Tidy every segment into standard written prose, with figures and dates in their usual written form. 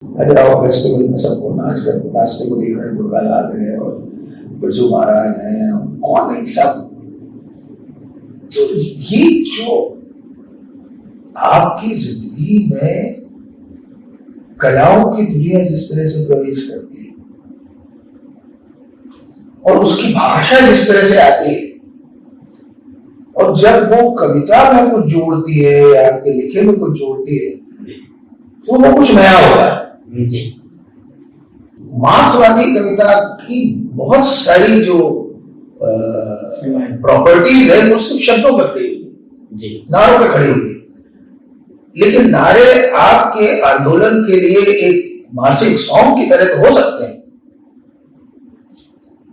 अगर आओ फेस्टिवल में सबको नाचते को देख रहे हैं, दुर्गा लाल है और बिरजू महाराज हैं, कौन है सब। तो ये जो आपकी जिंदगी में कलाओं की दुनिया जिस तरह से प्रवेश करती है और उसकी भाषा जिस तरह से आती है, और जब वो कविता में कुछ जोड़ती है या आपके लिखे में कुछ जोड़ती है, तो वो कुछ नया होता है। मार्क्सवादी कविता की बहुत सारी जो प्रॉपर्टीज है वो सिर्फ शब्दों पर खड़ी हुई है, नारों पे खड़ी हुई है। लेकिन नारे आपके आंदोलन के लिए एक मार्चिंग सॉन्ग की तरह तो हो सकते हैं,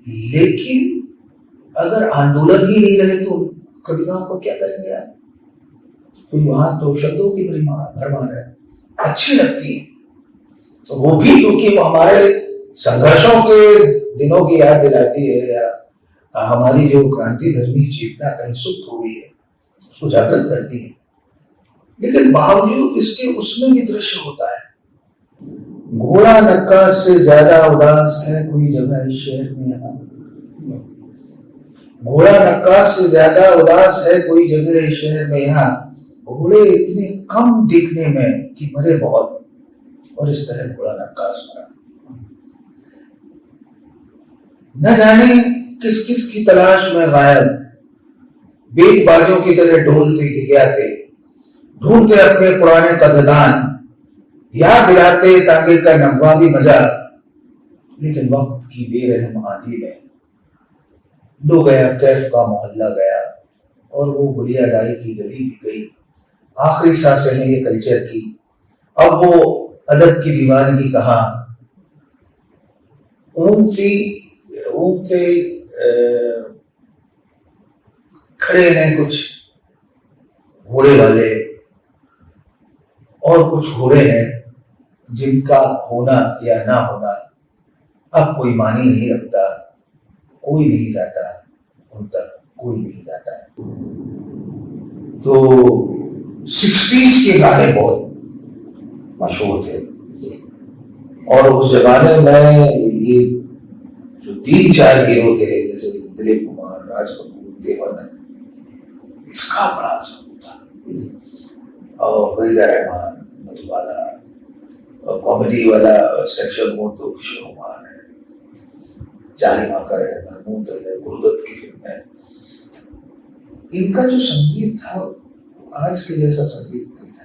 लेकिन अगर आंदोलन ही नहीं रहे तो कविताओं को क्या करेंगे आप? कोई वहां तो शब्दों की भरमार है, अच्छी लगती है, तो वो भी क्योंकि वो हमारे संघर्षों के दिनों की याद दिलाती है, या हमारी जो क्रांति धर्मी चेतना कहीं सुप्त हो गई है उसको जागृत करती है। लेकिन बावजूद इसके उसमें भी दृश्य होता है। घोड़ा नक्काश से ज्यादा उदास है कोई जगह इस शहर में यहाँ, घोड़ा नक्काश से ज्यादा उदास है कोई जगह इस शहर में यहाँ, घोड़े इतने कम दिखने में कि मरे बहुत, और इस तरह घोड़ा नक्काश मरा। न जाने किस किस की तलाश में गायब, बेतबाजों की तरह ढोलते गिराते, ढूंढते अपने पुराने कदरदान, याद दिलाते तांगे का नवाबी मजा। लेकिन वक्त की बेरहम आंधी में लो गया कैफ का मोहल्ला गया, और वो गुलियादाई की गली भी गई। आखिरी सांसें हैं ये कल्चर की, अब वो अदब की दीवानगी कहा। ऊँगते खड़े हैं कुछ घोड़े वाले, और कुछ घोड़े हैं जिनका होना या ना होना अब कोई मानी नहीं रखता। कोई नहीं जाता उन तक, कोई नहीं जाता। तो 60s के गाने बहुत मशहूर थे, और उस जमाने में ये जो 3-4 हीरो थे जैसे दिलीप कुमार, राज कपूर, देवानंद, इसका बड़ा असर था। और वहीदा रहमान, मधुबाला, और कॉमेडी वाला सेक्शन हो तो किशोर कुमार है, जालिमा का है, महमूद है, गुरुदत्त की फिल्म है। इनका जो संगीत था आज के जैसा संगीत नहीं था।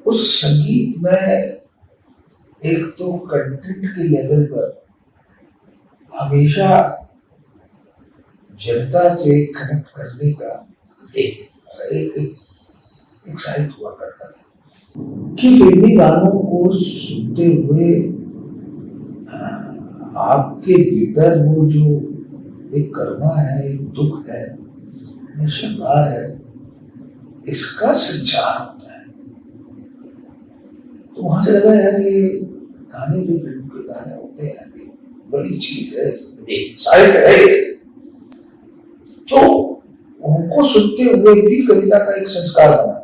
उस संगीत में एक तो कंटेंट के लेवल पर हमेशा जनता से कनेक्ट करने का एक साहित्य हुआ करता था कि फिल्मी गानों को सुनते हुए आपके भीतर वो जो एक करुणा है, एक दुख है, एक श्रृंगार है, इसका संचार होता है। तो वहां से लगा यार ये गाने जो फिल्म के गाने होते हैं बड़ी चीज है, साहित्य है। तो उनको सुनते हुए भी कविता का एक संस्कार बना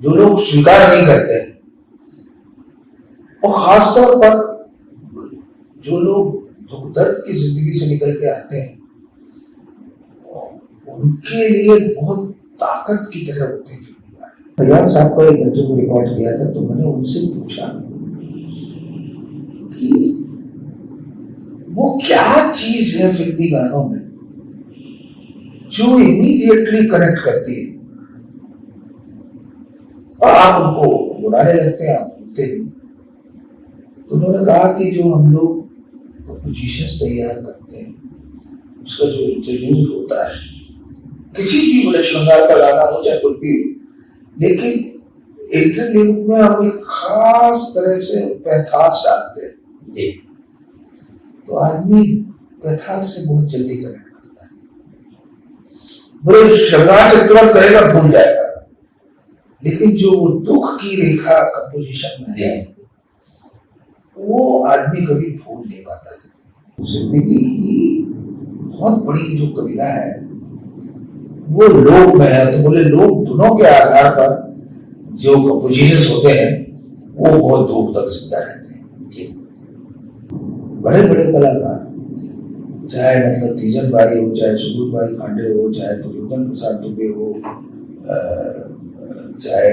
जो लोग स्वीकार नहीं करते, और खासतौर पर जो लोग दुख दर्द की जिंदगी से निकल के आते हैं उनके लिए बहुत ताकत की तरह होते हैं। फैयाज साहब का एक इंटरव्यू रिकॉर्ड किया था, तो मैंने उनसे पूछा कि वो क्या चीज है फिल्मी गानों में जो इमीडिएटली कनेक्ट करती है, और आप उनको बुलाने लगते हैं, आप बोलते नहीं। तो उन्होंने कहा कि जो हम लोग पोजीशंस तैयार करते हैं, उसका जो इंटरव्यू होता है, किसी भी बोले श्रृंगार का गाना हो चाहे कुछ भी, लेकिन इंटरव्यू में हम एक खास तरह से पैथास डालते हैं, तो आदमी पैथास से बहुत जल्दी कनेक्ट करता है। बोले श्रृंगार से तुरंत करेगा, भूल जाएगा, लेकिन जो दुख की रेखा कंपोजिशन में है वो आदमी कभी भूल नहीं पाता। जिंदगी की बहुत बड़ी जो कविता है वो लोक में है। तो बोले लोक धुनों के आधार पर जो कंपोजिशंस होते हैं वो बहुत दूर तक जिंदा रहते हैं। जी। बड़े बड़े कलाकार, चाहे मतलब तीजन भाई हो, चाहे सुबोध भाई खांडे हो, चाहे दुर्योधन प्रसाद दुबे हो, चाहे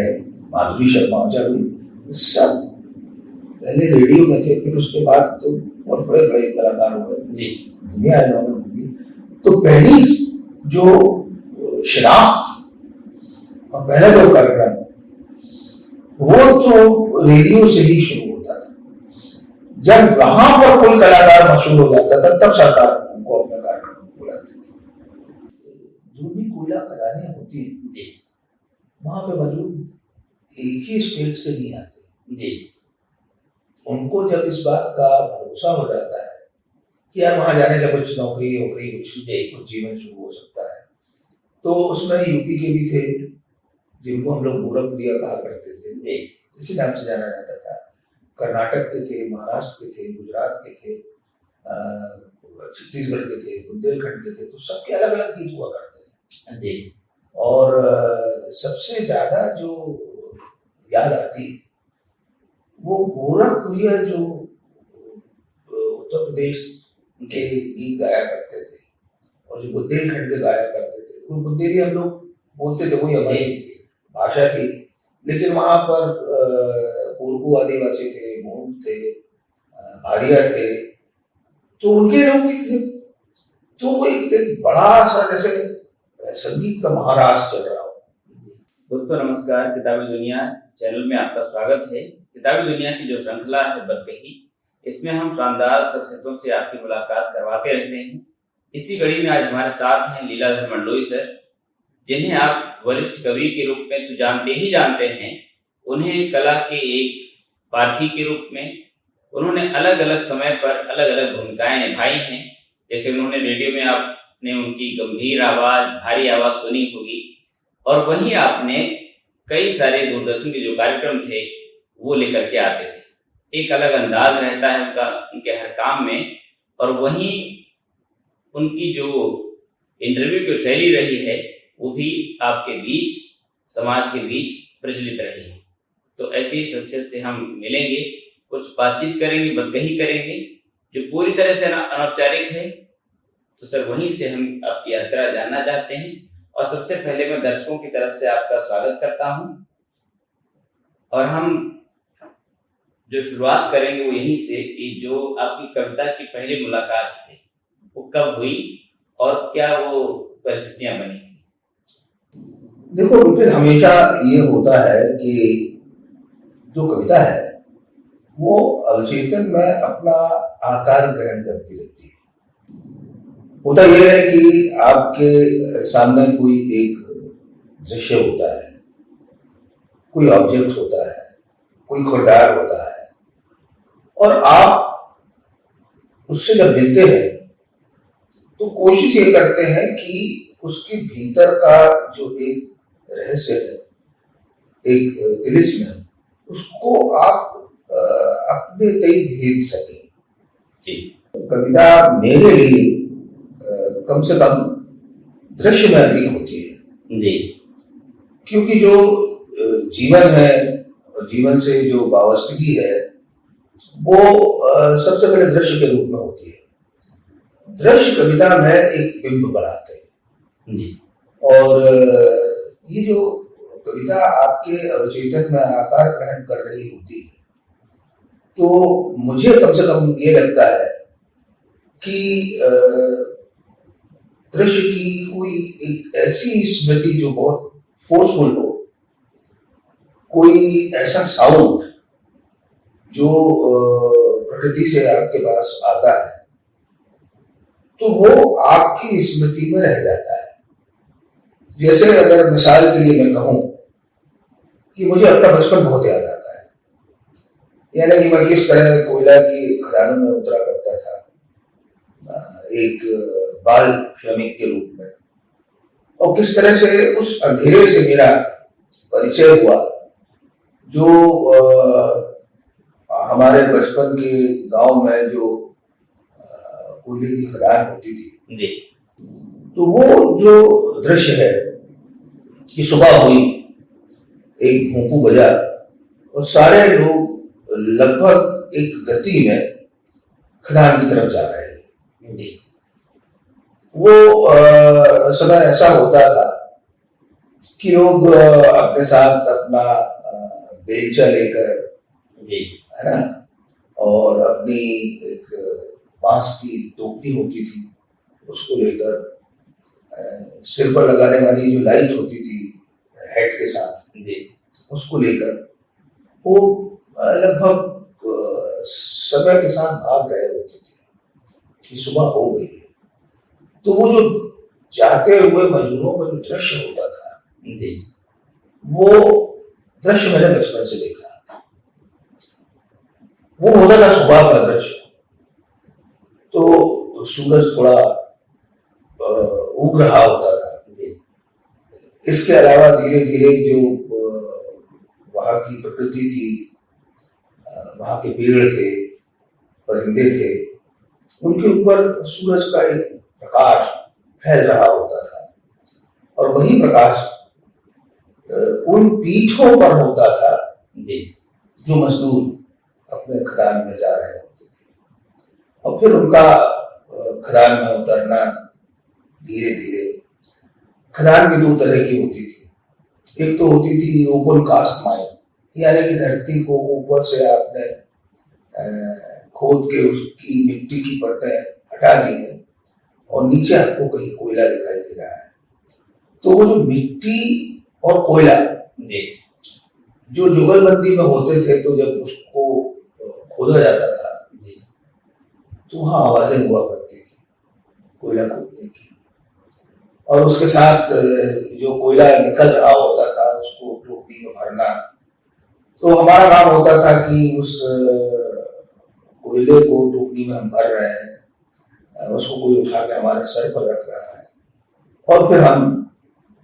माधुरी शर्मा हो, चाहे कोई, सब पहले रेडियो में थे, फिर उसके बाद तो बहुत बड़े बड़े कलाकार हो गए, दुनिया इन्होंने घूमी। तो पहली जो शनाख्त और पहला जो कार्यक्रम वो तो रेडियो से ही शुरू होता था। जब वहां पर कोई कलाकार मशहूर हो जाता था तब सरकार उनको अपने कार्यक्रम बुलाती थी। जो भी कोयला खदानें होती है वहां पे मौजूद एक ही स्टेट से नहीं आते। उनको जब इस बात का भरोसा हो जाता है कि यार वहां जाने से कुछ नौकरी वोकरी कुछ जीवन शुरू हो सकता है, तो उसमें यूपी के भी थे जिनको हम लोग गोरखपुरिया कहा करते थे, इसी नाम से जाना जाता था। कर्नाटक के थे, महाराष्ट्र के थे, गुजरात के थे, छत्तीसगढ़ के थे, बुंदेलखंड के थे, तो सबके अलग अलग गीत हुआ करते थे। और सबसे ज्यादा जो याद आती है वो गोरखपुरिया जो उत्तर प्रदेश के गीत गाया करते थे और जो बुंदेलखंड के गाया करते थे। कोई बुंदेली हम लोग बोलते थे, वही हमारी भाषा थी, लेकिन वहां पर कोरकू आदिवासी थे, मूंग थे, भारिया थे, तो उनके लोकगीत थे। तो वो एक बड़ा सा जैसे संगीत का महाराष्ट्र चल रहा हो। दोस्तों नमस्कार, किताबी दुनिया चैनल में आपका स्वागत है। किताबी दुनिया की जो श्रृंखला है बदकही, इसमें हम शानदार शख्सियतों से आपकी मुलाकात करवाते रहते हैं। इसी कड़ी में आज हमारे साथ हैं लीलाधर मंडलोई सर, जिन्हें आप वरिष्ठ कवि के रूप में तो जानते ही जानते हैं, उन्हें कला के एक पारखी के रूप में उन्होंने अलग अलग समय पर अलग अलग भूमिकाएं निभाई हैं। जैसे उन्होंने रेडियो में आपने उनकी गंभीर आवाज, भारी आवाज सुनी होगी, और वहीं आपने कई सारे दूरदर्शन के जो कार्यक्रम थे वो लेकर के आते थे। एक अलग अंदाज रहता है उनका, उनके हर काम में, और वहीं उनकी जो इंटरव्यू की शैली रही है वो भी आपके बीच, समाज के बीच प्रचलित रही है। तो ऐसी शख्सियत से हम मिलेंगे, कुछ बातचीत करेंगे, बदकही करेंगे जो पूरी तरह से अनौपचारिक है। तो सर वहीं से हम आपकी यात्रा जानना चाहते हैं, और सबसे पहले मैं दर्शकों की तरफ से आपका स्वागत करता हूं, और हम जो शुरुआत करेंगे वो यहीं से कि जो आपकी कविता की पहली मुलाकात है वो कब हुई और क्या वो परिस्थितियां बनी थी? देखो विपिन, हमेशा ये होता है कि जो कविता है वो अवचेतन में अपना आकार ग्रहण करती रहती है। होता यह है कि आपके सामने कोई एक दृश्य होता है, कोई ऑब्जेक्ट होता है, कोई किरदार होता है, और आप उससे जब मिलते हैं तो कोशिश ये करते हैं कि उसके भीतर का जो एक रहस्य है, एक तिलिस्म है, उसको आप अपने तय भेद सकें। कविता मेरे लिए कम से कम दृश्य में अधिक होती है जी, क्योंकि जो जीवन है और जीवन से जो वास्तविकता है वो सबसे पहले दृश्य के रूप में होती है। दृश्य कविता में एक बिंब बनाते हैं जी। और ये जो कविता आपके अवचेतन में आकार ग्रहण कर रही होती है, तो मुझे कम से कम ये लगता है कि दृश्य की कोई एक ऐसी स्मृति जो बहुत फोर्सफुल हो, कोई ऐसा साउंड जो प्रकृति से आपके पास आता है, तो वो आपकी स्मृति में रह जाता है। जैसे अगर मिसाल के लिए मैं कहूं कि मुझे अपना बचपन बहुत याद आता है, यानी कि मैं किस तरह कोयला की खदानों में उतरा करता था एक बाल श्रमिक के रूप में, और किस तरह से उस अंधेरे से मेरा परिचय हुआ जो हमारे बचपन के गांव में जो कोयले की खदान होती थी जी। तो वो जो दृश्य है कि सुबह हुई, एक भोंपू बजा और सारे लोग लगभग एक गति में खदान की तरफ जा रहे हैं। जी वो समय ऐसा होता था कि लोग अपने साथ अपना बेलचा लेकर, जी है ना, और अपनी एक बांस की टोकरी होती थी उसको लेकर, सिर पर लगाने वाली जो लाइट होती थी हेड के साथ, जी उसको लेकर वो लगभग समय के साथ भाग रहे होते थे कि सुबह हो गई है। तो वो जो जाते हुए मजदूरों का जो दृश्य होता था, जी वो दृश्य मैंने बचपन से देखा। वो होता था सुबह का दृश्य, तो सूरज थोड़ा उग रहा होता था। इसके अलावा धीरे धीरे जो वहाँ की प्रकृति थी, वहाँ के पेड़ थे, परिंदे थे, उनके ऊपर सूरज का एक प्रकाश फैल रहा होता था, और वही प्रकाश उन पीठों पर होता था जो मजदूर अपने खदान में जा रहे होते थे। और फिर उनका खदान में उतरना धीरे धीरे। खदान भी दो तरह की होती थी। एक तो होती थी ओपन कास्ट माइन, यानी कि धरती को ऊपर से आपने खोद के उसकी मिट्टी की परतें हटा दी है और नीचे आपको कहीं कोयला दिखाई दे रहा है। तो वो जो मिट्टी और कोयला जो जुगलबंदी में होते थे, तो जब उसको खोदा जाता था तो वहाँ आवाजें हुआ करती थी कोयला खोदने की, और उसके साथ जो कोयला निकल रहा होता था उसको टोकरी में भरना। तो हमारा काम होता था कि उस कोयले को टोकरी में हम भर रहे हैं, उसको कोई उठा के हमारे सर पर रख रहा है, और फिर हम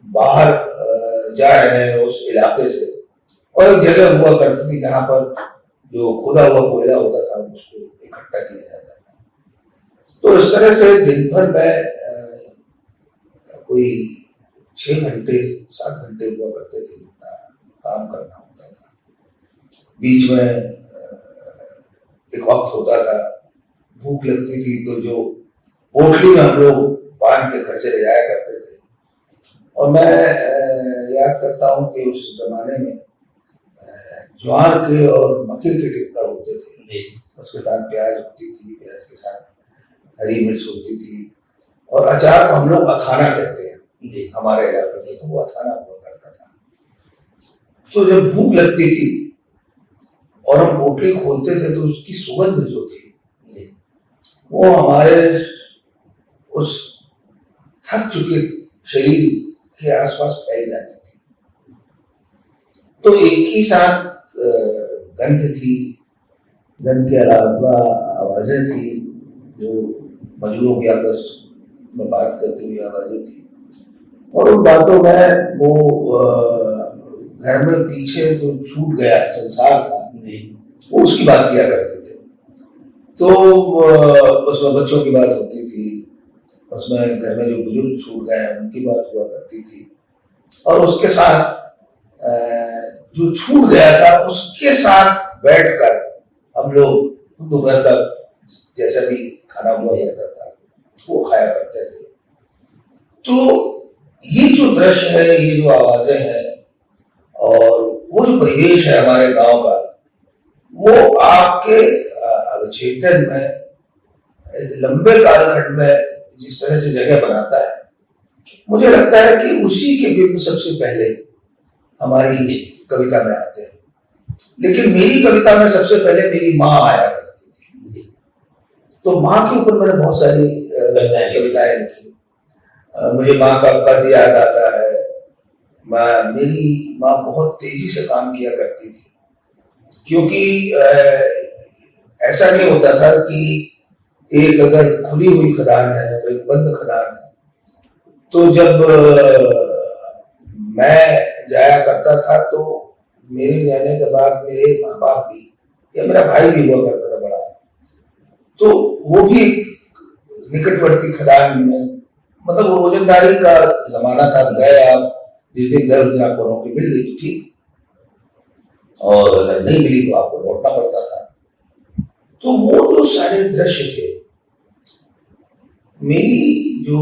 बाहर जा रहे हैं उस इलाके से। और एक जगह हुआ करती थी जहाँ पर जो खोदा हुआ कोयला होता था उसको इकट्ठा किया जाता था। तो इस तरह से दिन भर में कोई 6 घंटे 7 घंटे हुआ करते थे जितना काम करना होता था। बीच में एक वक्त होता था, भूख लगती थी तो जो पोटली में हम लोग बांध के घर चले जाया करते थे। और मैं याद करता हूँ कि उस जमाने में ज्वार के और मक्के के टिक्का होते थे, उसके साथ प्याज होती थी, प्याज के साथ हरी मिर्च होती थी, और अचार को हम लोग अथाना कहते हैं हमारे इलाके से, तो वो अथाना हुआ करता था। तो जब भूख लगती थी और हम पोटली खोलते थे तो उसकी सुगंध जो थी वो हमारे उस थक चुके शरीर के आसपास फैल जाती थी। तो एक ही साथ गंध थी, गंध के अलावा आवाजें थी जो मजदूरों की आपस में बात करती हुई आवाजें थी, और उन बातों में वो घर में पीछे जो छूट गया संसार था वो उसकी बात किया करते थे। तो उसमें बच्चों की बात होती थी, उसमें घर में जो बुजुर्ग छूट गए हैं उनकी बात हुआ करती थी, और उसके साथ जो छूट गया था उसके साथ बैठकर हम लोग दोपहर का जैसा भी खाना हुआ करता था वो खाया करते थे। तो ये जो दृश्य है, ये जो आवाजें हैं और वो जो परिवेश है हमारे गांव का, वो आपके अवचेतन में लंबे कालखंड में जिस तरह से जगह बनाता है, मुझे लगता है कि उसी के बिंब सबसे पहले हमारी कविता में आते हैं। लेकिन मेरी कविता में सबसे पहले मेरी माँ आया करती थी, तो माँ के ऊपर मैंने बहुत सारी कविताएं लिखी। मुझे माँ का कद याद आता है। मेरी माँ बहुत तेजी से काम किया करती थी, क्योंकि ऐसा नहीं होता था कि एक अगर खुली हुई खदान है और एक बंद खदान है, तो जब मैं जाया करता था तो मेरे जाने के बाद मेरे माँ बाप भी या मेरा भाई भी हुआ करता था बड़ा, तो वो भी निकटवर्ती खदान में, मतलब वो रोजंदारी का जमाना था, गए आप जिस दिन गए उस दिन आपको नौकरी मिल गई तो ठीक। और अगर नहीं मिली तो आपको लौटना पड़ता था। तो वो जो सारे दृश्य थे, मेरी जो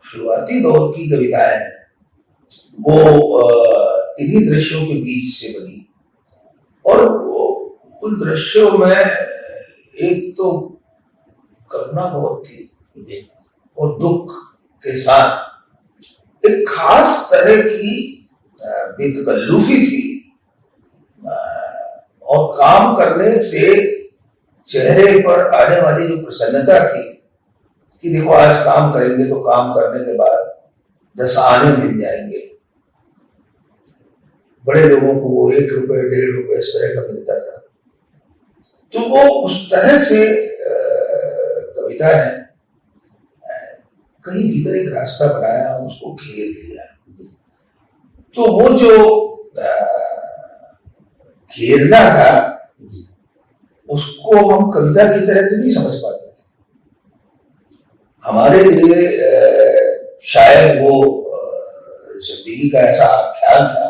शुरुआती दौर की कविताएं हैं वो इन्हीं दृश्यों के बीच से बनी। और उन दृश्यों में एक तो करुणा बहुत थी और दुख के साथ एक खास तरह की बेतकल्लुफी थी, और काम करने से चेहरे पर आने वाली जो प्रसन्नता थी कि देखो आज काम करेंगे तो काम करने के बाद 10 आने मिल जाएंगे। बड़े लोगों को वो 1 रुपए 1.5 रुपए इस तरह का मिलता था। तो वो उस तरह से कविता ने कहीं भीतर एक रास्ता बनाया, उसको घेर लिया। तो वो जो घेरना था उसको हम कविता की तरह तो नहीं समझ पाते थे। हमारे लिए शायद वो जिंदगी का ऐसा आख्यान था,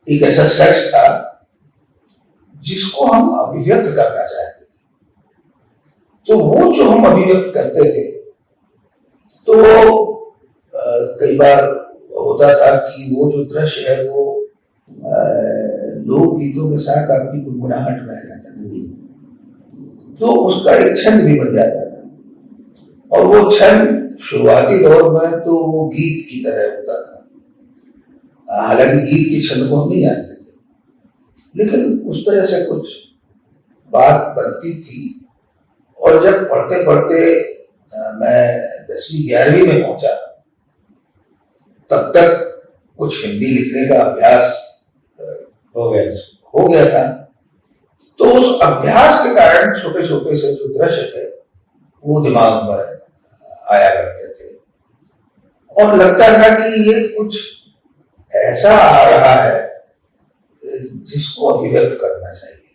एक ऐसा सच था जिसको हम अभिव्यक्त करना चाहते थे। तो वो जो हम अभिव्यक्त करते थे तो कई बार होता था कि वो जो दृश्य है वो लोक गीतों के साथ आपकी गुनगुनाहट में आ जाता था, तो उसका एक छंद भी बन जाता था। और वो छंद शुरुआती दौर में तो वो गीत की तरह होता था। हालांकि गीत के छंद को हम नहीं जानते थे, लेकिन उस तरह से कुछ बात बनती थी। और जब पढ़ते पढ़ते मैं 10वीं 11वीं में पहुंचा, तब तक कुछ हिंदी लिखने का अभ्यास हो गया था। तो उस अभ्यास के कारण छोटे छोटे से जो दृश्य थे वो दिमाग में आया करते थे, और लगता था कि ये कुछ ऐसा आ रहा है जिसको अभिव्यक्त करना चाहिए,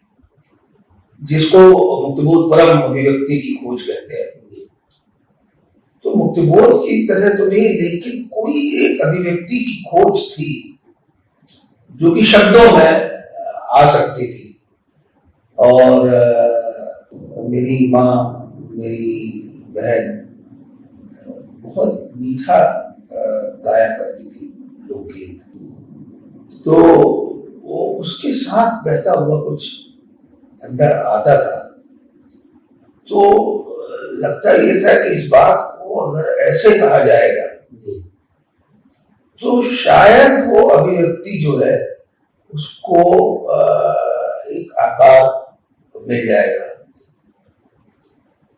जिसको मुक्तिबोध परम अभिव्यक्ति की खोज कहते हैं। तो मुक्तिबोध की तरह तो नहीं, लेकिन कोई एक अभिव्यक्ति की खोज थी जो कि शब्दों में आ सकती थी। और मेरी माँ, मेरी बहन बहुत मीठा गाया करती थी लोकगीत, तो वो उसके साथ बहता हुआ कुछ अंदर आता था। तो लगता ये था कि इस बात को अगर ऐसे कहा जाएगा तो शायद वो अभिव्यक्ति जो है उसको एक आकार मिल जाएगा।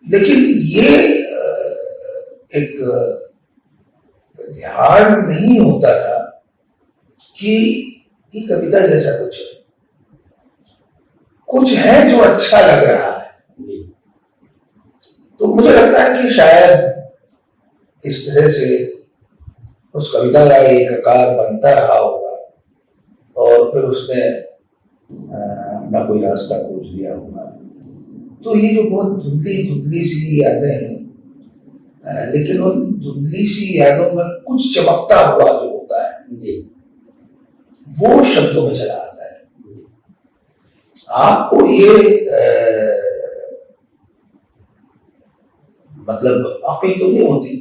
लेकिन ये एक ध्यान नहीं होता था कि ये कविता जैसा कुछ है जो अच्छा लग रहा है। तो मुझे लगता है कि शायद इस तरह से उस कविता का एक आकार बनता रहा होगा, और फिर उसने अपना कोई रास्ता खोज लिया होगा। तो ये जो बहुत धुंधली धुंधली सी यादें हैं, लेकिन उन धुंधली सी यादों में कुछ चमकता हुआ जो होता है वो शब्दों में चला आता है। आपको ये मतलब अक्ल तो नहीं होती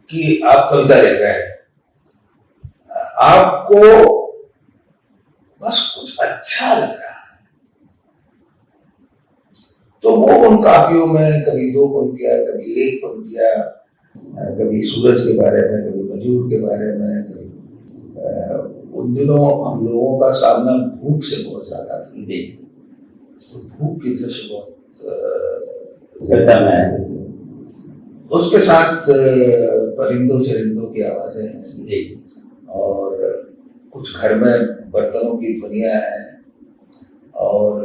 कि आप कविता लिख रहे हैं, आपको बस कुछ अच्छा लग रहा है। तो वो उन काफियों में कभी 2 पंक्तियां, कभी 1 पंक्तियां, कभी सूरज के बारे में, कभी मजूर के बारे में, कभी उन दिनों हम लोगों का सामना भूख से बहुत ज्यादा था। तो भूख की दृश्य बहुत उसके साथ परिंदों चरिंदों की आवाजें हैं, और कुछ घर में बर्तनों की ध्वनियां हैं, और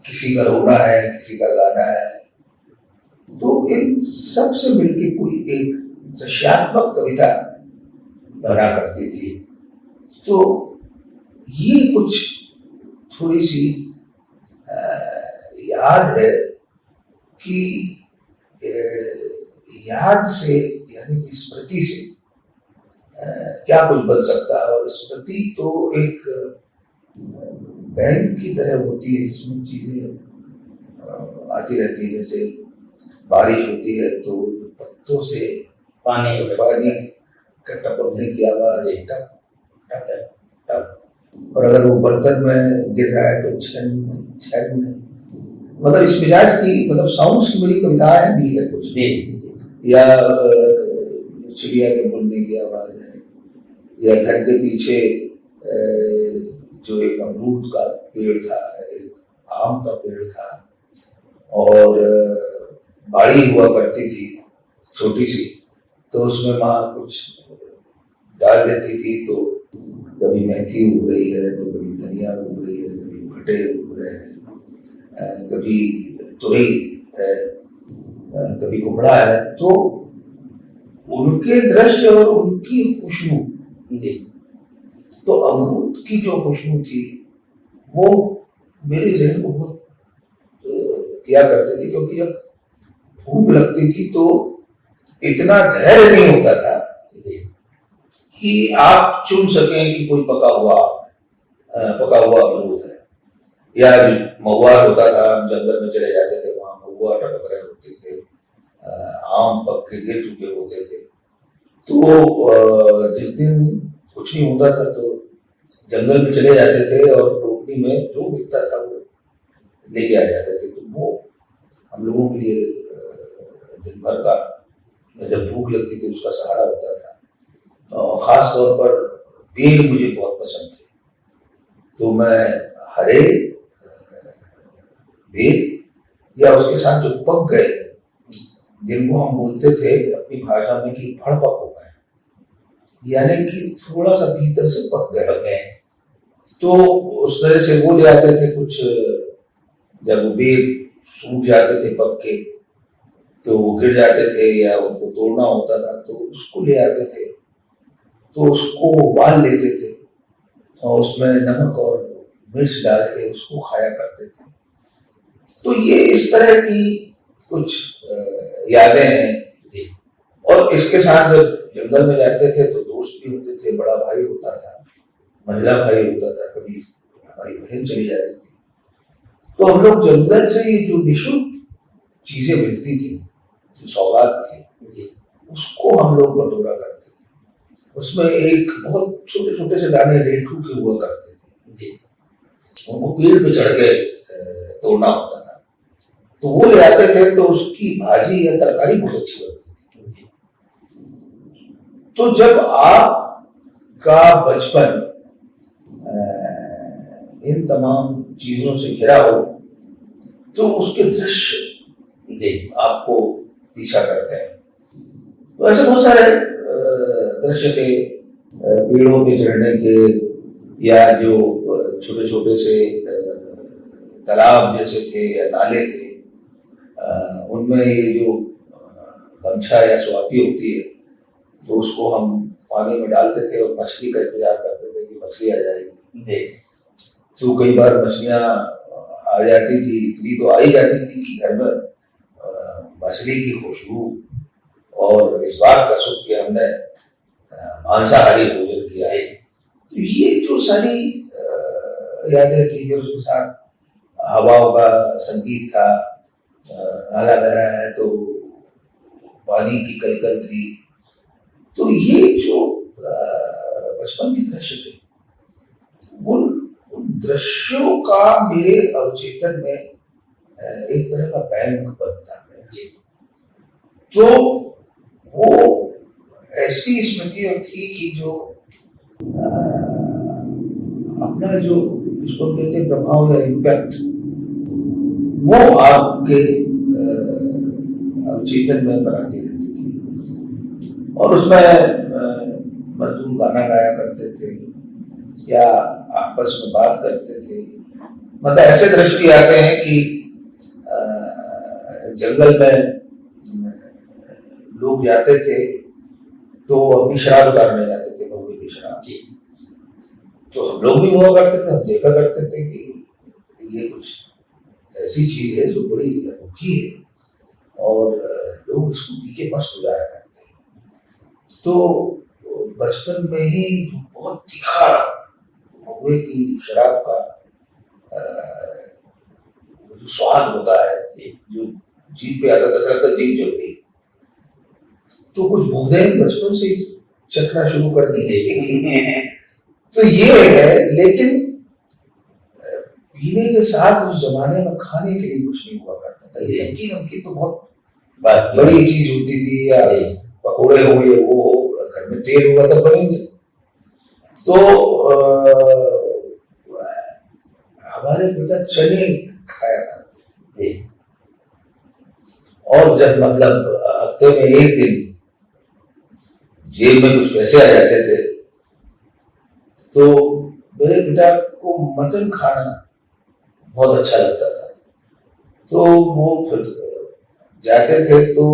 किसी का रोना है, किसी का गाना है। तो इन सब से मिलकर कोई एक दृश्यात्मक कविता बना करती थी। तो ये कुछ थोड़ी सी याद है कि याद से यानी कि स्मृति से क्या कुछ बन सकता है। और स्मृति तो एक बैंक की तरह होती है जिसमें चीजें आती रहती है। जैसे बारिश होती है तो पत्तों से पानी पानी का टपकने की आवाज, टप टप टप। और अगर वो बर्तन में गिर रहा है तो छन छन। मतलब इस मिजाज की, मतलब साउंड्स की मेरी कविताएं भी है कुछ। जी या चिड़िया के बोलने की आवाज है, या घर के पीछे जो एक अमरूद का पेड़ था, एक आम का पेड़ था, और बाड़ी हुआ करती थी छोटी सी, तो उसमें माँ कुछ डाल देती थी। तो कभी मेथी उग रही है, तो कभी धनिया उग रही है, कभी भटे उग रहे हैं, कभी तुरई है, कभी कुमड़ा है। तो उनके दृश्य और उनकी खुशबू, जी तो अमरूद की जो खुशबू थी वो मेरे जहन को बहुत किया करते थे, क्योंकि जब भूख लगती थी तो इतना धैर्य नहीं होता था कि आप चुन सकें कि कोई पका हुआ अमरूद है। या महुआ होता था, हम जंगल में चले जाते थे, वहां महुआ टपक रहे होते थे, आम पक के गिर चुके होते थे। तो जिस दिन कुछ नहीं होता था तो जंगल में चले जाते थे और टोकरी में जो मिलता था वो लेके आ जाते थे। तो वो हम लोगों के लिए दिन भर का, जब भूख लगती थी, उसका सहारा होता था। खास तौर पर बेर मुझे बहुत पसंद थे, तो मैं हरे बेर, या उसके साथ जो पक गए, जिनको हम बोलते थे अपनी भाषा में कि फड़पक हो गए, यानी कि थोड़ा सा भीतर से पक गए, तो उस तरह से वो ले आते थे कुछ। जब वो बेर सूख जाते थे पक के, तो वो गिर जाते थे या उनको तोड़ना होता था, तो उसको ले आते थे, तो उसको उबाल लेते थे और उसमें नमक और मिर्च डाल के उसको खाया करते थे। तो ये इस तरह की कुछ यादें हैं। और इसके साथ जब जंगल में जाते थे तो दोस्त भी होते थे, बड़ा भाई होता था, मंझला भाई होता था, कभी हमारी बहन चली जाती थी। तो हम लोग जंगल से ये जो निःशुल्क चीजें मिलती थी, जो सौगात थी, उसको हम लोग बटोरा करते थे। उसमें एक बहुत छोटे छोटे से दाने रेठू के हुआ करते थे, उनको पेड़ पे चढ़ के तोड़ना होता था। तो वो ले आते थे, तो उसकी भाजी या तरकारी बहुत अच्छी बनती थी। तो जब आपका बचपन इन तमाम चीजों से घिरा हो, तो उसके दृश्य आपको पीछा करते हैं। तो ऐसे बहुत सारे दृश्य थे, पेड़ों पे चढ़ने के, या जो छोटे छोटे से तालाब जैसे थे या नाले थे, उनमें ये जो गमछा या स्वाति होती है, तो उसको हम पानी में डालते थे और मछली का इंतजार करते थे कि मछली आ जाएगी। तो कई बार मछलियां आ जाती थी, इतनी तो आ ही जाती थी कि घर में मछली की खुशबू और इस बात का सुख कि हमने मांसाहारी भोजन किया है। तो ये जो सारी यादें थी, फिर उसके साथ हवाओं का संगीत था, नाला बह रहा है तो पानी की कलकल थी। तो ये जो बचपन के दृश्य थे, उन दृश्यों का मेरे अवचेतन में एक तरह का बैंक बनता है। तो वो ऐसी स्मृतियां थी कि जो अपना जो इसको कहते हैं प्रभाव या इम्पैक्ट, वो आपके अवचेतन में बनाती रहती थी। और उसमें मजदूर गाना गाया करते थे या आपस में बात करते थे। मतलब ऐसे दृश्य भी आते हैं कि जंगल में लोग जाते थे तो अपनी शराब उतारने जाते थे, महुए की शराब। तो हम लोग भी हुआ करते थे, हम देखा करते थे कि ये कुछ ऐसी चीज है जो बड़ी अनोखी है और लोग इसको पी के मस्त हो जाया करते हैं। तो बचपन में ही बहुत कुएं की शराब का जो स्वाद होता है, जो जीभ पे आता था, सर जीभ जल गई। तो कुछ बूंदें बचपन से ही चखना शुरू कर दी थी। तो ये है, लेकिन पीने के साथ उस जमाने में खाने के लिए कुछ नहीं हुआ करता था। ये नमकीन नमकीन तो बहुत बड़ी चीज होती थी, या पकौड़े हो या वो हो, घर में तेल होगा तब बनेंगे। तो हमारे पिता चने खाया करते थे, और जब मतलब हफ्ते में एक दिन जेब में कुछ पैसे आ जाते थे तो मेरे पिता को मटन खाना बहुत अच्छा लगता था। तो वो फिर जाते थे तो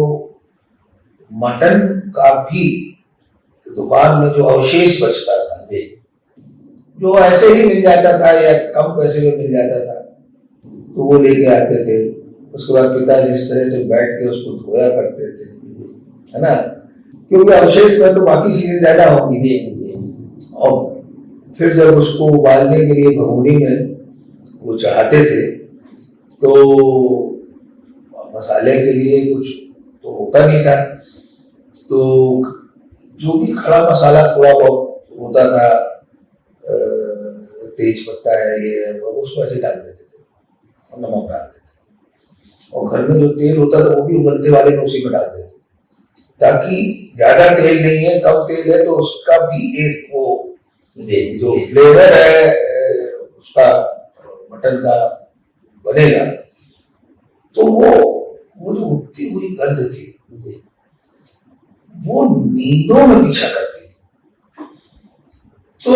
मटन का भी दुकान में जो अवशेष बचता था, जो ऐसे ही मिल जाता था या कम पैसे में मिल जाता था, तो वो लेके आते थे। उसके बाद पिता जिस तरह से बैठ के उसको धोया करते थे, है ना, क्योंकि अवशेष में तो बाकी चीजें ज्यादा होंगी। और फिर जब उसको उबालने के लिए भगोनी में वो चाहते थे तो मसाले के लिए कुछ तो होता नहीं था, तो जो भी खड़ा मसाला थोड़ा बहुत होता था, तेज पत्ता है, ये है, वो उसको ऐसे डाल देते थे और नमक डाल देते थे। और घर में जो तेल होता था वो भी उबलते वाले में उसी में डाल देते थे, ताकि ज्यादा तेल नहीं है, कम तेल है, तो उसका भी एक वो जो फ्लेवर है उसका मटन का बनेगा। तो वो जो उठती हुई गंध थी वो नींदों में पीछा करती थी। तो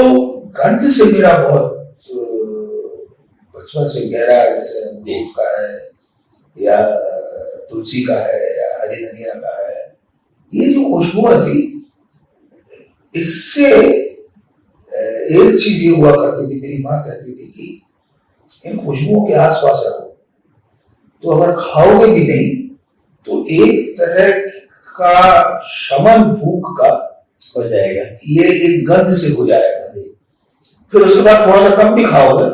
गंध से मेरा बहुत बचपन से गहरा, जैसे अमरूद का है या तुलसी का है या हरी धनिया का है, ये जो खुशबू थी, इससे एक चीज ये हुआ करती थी, मेरी माँ कहती थी कि इन खुशबुओं के आसपास रहो, तो अगर खाओगे भी नहीं तो एक तरह का शमन भूख का हो जाएगा, ये एक गंध से हो जाएगा। फिर उसके बाद थोड़ा सा कम भी खाओगे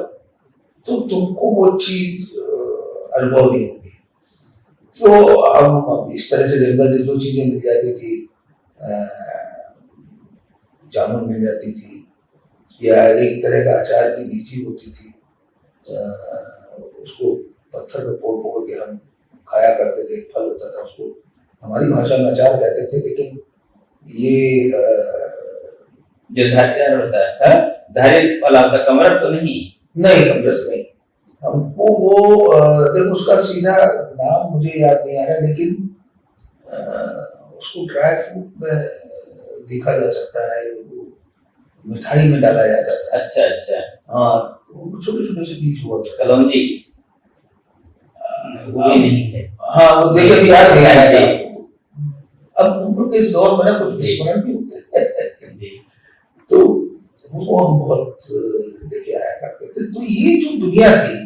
तो तुमको वो चीज अनुभव नहीं होगी। तो हम इस तरह से जंगल से जो चीजें मिल जाती थी, जामुन मिल जाती थी, या एक तरह का अचार की बीजी होती थी, उसको पत्थर पे फोड़ फोड़ के हम खाया करते थे। एक फल होता था, उसको हमारी भाषा में अचार कहते थे, लेकिन ये जो धारीदार होता है, धारी वाला होता, कमरत तो नहीं, कमरस नहीं। हमको वो देखो उसका सीधा नाम मुझे याद नहीं आ रहा, लेकिन उसको ड्राई फ्रूट में देखा जा सकता है, मिठाई में डाला जाता था। अच्छा अच्छा, हाँ, छोटे छोटे से बीज हुआ, कलौंजी वो भी नहीं है। हाँ, वो देखे भी याद नहीं आया। अब उम्र के इस दौर में ना कुछ विस्मरण भी होते हैं, तो वो हम बहुत लेके आया करते थे। तो ये जो दुनिया थी,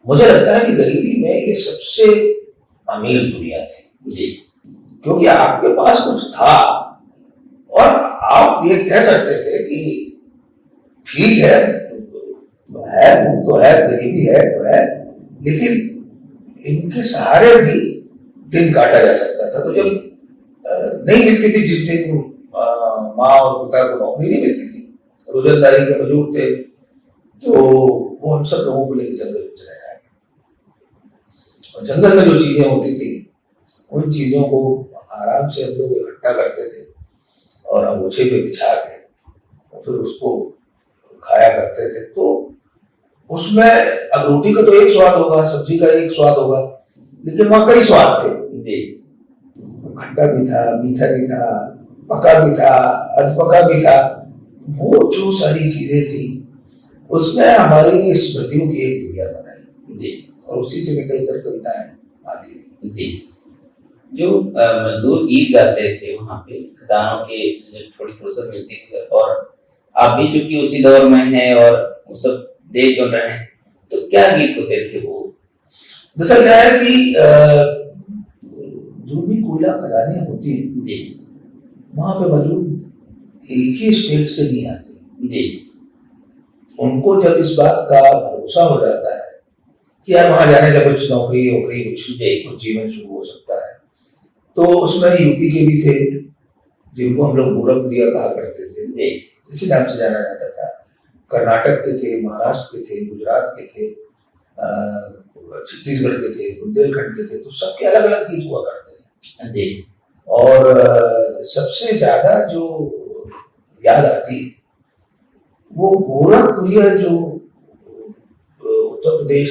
मुझे लगता है कि गरीबी में ये सबसे अमीर दुनिया थी जी, क्योंकि आपके पास कुछ था और आप ये कह सकते थे कि ठीक है, तो है, गरीबी है तो है, लेकिन इनके सहारे भी दिन काटा जा सकता था। तो जब नहीं मिलती थी, जिस दिन माँ और पिता को नौकरी नहीं मिलती थी, रोजंदारी के मजदूर थे, तो वो हम सब लोगों को लेकर जंगल में चले जाएंगे, और जंगल में जो चीजें होती थी उन चीजों को आराम से हम लोग इकट्ठा करते थे और हम ऊँचे पे बिछा के और फिर उसको खाया करते थे। तो उसमें अब रोटी का तो एक स्वाद होगा, सब्जी का एक स्वाद होगा, लेकिन वहाँ कई स्वाद थे जी। खट्टा भी था, मीठा भी था, पका भी था, अधपका भी था। वो जो सारी चीजें थी उसमें हमारी स्मृतियों की एक दुनिया बनाई जी, और उसी से निकल कर कविताएं आती थी जी। जो मजदूर गीत गाते थे वहाँ पे खदानों के, थोड़ी फुर्सत मिलती थी, और आप भी चूंकि उसी दौर में हैं और वो सब देश सुन रहे हैं, तो क्या गीत होते थे वो? दरअसल क्या है कि जो भी कोयला खदानें होती है जी, वहां पे मौजूद एक ही स्टेट से नहीं आती जी, उनको जब इस बात का भरोसा हो जाता है कि यार वहां जाने से कुछ नौकरी वोकरी कुछ जीवन शुरू हो सकता है, तो उसमें यूपी के भी थे जिनको हम लोग गोरखपुरिया कहा करते थे, इसी नाम से जाना जाता था। कर्नाटक के थे, महाराष्ट्र के थे, गुजरात के थे, छत्तीसगढ़ के थे, बुंदेलखंड के थे, तो सबके अलग अलग गीत हुआ करते थे। और सबसे ज्यादा जो याद आती है वो गोरखपुरिया जो उत्तर प्रदेश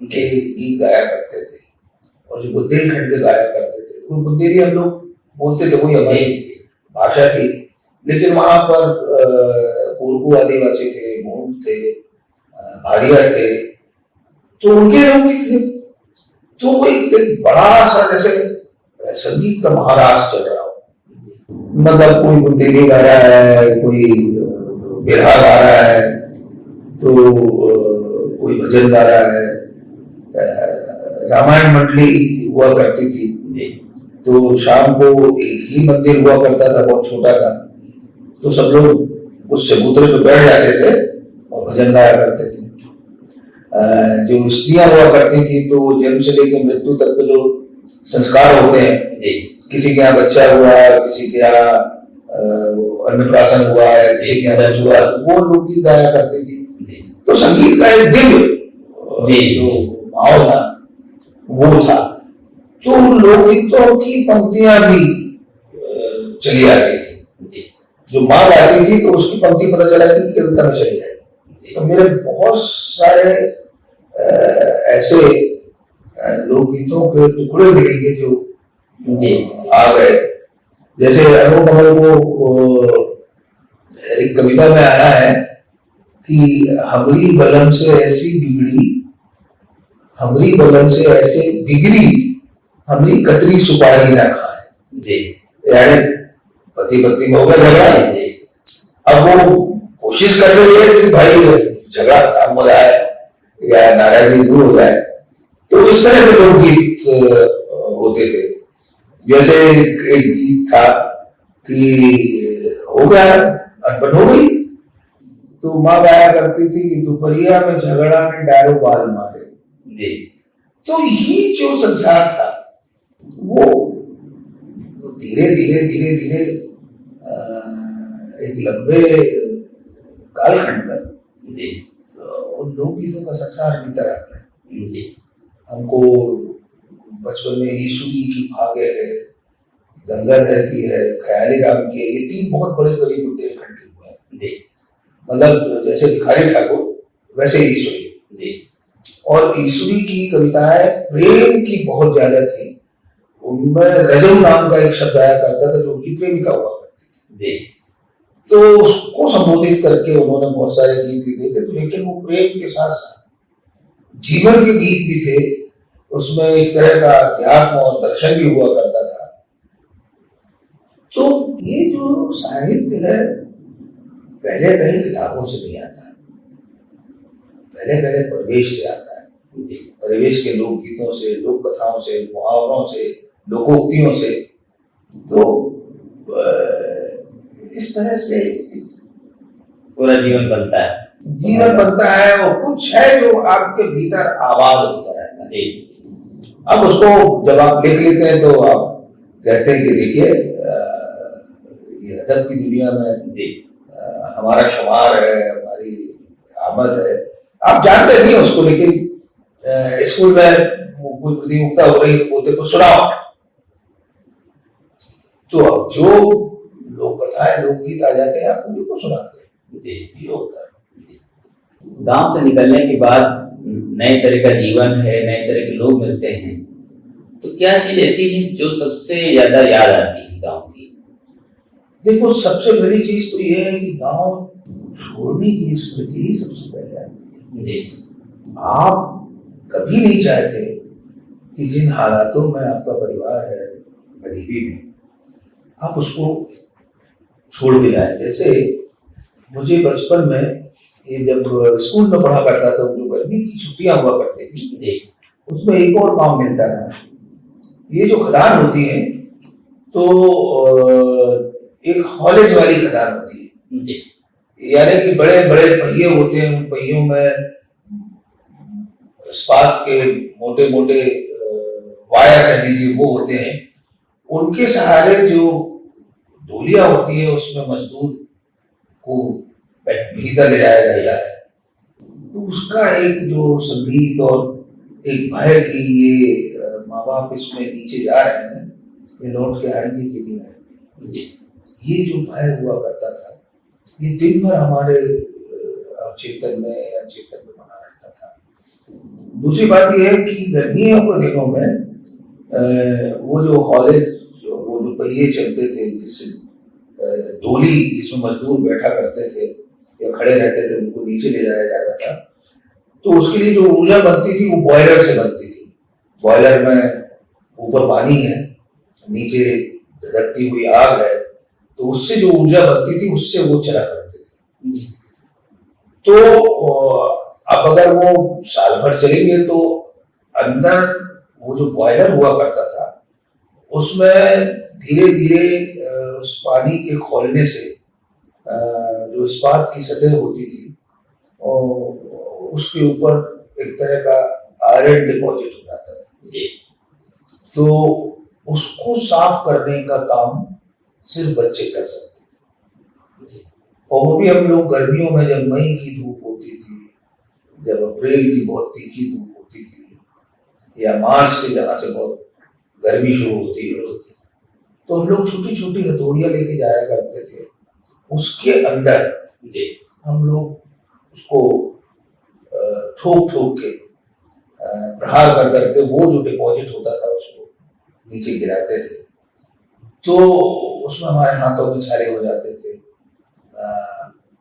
के गीत गाया करते थे और जो बुंदेलखंड के गाया करते थे, वो बुंदेली हम लोग बोलते थे, वही हमारी भाषा थी। लेकिन वहां पर कोरकू आदिवासी थे, मूंग थे, भारिया थे, तो उनके लोकगीत थे। तो वो एक बड़ा सा जैसे संगीत का महाराष्ट्र चल रहा हो, मतलब कोई बुंदेली गा रहा है, कोई बिरहा गा रहा है, तो कोई भजन गा रहा है। रामायण मंडली हुआ करती थी, तो शाम को एक ही मंदिर हुआ करता था, बहुत छोटा था, तो सब लोग उस चबूतरे पे बैठ जाते थे और भजन गाया करते थे। जो स्त्रियां हुआ करती थी, तो जन्म से लेकर मृत्यु तक के जो संस्कार होते हैं, किसी के यहाँ बच्चा हुआ, किसी के यहाँ अन्नप्राशन हुआ है, किसी के यहाँ कुछ हुआ, तो वो लोकगीत गाया करती थी। तो संगीत का एक दिव्य जो भाव था वो था। तो लोकगीतों की पंक्तियां भी चली आती थी, जो माँ गाती थी तो उसकी पंक्ति पता चला कि कीर्तन चली आई। तो मेरे बहुत सारे ऐसे लोकगीतों के टुकड़े मिलेंगे जो आ गए। जैसे अरुण कमल को एक कविता में आया है कि हमरी बलम से ऐसी बिगड़ी, हमरी बलम से ऐसे बिगड़ी, हमरी कतरी सुपारी ना खाए। यानी पति पत्नी में हो गया झगड़ा, अब वो कोशिश कर रही है कि भाई झगड़ा खत्म हो जाए या नाराजगी दूर हो जाए, तो इस तरह के लोकगीत होते थे। जैसे एक गीत था कि हो गया अनबन हो गई, तो माँ गाया करती थी कि दोपहरिया में झगड़ा ने डारो बाल मारे। तो ये जो संसार था वो धीरे धीरे धीरे धीरे एक लंबे कालखंड में उन लोकगीतों का संसार भीतर आ गया। हमको बचपन में ईशुरी की भागे है, गंगाधर की है, ख्याली राम की है, ये तीन बहुत बड़े कवि बुंदेलखंड के हुए हैं। मतलब जैसे भिखारी ठाकुर वैसे ईशुरी। और ईशुरी की कविताएं प्रेम की बहुत ज्यादा थी। उनमें रजम नाम का एक शब्द आया करता था जो उनकी प्रेमिका हुआ करती थी, तो उसको संबोधित करके उन्होंने बहुत सारे गीत लिखे थे। तो लेकिन वो प्रेम के साथ साथ जीवन के गीत भी थे, उसमें एक तरह का अध्यात्म और दर्शन भी हुआ करता था। तो ये जो साहित्य है पहले पहले किताबों से नहीं आता, पहले पहले परिवेश से आता है। परिवेश के लोकगीतों से, लोक कथाओं से, मुहावरों से, लोकोक्तियों से। तो इस तरह से पूरा जीवन बनता है, जीवन बनता है और कुछ है जो आपके भीतर आबाद होता रहता है। अब उसको जब आप लिख लेते हैं तो आप कहते हैं कि देखिए ये अदब की दुनिया में हमारा शुमार है, हमारी आमद है। आप जानते नहीं उसको, लेकिन स्कूल में कोई प्रतियोगिता हो रही है तो बोलते कुछ सुनाओ। तो अब जो लोक कथाएं लोकगीत आ जाते हैं आपको बिल्कुल सुनाते हैं, ये होता है। गांव से निकलने के बाद नए तरह का जीवन है, नए तरह के लोग मिलते हैं, तो क्या चीज ऐसी है जो सबसे ज्यादा याद आती है गांव की? देखो, सबसे बड़ी चीज तो ये है कि गांव छोड़ने की स्मृति ही सबसे पहले आती है। आप कभी नहीं चाहते कि जिन हालातों में आपका परिवार है, गरीबी में, आप उसको छोड़ के जाए। जैसे मुझे बचपन में ये जब स्कूल में पढ़ा करता था, जो गर्मी की छुट्टियां हुआ करती थी, उसमें एक और काम मिलता था। ये जो खदान होती है तो एक हॉलेज वाली खदान होती है, यानी कि बड़े बड़े पहिए होते हैं, उन पहियों में इस्पात के मोटे मोटे वायर कह लीजिए वो होते हैं, उनके सहारे जो डोलियां होती है उसमें मजदूर को भीतर ले जाया जाता है। तो उसका एक जो संगीत और एक भय कि ये माँ बाप इसमें नीचे जा रहे हैं, ये लौट के आएंगे कि नहीं आएंगे, ये जो भय हुआ करता था, ये दिन भर हमारे चेतन में या चेतन में बना रहता था। दूसरी बात यह है कि गर्मियों के दिनों में वो जो हॉलेज, वो जो पहिए चलते थे, जिससे डोली जिसमें मजदूर बैठा करते थे या खड़े रहते थे, उनको नीचे ले जाया जाता था। तो उसके लिए जो ऊर्जा बनती थी वो बॉयलर से बनती थी। बॉयलर में ऊपर पानी है, नीचे धधकती हुई आग है, तो उससे जो ऊर्जा बनती थी उससे वो चला करते थे। तो अब अगर वो साल भर चलेंगे तो अंदर वो जो बॉयलर हुआ करता था उसमें धीरे धीरे उस पानी के खौलने से जो इस्पात की सतह होती थी और उसके ऊपर एक तरह का आयरन डिपॉजिट हो जाता था। तो उसको साफ करने का काम सिर्फ बच्चे कर सकते थे, और वो भी हम लोग गर्मियों में, जब मई की धूप होती थी, जब अप्रैल की बहुत तीखी धूप होती थी, या मार्च से जहाँ से बहुत गर्मी शुरू होती है, तो हम लोग छोटी छोटी हथौड़ियाँ लेके जाया करते थे। उसके अंदर हम लोग उसको ठोक ठोक के, प्रहार कर करके वो जो डिपॉजिट होता था उसको नीचे गिराते थे। तो उसमें हमारे हाथों में छाले हो जाते थे,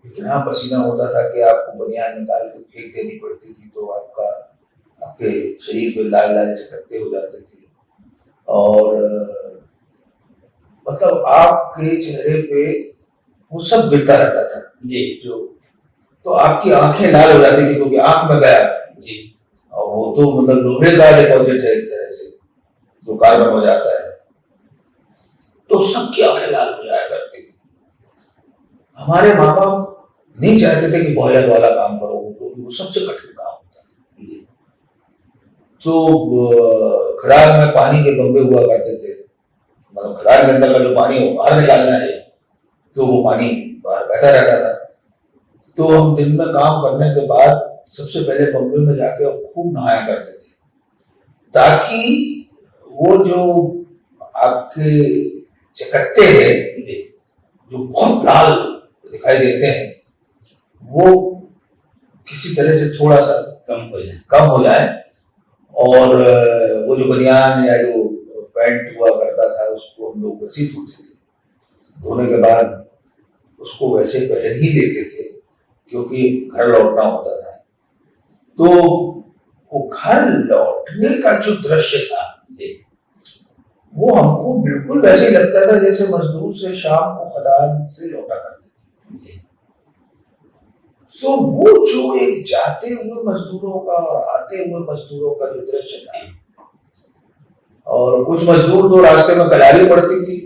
इतना पसीना होता था कि आपको बनियान निकाल के फेंक देनी पड़ती थी, तो आपके शरीर पे लाल लाल चटकते हो जाते थे, और मतलब आपके चेहरे पे वो सब गिरता रहता था जो, तो आपकी आंखें लाल हो जाती थी क्योंकि आंख में गया जी, और वो तो मतलब लोहे का डिपॉजिट है एक तरह से, जो कार्बन हो जाता है, तो सबकी आंखें लाल हो जाया करती थी। हमारे माँ बाप नहीं चाहते थे कि बॉयलर वाला काम करो, क्योंकि वो सबसे कठिन काम होता था। तो खदान में पानी के बम्बे हुआ करते थे, मतलब खदान के अंदर का जो पानी हो बाहर निकालना है, तो वो पानी बाहर बहता रहता था। तो हम दिन में काम करने के बाद सबसे पहले बम्बे में जाके खूब नहाया करते थे, ताकि वो जो आपके चकत्ते हैं जो बहुत लाल दिखाई देते हैं, वो किसी तरह से थोड़ा सा कम हो जाए, और वो जो बनियान या जो पैंट हुआ करता था उसको हम लोग वैसे धोते थे। धोने के बाद उसको वैसे पहन ही लेते थे क्योंकि घर लौटना होता था। तो वो घर लौटने का जो दृश्य था वो हमको बिल्कुल वैसे ही लगता था जैसे मजदूर से शाम को खदान से लौटा करते थे। तो वो जो एक जाते हुए मजदूरों का और आते हुए मजदूरों का जो दृश्य था, और कुछ मजदूर तो रास्ते में कलाली पड़ती थी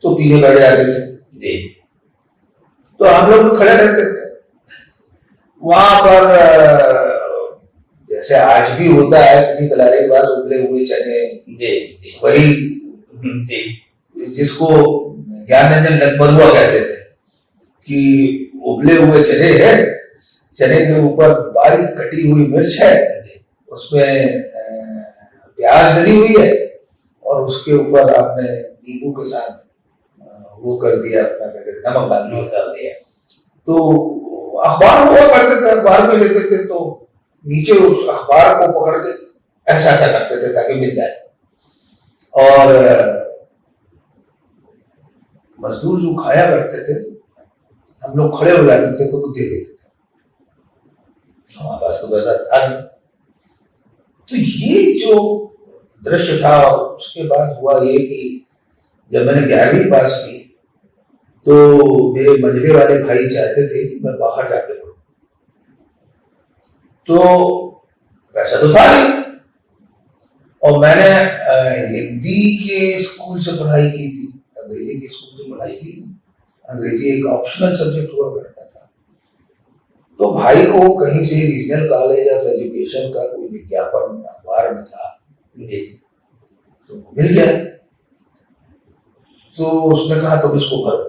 तो पीने बैठ जाते थे, तो हम लोग भी खड़े रहते थे वहां पर। जैसे आज भी होता है, किसी कलारी के पास उबले हुए चने, वही जिसको ज्ञानरंजन लखपरुआ कहते थे कि उबले हुए चने है, चने के ऊपर बारीक कटी हुई मिर्च है, उसमें प्याज डली हुई है, और उसके ऊपर आपने नींबू के साथ वो कर दिया, अपना क्या कहते नमक डाल दिया। तो अखबार हुआ करते थे, अखबार में लेते थे तो नीचे उस अखबार को पकड़ के ऐसा ऐसा करते थे ताकि मिल जाए, और मजदूर जो खाया करते थे हम लोग खड़े हो जाते थे तो वो दे देते थे, हमारे पास तो वैसा था नहीं। तो ये जो दृश्य था, उसके बाद हुआ ये कि जब मैंने 11वीं पास की तो मेरे मंझले वाले भाई चाहते थे कि मैं बाहर जाके पढ़ूं, तो पैसा तो था नहीं, और मैंने हिंदी के स्कूल से पढ़ाई की थी, अंग्रेजी के स्कूल से पढ़ाई की, अंग्रेजी एक ऑप्शनल सब्जेक्ट हुआ करता था। तो भाई को कहीं से रीजनल कॉलेज ऑफ एजुकेशन का कोई विज्ञापन अखबार में था, तो मिल गया। तो उसने कहा तुम इसको भरो,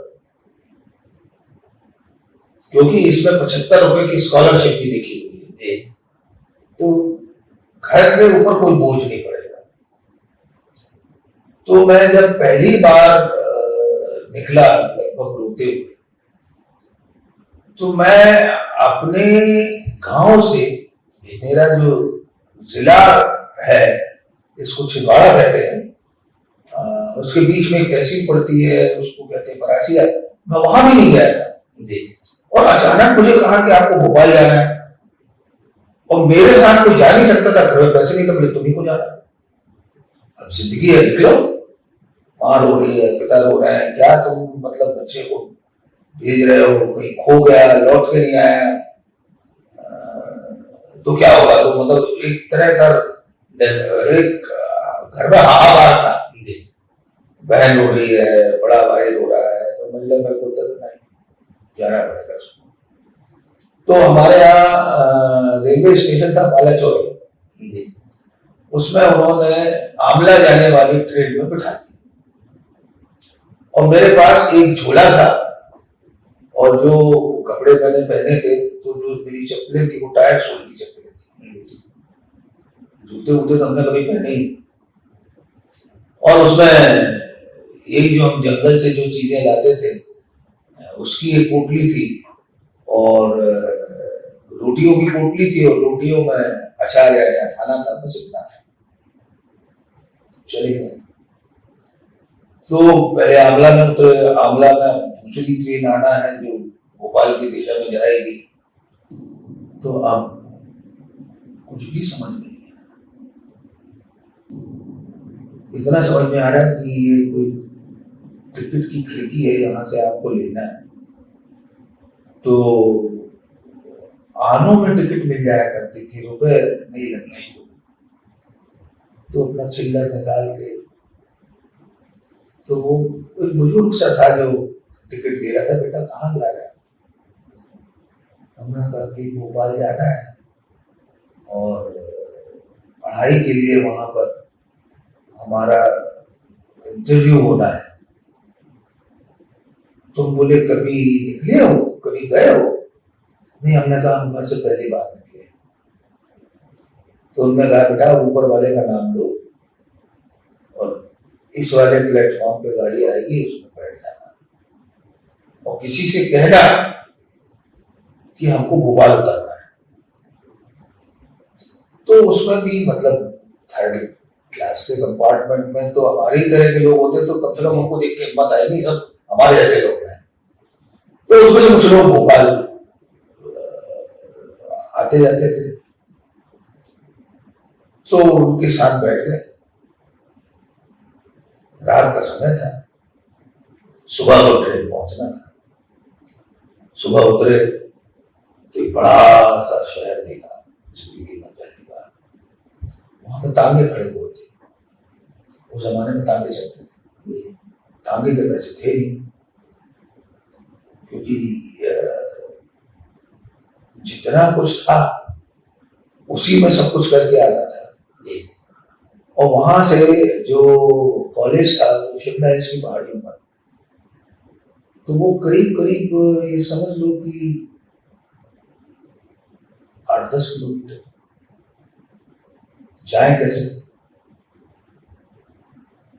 क्योंकि इसमें 75 रुपए की स्कॉलरशिप भी लिखी हुई है, तो घर के ऊपर कोई बोझ नहीं पड़ेगा। तो मैं जब पहली बार निकला लगभग रोते हुए, तो मैं अपने गांव से, मेरा जो जिला है इसको छिंदवाड़ा कहते हैं, उसके बीच में एक तहसील पड़ती है, उसको कहते हैं परासिया, मैं वहां भी नहीं गया था जी। और अचानक मुझे कहा कि आपको भोपाल जाना है, और मेरे साथ कोई जा नहीं सकता था, घर में पैसे नहीं थे, बोले तुम्ही को जाना है, अब जिंदगी है निकलो। माँ रो रही है, पिता रो रहे हैं, क्या तुम मतलब बच्चे को भेज रहे हो, कहीं खो गया, लौट के नहीं आया, तो क्या होगा। तो मतलब एक तरह का एक घर में हाहाकार था। बहन रो रही है, बड़ा भाई रो रहा है, तो मतलब मैं बोलता था नहीं, जाना पड़ेगा उसको। तो हमारे यहाँ रेलवे स्टेशन था बालाचौरी, उसमें उन्होंने आमला जाने वाली ट्रेन में बिठा दिया, और मेरे पास एक झोला था, और जो कपड़े मैंने पहने थे, तो जो मेरी चप्पलें थी वो टायर सोल की चप्पलें थी, जूते वूते तो हमने कभी पहने ही। और उसमें यही जो हम जंगल से जो चीजें लाते थे उसकी एक पोटली थी, और रोटियों की पोटली थी, और रोटियों में अचार या खाना था, बस इतना था। चले गए। तो पहले आमला में उतरे, आमला में दूसरी ट्रेन आना है जो भोपाल की दिशा में जाएगी, तो अब कुछ भी समझ में नहीं है। इतना समझ में आ रहा है कि ये कोई टिकट की खिड़की है, यहाँ से आपको लेना है, तो आनों में टिकट मिल जाया करती थी, रुपए नहीं लगने थे। तो अपना चिल्लर निकाल के, तो वो एक बुजुर्ग सा था जो टिकट दे रहा था, बेटा कहाँ जा रहा है। हमने कहा कि भोपाल जाना है और पढ़ाई के लिए वहां पर हमारा इंटरव्यू होना है। तुम बोले कभी निकले हो, कभी गए हो? नहीं, हमने कहा हम घर से पहली बार निकले। तो उन्होंने कहा बेटा ऊपर वाले का नाम लो, और इस वाले प्लेटफॉर्म पे गाड़ी आएगी, उसमें बैठ जाना, और किसी से कहना कि हमको भोपाल उतरना है। तो उसमें भी मतलब थर्ड क्लास के कंपार्टमेंट में तो हमारी तरह के लोग होते, तो कम से कम हमको देख के हिम्मत आई नहीं, सब हमारे जैसे लोग हैं। तो उसमें से कुछ लोग भोपाल आते जाते थे, तो उनके साथ बैठ गए। रात का समय था, सुबह को ट्रेन पहुंचना था। सुबह उतरे तो एक बड़ा सा शहर देखा, जिंदगी में पहली बार। वहां पे तांगे खड़े हुए थे, उस जमाने में तांगे चलते थे, तांगे के पैसे थे नहीं, क्योंकि जितना कुछ था उसी में सब कुछ करके आना था। और वहां से जो कॉलेज था वो शिमला हिल्स की पहाड़ियों पर, तो वो करीब करीब ये समझ लो कि 8-10 किलोमीटर। जाए कैसे?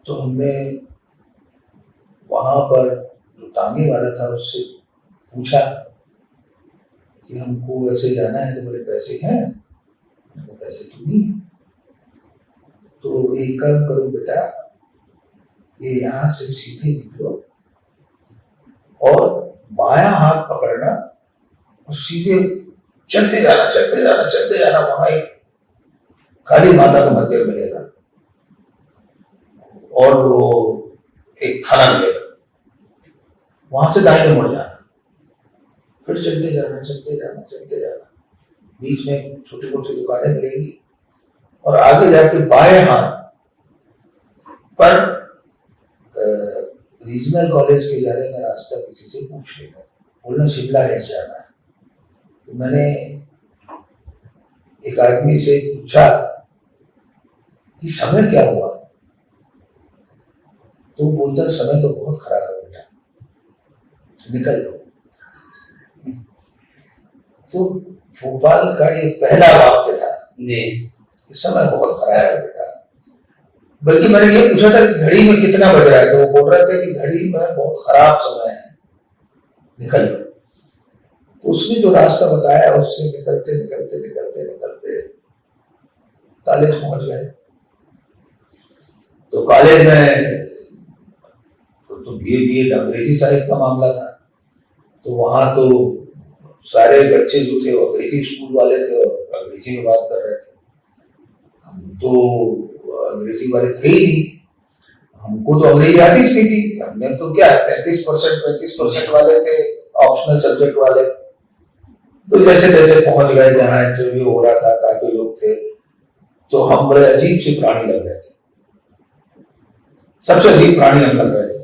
तो हमने वहां पर जो तांगे वाला था उससे पूछा कि हमको ऐसे जाना है, तो बोले पैसे हैं? तो पैसे तो नहीं। तो एक काम करो बेटा, ये यहाँ से सीधे निकलो और बायां हाथ पकड़ना और सीधे चलते जाना, चलते जाना, चलते जाना। वहां एक काली माता का मंदिर मिलेगा और वो एक थाना मिलेगा, वहां से दाहिने मुड़ जाना, फिर चलते जाना, चलते जाना, चलते जाना। बीच में छोटी छोटी दुकानें मिलेंगी, और आगे जाके बाएं हाथ पर रीजनल कॉलेज के जाने का रास्ता किसी से पूछ लेना, बोलना शिमला है जाना है। तो मैंने एक आदमी से पूछा कि समय क्या हुआ, तो बोलता समय तो बहुत खराब है बेटा, निकल लो। तो भोपाल का ये पहला वाक्य था जी। समय बहुत खराब है बेटा। बल्कि मैंने ये पूछा था कि घड़ी में कितना बज रहा है, तो वो बोल रहे थे कि घड़ी में बहुत खराब समय है, निकल लो। तो उसने जो रास्ता बताया उससे निकलते निकलते निकलते निकलते कॉलेज पहुंच गए। तो कॉलेज में तो बीए अंग्रेजी साहित्य का मामला था, तो वहां तो सारे बच्चे जो थे वो अंग्रेजी स्कूल वाले थे और अंग्रेजी में बात कर रहे थे। हम तो अंग्रेजी वाले थे ही नहीं, हमको तो अंग्रेजी आती नहीं थी। हमने तो क्या 33% 35% वाले थे, ऑप्शनल सब्जेक्ट वाले। तो जैसे जैसे पहुंच गए जहाँ इंटरव्यू हो रहा था, काफी लोग थे, तो हम बड़े अजीब से प्राणी लग रहे थे, सबसे अजीब प्राणी हम लग रहे थे।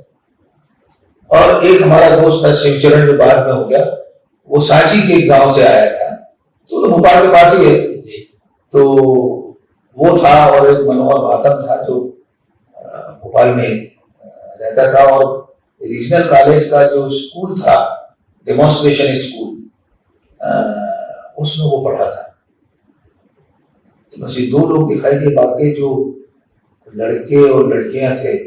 और एक हमारा दोस्त था शिवचरण, जो बाद में हो गया, वो सांची के गांव से आया था, तो भोपाल के पास ही है। तो वो था और एक मनोहर भातम था जो भोपाल में रहता था, और रीजनल कॉलेज का जो स्कूल था, डेमोन्स्ट्रेशन स्कूल, उसमें वो पढ़ा था। तो बस ये दो लोग दिखाई दिए, बाकी जो लड़के और लड़कियां थे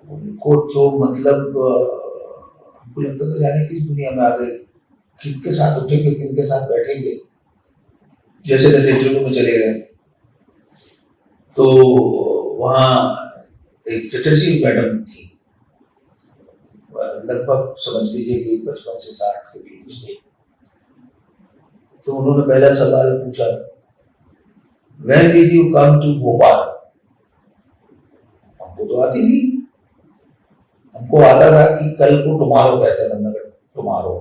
उनको तो मतलब हमको लगता था जाने किस दुनिया में आ गए, किनके साथ उठेंगे किनके साथ बैठेंगे। जैसे जैसे इंटरव्यू में चले गए तो वहाँ एक चटर्जी मैडम थी, लगभग समझ लीजिए कि 55 से 60 के बीच थे। तो उन्होंने पहला सवाल पूछा, When did you come to Bhopal? हमको तो आती नहीं, हमको आता था कि कल को टुमारो कहते थे, हमने टुमारो।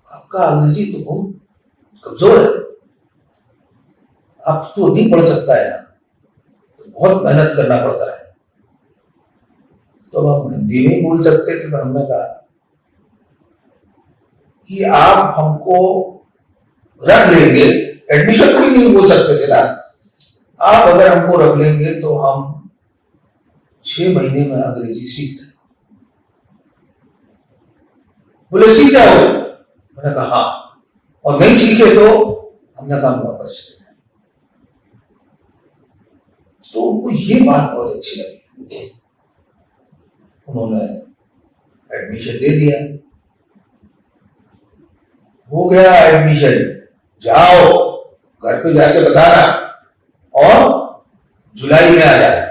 आपका अंग्रेजी तो बहुत कमजोर है, आप तो नहीं पढ़ सकता है, तो बहुत मेहनत करना पड़ता है। तो हम हिंदी में बोल सकते थे, तो हमने कहा कि आप हमको रख लेंगे, एडमिशन भी नहीं बोल सकते थे ना, आप अगर हमको रख लेंगे तो हम 6 महीने में अंग्रेजी सीख लेंगे। बोले सीख जाओगे? मैंने कहा हाँ, और नहीं सीखे तो हमने कहा वापस चले जाए। तो उनको ये बात बहुत अच्छी लगी, उन्होंने एडमिशन दे दिया। हो गया एडमिशन, जाओ घर पे जाके बताना और जुलाई में आ जाना।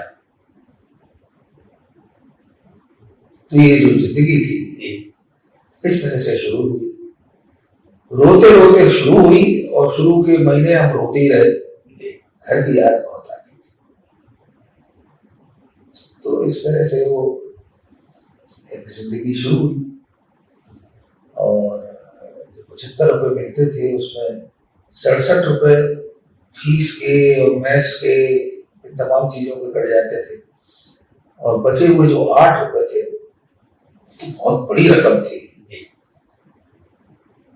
तो ये जो जिंदगी थी इस तरह से शुरू हुई, रोते रोते शुरू हुई, और शुरू के महीने हम रोते ही रहे, घर की याद बहुत आती थी। तो इस तरह से वो एक जिंदगी शुरू हुई। और 75 रुपए मिलते थे, उसमें 67 रुपए फीस के और मैथ्स के तमाम चीजों के कट जाते थे, और बचे हुए जो 8 रुपए थे तो बहुत बड़ी रकम थी।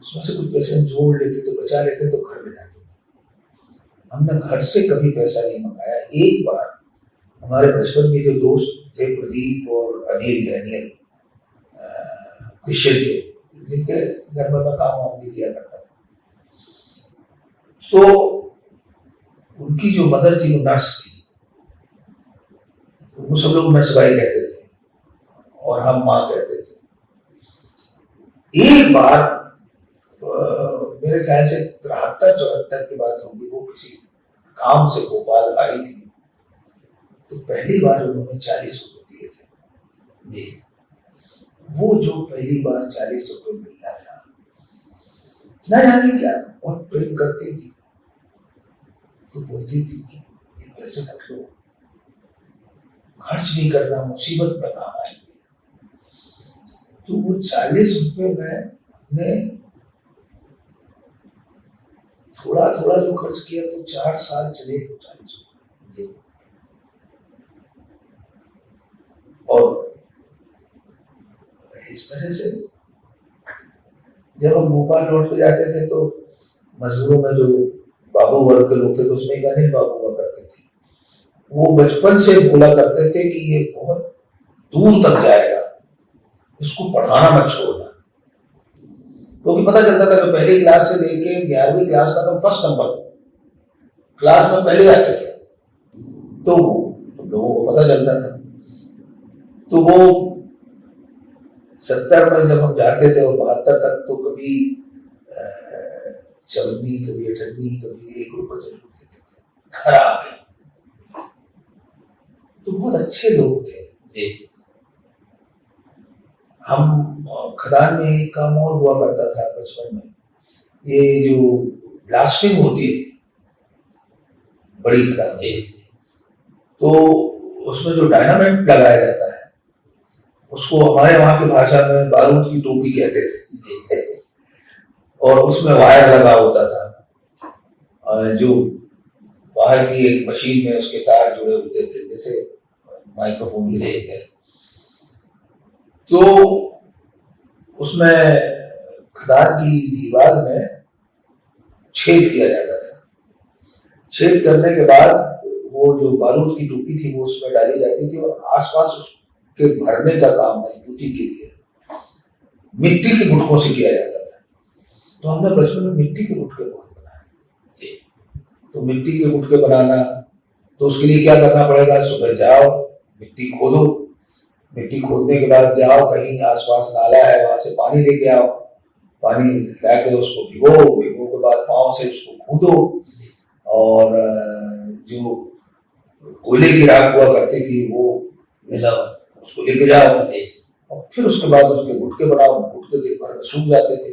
उसमें से कुछ पैसे जोड़ लेते तो बचा लेते तो घर में जाते थे। हमने घर से कभी पैसा नहीं मंगाया। एक बार हमारे बचपन के जो दोस्त थे, प्रदीप और अनिल डैनियल, क्रिश्चियन थे, जिनके घर में मैं काम वाम भी किया करता था, तो उनकी जो मदर थी वो नर्स थी, वो सब लोग नर्स भाई कहते थे और हम माँ कहते थे। एक बार मेरे ख्याल से 73-74 की बात होगी, वो किसी काम से भोपाल आई थी, तो पहली बार उन्होंने 40 रुपए दिए थे। वो जो पहली बार 40 रुपए मिलना था, ना जाने क्या बहुत प्रेम करती थी, तो बोलती थी कि ये पैसे रख लो, खर्च नहीं करना, मुसीबत में काम आएंगे। तो वो 40 रुपए में थोड़ा थोड़ा जो खर्च किया, तो 4 साल चले 40 रुपए। और इस तरह से जब हम भोपाल लौट के जाते थे तो मजदूरों में जो बाबू वर्ग के लोग थे तो उसमें एक अनिल बाबू हुआ करते थे। वो बचपन से बोला करते थे कि ये बहुत दूर तक जाएगा, इसको पढ़ाना मत छोड़ना। क्योंकि पता चलता था कि पहली क्लास से लेके 11वीं क्लास तक हम फर्स्ट नंबर क्लास में पहले आते थे, तो लोगों को पता चलता था। तो वो 70 में जब हम जाते थे और 72 तक तो कभी 54, कभी 58, कभी 1 रुपये जरूर देते थे घर आके। तो बहुत अच्छे लोग थे जी। हम खदान में एक काम और हुआ करता था बचपन में, ये जो ब्लास्टिंग होती है बड़ी खदान जी। तो उसमें जो डायनामाइट लगाया जाता है उसको हमारे वहां की भाषा में बारूद की टोपी कहते थे और उसमें वायर लगा होता था, जो बाहर की एक मशीन में उसके तार जुड़े होते थे जैसे माइक्रोफोन के होते हैं। तो उसमें खदान की दीवार में छेद किया जाता था। छेद करने के बाद वो जो बारूद की टोपी थी वो उसमें डाली जाती थी और आसपास उसके भरने का काम मजबूती के लिए मिट्टी के गुटकों से किया जाता था। तो हमने बचपन में मिट्टी के गुटके बहुत बनाए। तो मिट्टी के गुटके बनाना, तो उसके लिए क्या करना पड़ेगा, सुबह जाओ मिट्टी खोदो, मिट्टी खोदने के बाद जाओ कहीं आसपास नाला है वहां से पानी लेके आओ, पानी लाके उसको भिगो के बाद पाँव से उसको कूदो और जो कोयले की राख हुआ करती थी वो उसको लेके जाओ और फिर उसके बाद उसके गुटके बनाओ। गुटके दिन भर में सूख जाते थे।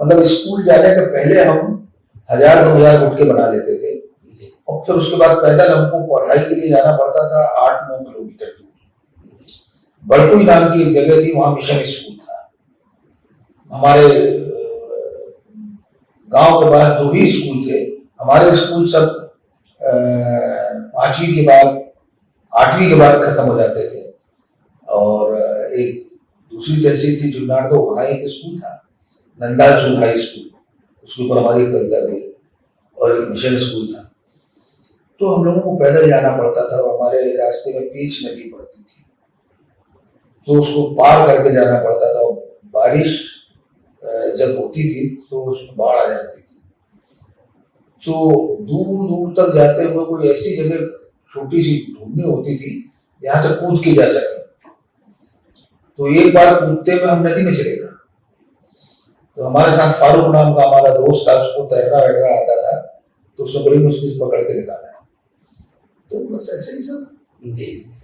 मतलब स्कूल जाने के पहले हम 1000-2000 गुटके बना लेते थे और फिर उसके बाद पैदल हमको पढ़ाई के लिए जाना पड़ता था 8-9 किलोमीटर दूर। बड़कुई नाम की एक जगह थी, वहां मिशन स्कूल था। हमारे गांव के बाहर 2 ही स्कूल थे। हमारे स्कूल सब 5वीं के बाद 8वीं के बाद खत्म हो जाते थे और एक दूसरी तहसील थी जुन्नारदो, वहां एक स्कूल था नंदाचूल हाई स्कूल, उसके ऊपर हमारी कविता भी है और एक मिशन स्कूल था। तो हम लोगों को पैदल जाना पड़ता था और हमारे रास्ते में पीच नदी पड़ती थी तो उसको पार करके जाना पड़ता था। बारिश जब होती थी तो उसमें बाढ़ आ जाती थी, तो दूर दूर तक जाते हुए कोई ऐसी जगह छोटी सी ढूंढनी होती थी जहां से कूद के जा सके। तो एक बार कूदते में हम नदी में चले गए। तो हमारे साथ फारूक नाम का हमारा दोस्त था, उसको तैरना वैरना आता था, तो उसने बड़ी मुश्किल से पकड़ के निकाला। तो बस ऐसे ही सब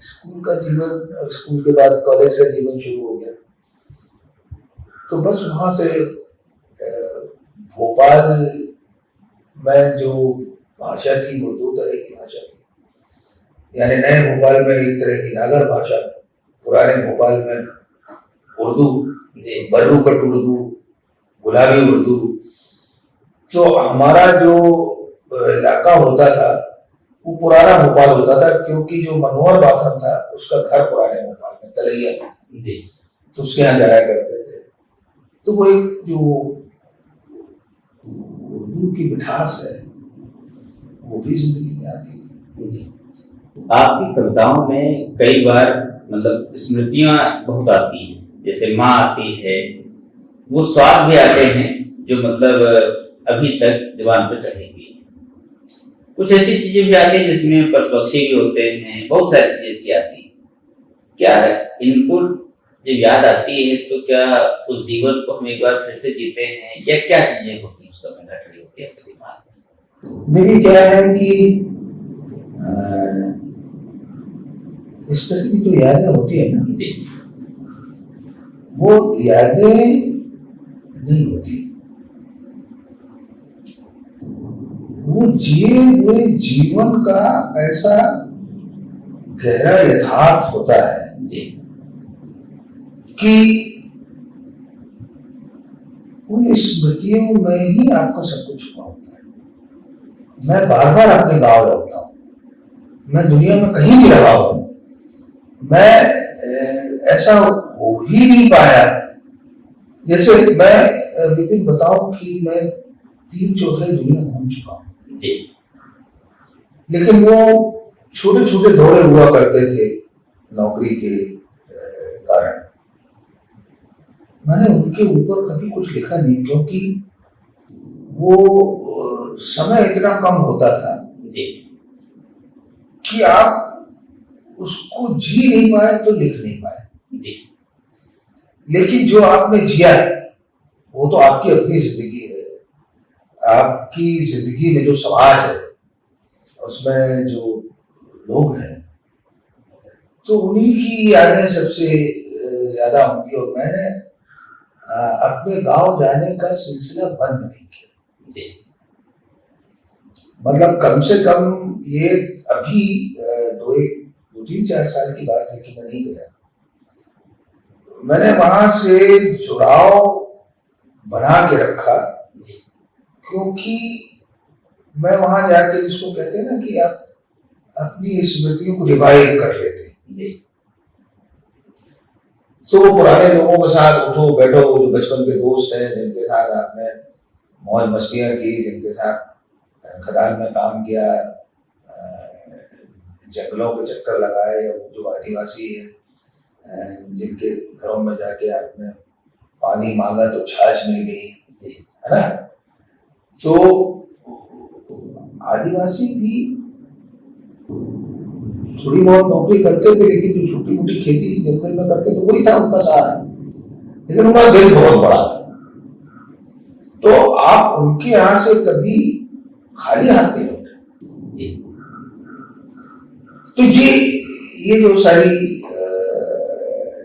स्कूल का जीवन, स्कूल के बाद कॉलेज का जीवन शुरू हो गया। तो बस वहां से भोपाल में जो भाषा थी वो 2 तरह की भाषा थी। यानी नए भोपाल में एक तरह की नागर भाषा, पुराने भोपाल में उर्दू, बर्रुकट उर्दू, गुलाबी उर्दू। तो हमारा जो इलाका होता था वो पुराना भोपाल होता था, क्योंकि जो मनोहर बाथम था उसका घर पुराने भोपाल में तलैया में, तो उसके यहाँ जाया करते थे। तो वो एक जो उर्दू की मिठास है वो भी जिंदगी में आती है। आपकी कविताओं में कई बार मतलब स्मृतियां बहुत आती हैं, जैसे माँ आती है, वो स्वाद भी आते हैं जो मतलब अभी तक जुबान पर चढ़े हुए हैं। कुछ ऐसी चीजें भी आती हैं जिसमें पशु पक्षी भी होते हैं, बहुत सारी चीजें ऐसी आती हैं। क्या इनको जब याद आती है तो क्या उस जीवन को हम एक बार फिर से जीते हैं, या क्या चीजें होती हैं उस समय घट रही होती है आपके दिमाग में? मेरी क्या है कि इस तरह की जो यादें होती है ना, वो यादें नहीं होती, वो जिए हुए जीवन का ऐसा गहरा यथार्थ होता है कि उन स्मृतियों में ही आपका सब कुछ छुपा होता है। मैं बार बार अपने गांव लौटता हूं, मैं दुनिया में कहीं भी रहा हूं, मैं ऐसा हो ही नहीं पाया। जैसे मैं विपिन बताऊं कि मैं 3/4 दुनिया घूम चुका हूँ, लेकिन वो छोटे छोटे दौरे हुआ करते थे नौकरी के कारण। मैंने उनके ऊपर कभी कुछ लिखा नहीं, क्योंकि वो समय इतना कम होता था कि आप उसको जी नहीं पाए तो लिख नहीं पाए। लेकिन जो आपने जिया वो तो आपकी अपनी जिंदगी है। आपकी जिंदगी में जो समाज है, उसमें जो लोग हैं, तो उन्हीं की यादें सबसे ज्यादा होंगी। और मैंने अपने गांव जाने का सिलसिला बंद नहीं किया। मतलब कम से कम ये अभी 2-3-4 साल की बात है कि मैं नहीं गया। मैंने वहां से जुड़ाव बना के रखा, क्योंकि मैं वहां जाके, जिसको कहते हैं ना कि आप अपनी स्मृतियों को रिवाइव कर लेते हैं। तो पुराने लोगों के साथ उठो बैठो, जो बचपन के दोस्त हैं, जिनके साथ आपने मौज मस्तियां की, जिनके साथ खदान में काम किया, जंगलों के चक्कर लगाए, जो आदिवासी हैं, जिनके घरों में जाके आपने पानी मांगा तो छाछ मिल गई, है ना। तो आदिवासी भी थोड़ी बहुत नौकरी करते थे, लेकिन जो छोटी मोटी खेती जंगल में करते थे वही था उनका सहारा। लेकिन उनका दिल बहुत बड़ा था। तो आप उनके यहां से कभी खाली हाथ नहीं लौटे। तो ये जो सारी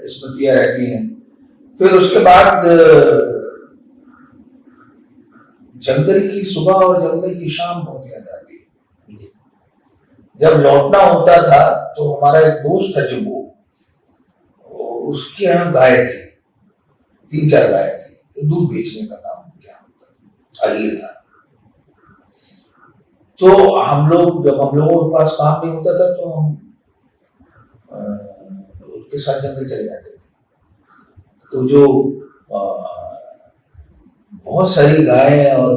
स्मृतियां रहती हैं। फिर उसके बाद जंगल की सुबह और जंगल की शाम बहुत याद आती है। जब लौटना होता था तो हमारा एक दोस्त था जुब्बू, उसके यहाँ गाय थी, 3-4 गाय थी, दूध बेचने का काम क्या होता, अहीर था। तो जब हम लोगों के पास काम नहीं होता था तो हम उनके साथ जंगल चले जाते थे। तो जो बहुत सारी गायें और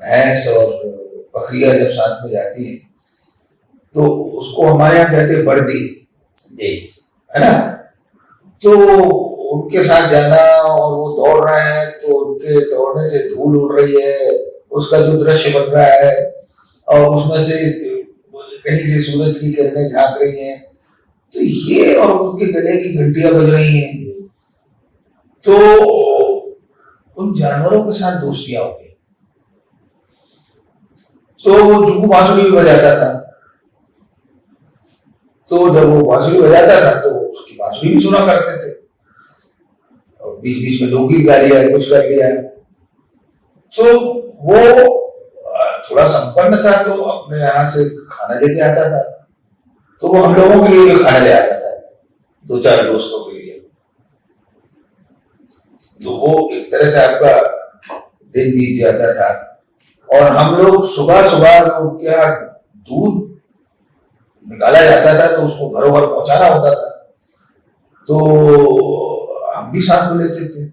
भैंस और बकरियां जब साथ में जाती हैं, तो उसको हमारे यहाँ कहते हैं बर्दी, है ना। तो उनके साथ जाना, और वो दौड़ रहे हैं तो उनके दौड़ने से धूल उड़ रही है, उसका जो दृश्य बन रहा है, और उसमें से कहीं से सूरज की किरणें झांक रही हैं, तो ये, और उनके गले की घंटियां बज रही हैं, तो उन जानवरों के साथ दोस्तियां हो गई। तो वो जुगू बांसुरी भी बजाता था, तो जब वो बांसुरी बजाता था तो उसकी बांसुरी भी सुना करते थे, और बीच बीच में लोकगीत गा लिया, कुछ कर लिया। तो वो थोड़ा संपन्न था, तो अपने यहाँ से खाना लेके आता था, तो वो हम लोगों के लिए भी खाना ले आता था, 2-4 दोस्तों के लिए। तो वो एक तरह से आपका दिन बीत जाता था। और हम लोग सुबह सुबह उनके यहाँ दूध निकाला जाता था, तो उसको घरों घर पहुंचाना होता था, तो हम भी साथ में लेते थे।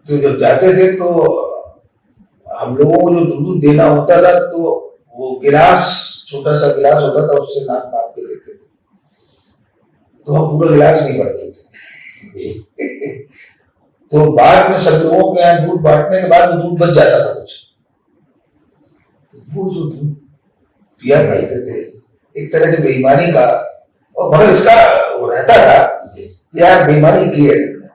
तो जब जाते थे तो हम लोगों को जो दूध देना होता था, तो वो गिलास, छोटा सा गिलास होता था, उससे नाप नाप के देते थे। तो हम पूरा गिलास नहीं भरते थे। तो बाद में सब लोगों के यहाँ दूध बांटने के बाद दूध बच जाता था कुछ, तो वो जो दूध पिया करते थे, एक तरह से बेईमानी का, और मगर इसका वो रहता था कि यार बेईमानी की है तुमने।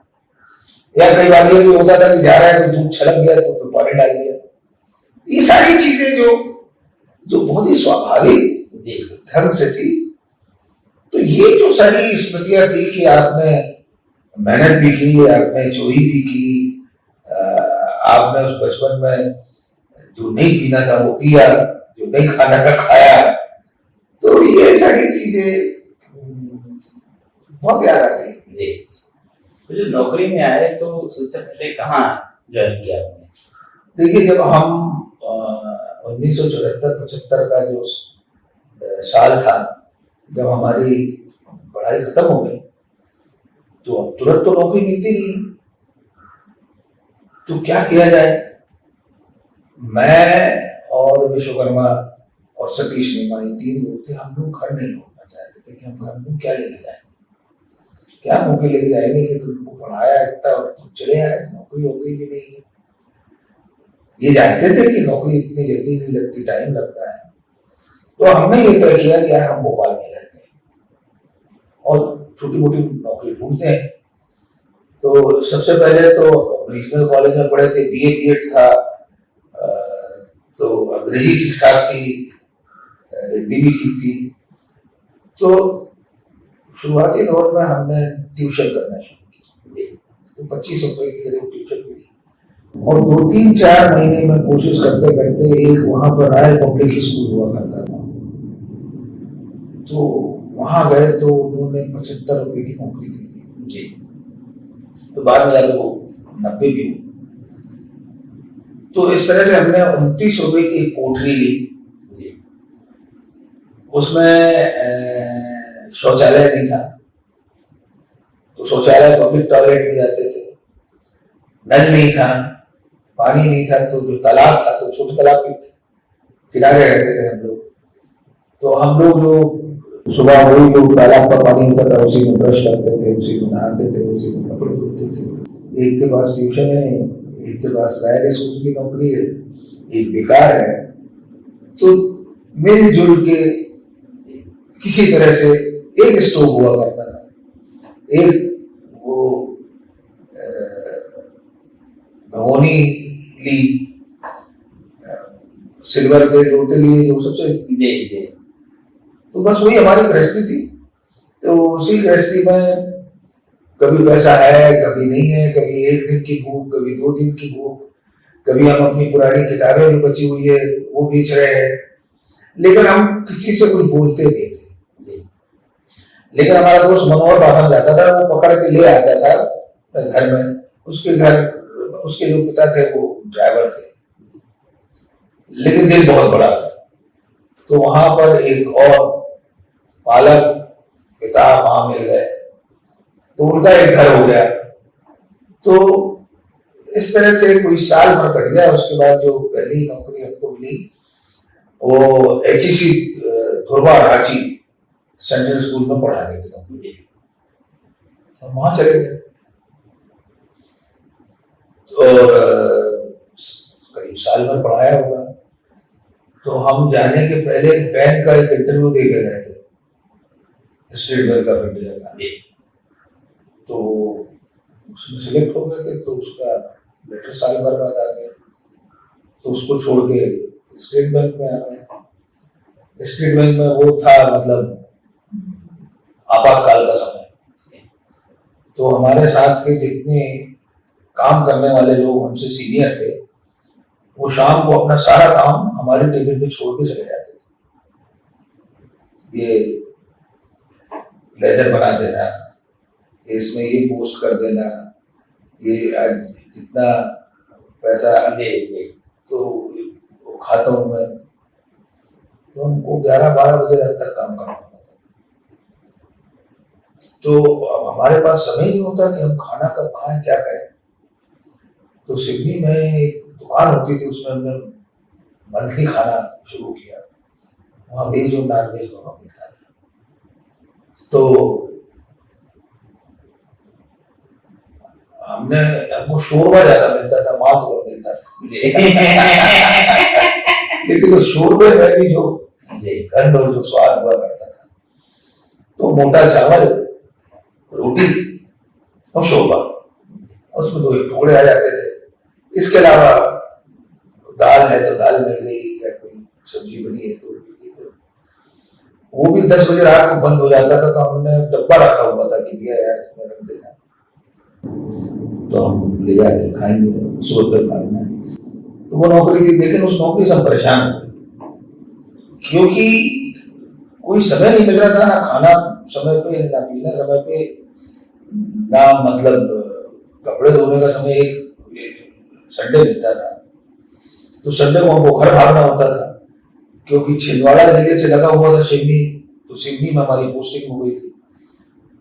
या कई बार ये भी होता था कि जा रहा है तो दूध छलक गया तो फिर पानी डाल दिया। ये सारी चीजें जो बहुत ही स्वाभाविक ढंग से थी। तो ये जो सारी स्मृतियां थी कि आपने मेहनत भी की, आपने चोरी भी की, आपने उस बचपन में जो नहीं पीना था वो पिया, जो नहीं खाना था खाया। तो ये सारी चीजें बहुत याद आती है। तो जो नौकरी में आए तो सबसे पहले कहाँ ज्वाइन किया आपने? देखिए, जब हम 1974-75 का जो साल था, जब हमारी पढ़ाई खत्म हो गई तो अब तुरंत तो नौकरी मिलती नहीं, तो क्या किया जाए। मैं और विश्वकर्मा और सतीश नेमा, ये 3 लोग थे। हम लोग घर नहीं लौटना चाहते थे कि हम घर में क्या लेके जाएंगे, क्या मौके लेके जाएंगे कि तुमको पढ़ाया इतना और तुम चले आए, नौकरी वोकरी भी नहीं है। ये जानते थे कि नौकरी इतनी जल्दी नहीं लगती, टाइम लगता है। तो हमने ये तय किया कि यार हम भोपाल में रहते हैं और छोटी मोटी नौकरी ढूंढते हैं। तो सबसे पहले तो रीजनल कॉलेज में पढ़े थे, बीए बीएड था, तो अंग्रेजी ठीक ठाक थी, हिंदी भी ठीक थी। तो शुरुआती दौर में हमने ट्यूशन करना शुरू की, तो 25 रुपए की करीब ट्यूशन मिली और 2-3-4 महीने में कोशिश करते करते एक वहां पर राय पब्लिक स्कूल हुआ करता था, तो वहां गए तो उन्होंने 75 रुपए की नौकरी दी थी। तो बाद में जाके वो 90 भी हुई। तो इस तरह से हमने 29 रुपए की एक कोठरी ली, उसमें शौचालय नहीं था, तो शौचालय पब्लिक टॉयलेट में जाते थे, नल नहीं था, पानी नहीं था, तो जो तालाब था तो छोटे तालाब के किनारे रहते थे हम लोग। तो हम लोग जो सुबह वही जो तालाब का पानी होता था उसी में ब्रश करते थे, उसी में नहाते थे, उसी में कपड़े धोते थे। एक के पास ट्यूशन है, एक के पास राय स्कूल की नौकरी है, एक बेकार है, तो मिलजुल के किसी तरह से एक स्टोव हुआ करता था, एक वो भगोनी ली, सिल्वर के लोटे लिए जो सबसे जी। तो बस वही हमारी गृहस्थी थी। तो उसी गृहस्थी में कभी पैसा है, कभी नहीं है, कभी 1 दिन की भूख, कभी 2 दिन की भूख, कभी हम अपनी पुरानी किताबें जो बची हुई है वो बेच रहे हैं, लेकिन हम किसी से कुछ बोलते नहीं थे। लेकिन हमारा दोस्त मनोहर बाथम जाता था, वो पकड़ के ले आता था घर में। उसके घर उसके जो पिता थे वो ड्राइवर थे, लेकिन दिल बहुत बड़ा था। तो वहां पर एक और पालक पिता मां मिल गए, तो उनका एक घर हो गया। तो इस तरह से कोई साल भर कट गया। उसके बाद जो पहली नौकरी हमको मिली वो HEC Dhurwa Ranchi central school में पढ़ाने की नौकरी, हम वहां चले गए और करीब साल भर पढ़ाया होगा। तो हम जाने के पहले बैंक का एक इंटरव्यू दे के गए थे, स्टेट बैंक ऑफ इंडिया का। तो उसमें सिलेक्ट हो गए थे, तो उसका लेटर साल भर बाद आ गया, तो उसको छोड़ के स्टेट बैंक में आ गए। स्टेट बैंक में वो था मतलब आपातकाल का समय। तो हमारे साथ के जितने काम करने वाले लोग हमसे सीनियर थे, वो शाम को अपना सारा काम हमारे टेबल पे छोड़ के चले जाते थे। ये लेजर बना देना, इसमें ये पोस्ट कर देना, ये आज जितना पैसा तो खातों में, तो हमको 11-12 बजे रात तक काम करना होता था। तो अब हमारे पास समय नहीं होता कि हम खाना कब खाएं, क्या करें। तो सिडनी में एक दुकान होती थी, उसमें हमने मंथली खाना शुरू किया। वहाँ वेज और नॉन वेज दोनों मिलता था। तो हमको शोरबा ज्यादा मिलता था, मांस और मिलता था लेकिन उस शोरबे में भी जो गंध और जो स्वाद हुआ करता था, तो मोटा चावल, रोटी और शोरबा, उसमें 2 टुकड़े आ जाते थे। इसके अलावा दाल है तो दाल मिल गई, या कोई सब्जी बनी है तो वो भी 10 बजे रात को बंद हो जाता था। तो हमने डब्बा रखा हुआ था कि भैया यार इसमें रख देना, तो हम ले जाके खाएंगे, सुबह तक खाना। तो वो नौकरी थी, लेकिन उस नौकरी से हम परेशान हो गए, क्योंकि कोई समय नहीं मिल रहा था, ना खाना समय पे, ना पीना समय पे, ना मतलब कपड़े धोने का समय एक संडे मिलता था। तो संडे को हमको घर भागना होता था, क्योंकि छिंदवाड़ा जिले से लगा हुआ था सिवनी, तो सिवनी में हमारी पोस्टिंग हो गई थी।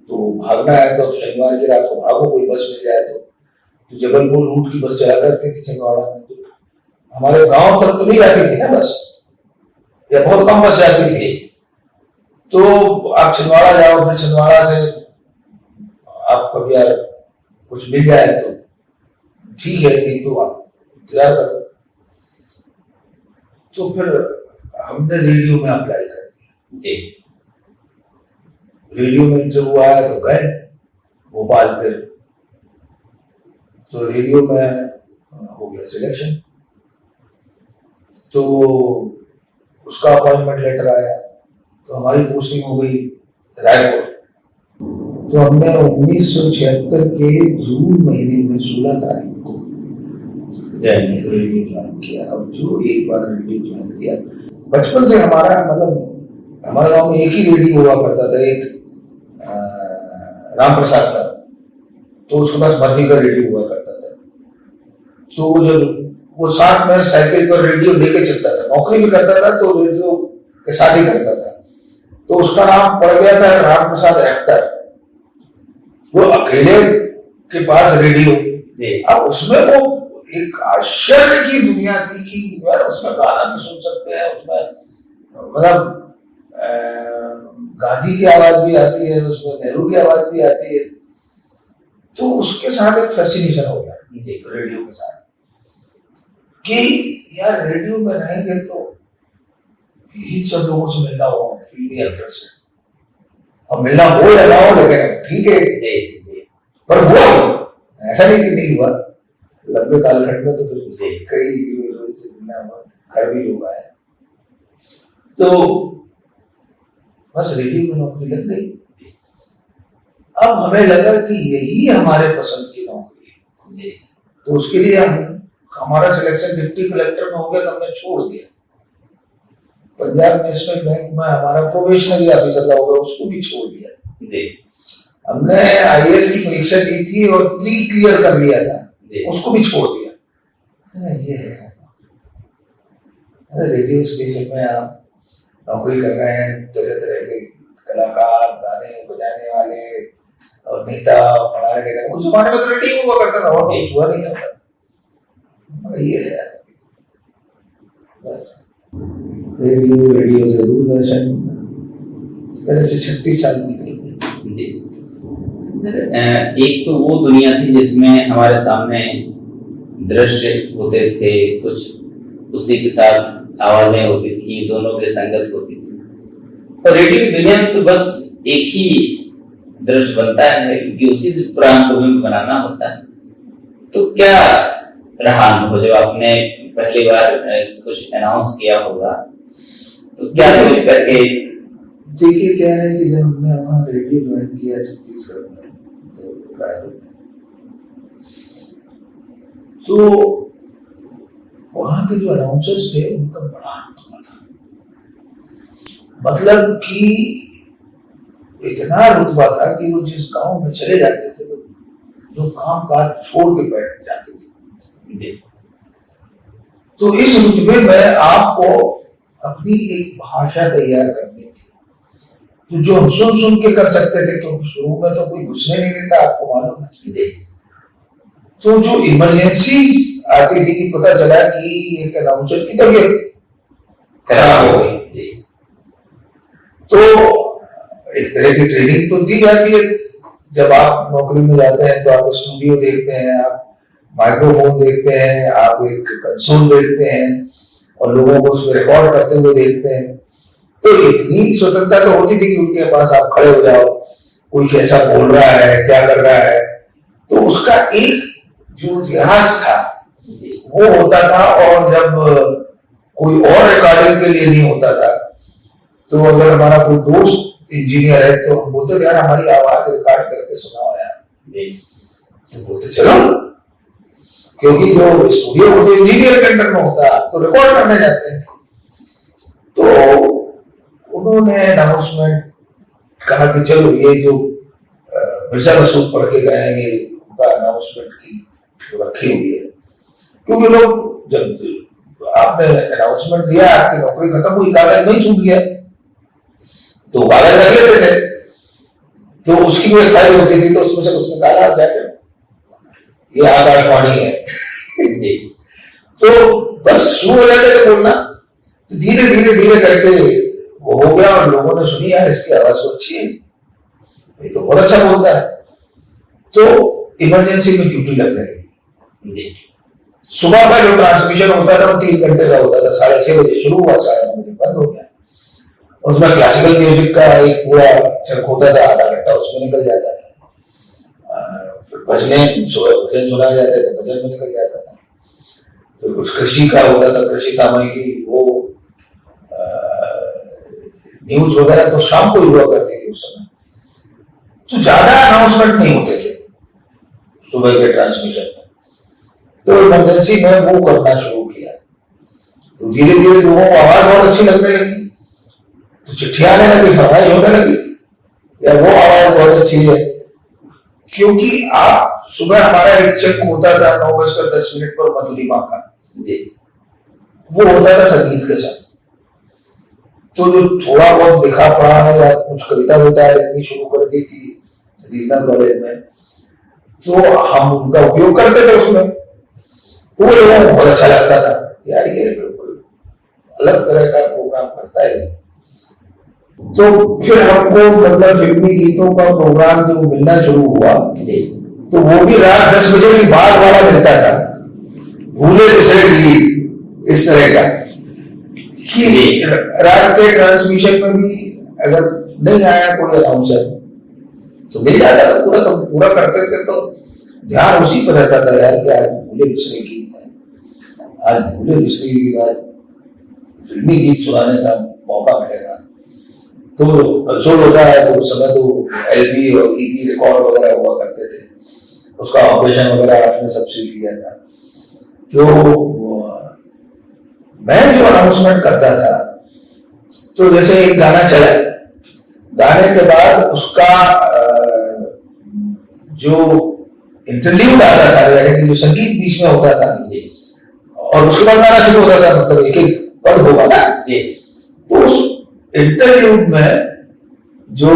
तो भागना है तो शनिवार की रात को भागो, कोई बस मिल जाए तो जबलपुर रूट की बस चला करती थी छिंदवाड़ा में। तो हमारे गांव तक तो नहीं जाती थी ना बस, या बहुत कम बस जाती थी। तो आप छिंदवाड़ा जाओ, फिर छिंदवाड़ा से आप कभी यार कुछ मिल जाए तो ठीक है, नहीं तो आप इंतजार करो। तो फिर हमने रेडियो में अप्लाई कर दिया। रेडियो में इंटरव्यू आया तो गए भोपाल। फिर तो रेडियो में हो गया सिलेक्शन, तो उसका अपॉइंटमेंट लेटर आया, तो हमारी पोस्टिंग हो गई रायपुर। तो हमने 1976 के जून महीने में 16 तारीख को रेडियो ज्वाइन किया। और जो एक बार रेडियो ज्वाइन किया, बचपन से हमारा मतलब हमारे गांव में एक ही रेडियो हुआ करता था, एक राम प्रसाद था, तो उसके पास मर्फी का रेडियो हुआ करता था। तो जब वो साथ में साइकिल पर रेडियो लेके चलता था, नौकरी भी करता था तो रेडियो के साथ ही करता था, तो उसका नाम पड़ गया था राम प्रसाद एक्टर। वो अकेले के पास रेडियो, अब उसमें वो एक आश्चर्य की दुनिया थी कि यार उसमें गाना भी सुन सकते हैं, उसमें मतलब गांधी की आवाज भी आती है, उसमें नेहरू की आवाज भी आती है। तो उसके साथ एक फैसिनेशन हो गया रेडियो के साथ कि यार रेडियो में रहेंगे तो यही सब लोगों से मिलना हो, फिल्मी एक्टर से, और मिलना हो या ना हो, लेकिन ठीक है। पर हुआ ऐसा नहीं कि नहीं हुआ, लंबे कालखंड में तो फिर कई घर भी लोग आए, तो बस रेडियो में नौकरी लग गई। अब हमें लगा कि यही हमारे पसंद की नौकरी है, तो उसके लिए हमारा सिलेक्शन डिप्टी कलेक्टर में हो गया, तो हमने छोड़ दिया। पंजाब नेशनल बैंक में हमारा प्रोबेशनरी ऑफिसर का होगा, उसको भी छोड़ दिया। हमने आईएएस की परीक्षा दी थी और प्री क्लियर कर लिया था, उसको भी छोड़ दिया। ये है रेडियो स्टेशन में आप नौकरी कर रहे हैं, तरह तरह के कलाकार, गाने बजाने वाले और नेता पढ़ाने लिखाने, उस जमाने में तो रेडियो हुआ करता था, और तो कुछ हुआ नहीं करता। ये है बस, रेडियो से दूरदर्शन, इस तरह से 36 साल निकल गए। एक तो वो दुनिया थी जिसमें हमारे सामने दृश्य होते थे, कुछ उसी के साथ आवाजें होती थी, दोनों की संगत होती थी। और रेडियो की दुनिया में तो बस एक ही दृश्य बनता है कि उसी से पुराना फिल्म बनाना होता है। तो क्या रहा अनुभव जब आपने पहली बार कुछ अनाउंस किया होगा, तो क्या सोच करके? देखिए क्या है कि जब हमने वहाँ रेडियो ज्वाइन किया छत्तीसगढ़ में, तो रायपुर में, तो वहाँ के जो अनाउंसर्स थे उनका बड़ा रुतबा था, मतलब कि इतना रुतबा था कि वो जिस गांव में चले जाते थे तो लोग काम काज छोड़ के बैठ जाते थे। तो इस रुतबे में आपको अपनी एक भाषा तैयार करनी थी, तो जो हम सुन सुन के कर सकते थे, क्योंकि शुरू में तो कोई घुसने नहीं देता, आपको मालूम है। तो जो इमरजेंसी आती थी कि पता चला कि एक अनाउंसर की तबीयत खराब हो गई, तो एक तरह की ट्रेनिंग तो दी जाती है। जब आप नौकरी में जाते हैं तो आप स्टूडियो देखते हैं, आप माइक्रोफोन देखते हैं, आप एक कंसोल देखते हैं और लोगों को उसमें रिकॉर्ड करते हुए देखते हैं। तो इतनी स्वतंत्रता तो होती थी कि उनके पास आप खड़े हो जाओ, कोई कैसा बोल रहा है, क्या कर रहा है, तो उसका एक जो इतिहास था वो होता था। और जब कोई और रिकॉर्डिंग के लिए नहीं होता था, तो अगर हमारा कोई दोस्त इंजीनियर है तो हम बोलते थे यार हमारी आवाज रिकॉर्ड करके सुनाओ यार, तो बोलते चलो, क्योंकि जो स्टूडियो वो तो इंजीनियर के अंडर में होता है, तो रिकॉर्ड करने जाते हैं। तो उन्होंने अनाउंसमेंट कहा कि चलो ये जो मिर्जा मसूद पढ़ के गए हैं, ये उनका अनाउंसमेंट की रखी हुई है, क्योंकि लोग जब आपने अनाउंसमेंट दिया, आपकी नौकरी खत्म हुई, कागज नहीं छूट गया, तो कागज रख लेते थे। तो उसकी भी एक फाइल होती थी, तो उसमें से कुछ निकाला, क्या क्या ये आकाशवाणी है। तो बस शुरू हो जाते थे बोलना, तो धीरे धीरे धीरे करके वो हो गया, और लोगों ने सुनी, यार इसकी आवाज तो अच्छी है, ये तो बहुत अच्छा बोलता है। तो इमरजेंसी में ड्यूटी लगने लगी। सुबह का जो ट्रांसमिशन होता था वो 3 घंटे का होता था, 6:30 बजे शुरू हुआ, 9:30 बजे बंद हो गया। उसमें क्लासिकल म्यूजिक का एक पूरा चंक होता था, आधा घंटा उसमें निकल जाता था। फिर भजने, सुबह भजन सुनाए जाते थे, भजन में निकल जाता था। फिर कुछ कृषि का होता था, कृषि सामयिकी, वो न्यूज वगैरह तो शाम को ही हुआ करती थी उस समय। तो ज्यादा अनाउंसमेंट नहीं होते थे सुबह के ट्रांसमिशन में। तो इमरजेंसी में वो करना शुरू किया, तो धीरे धीरे लोगों को आवाज बहुत अच्छी लगने लगी, तो चिट्ठियां आने लगी, फरमाइश होने लगी, या वो आवाज बहुत अच्छी है। क्योंकि आप सुबह हमारा एक चेक होता था 9:10 पर मधुरिमा का, वो होता था संगीत के साथ। तो जो थोड़ा बहुत लिखा पढ़ा है या कुछ कविता विता लिखनी शुरू कर दी थी रीजनल कॉलेज में, तो हम उनका उपयोग करते थे उसमें। तो वो लोगों को बहुत अच्छा लगता था, यार ये बिल्कुल अलग तरह का प्रोग्राम करता है। तो फिर हमको मतलब फिल्मी गीतों का प्रोग्राम जब मिलना शुरू हुआ, तो वो भी रात 10 बजे के बाद वाला मिलता था, भूले बिसरे गीत, इस तरह का कि रात के ट्रांसमिशन में भी अगर नहीं आया कोई अनाउंसर तो मिल जाता था पूरा, तो पूरा करते थे। तो ध्यान उसी पर रहता था, यार कि आज भूले बिसरे गीत है, आज भूले बिसरे गीत, आज फिल्मी गीत सुनाने का मौका मिलेगा। तो कंसोल होता है, तो उस समय तो एलपी और ईपी रिकॉर्ड वगैरह हुआ करते थे, उसका ऑपरेशन वगैरह आपने सब सीख लिया था। तो मैं जो अनाउंसमेंट करता था, तो जैसे एक गाना चला, गाने के बाद उसका जो इंटरल्यूड आता था, यानी कि जो संगीत बीच में होता था, और उसके बाद गाना शुरू होता था, मतलब एक एक पद होगा ना, तो उस इंटरल्यूड में जो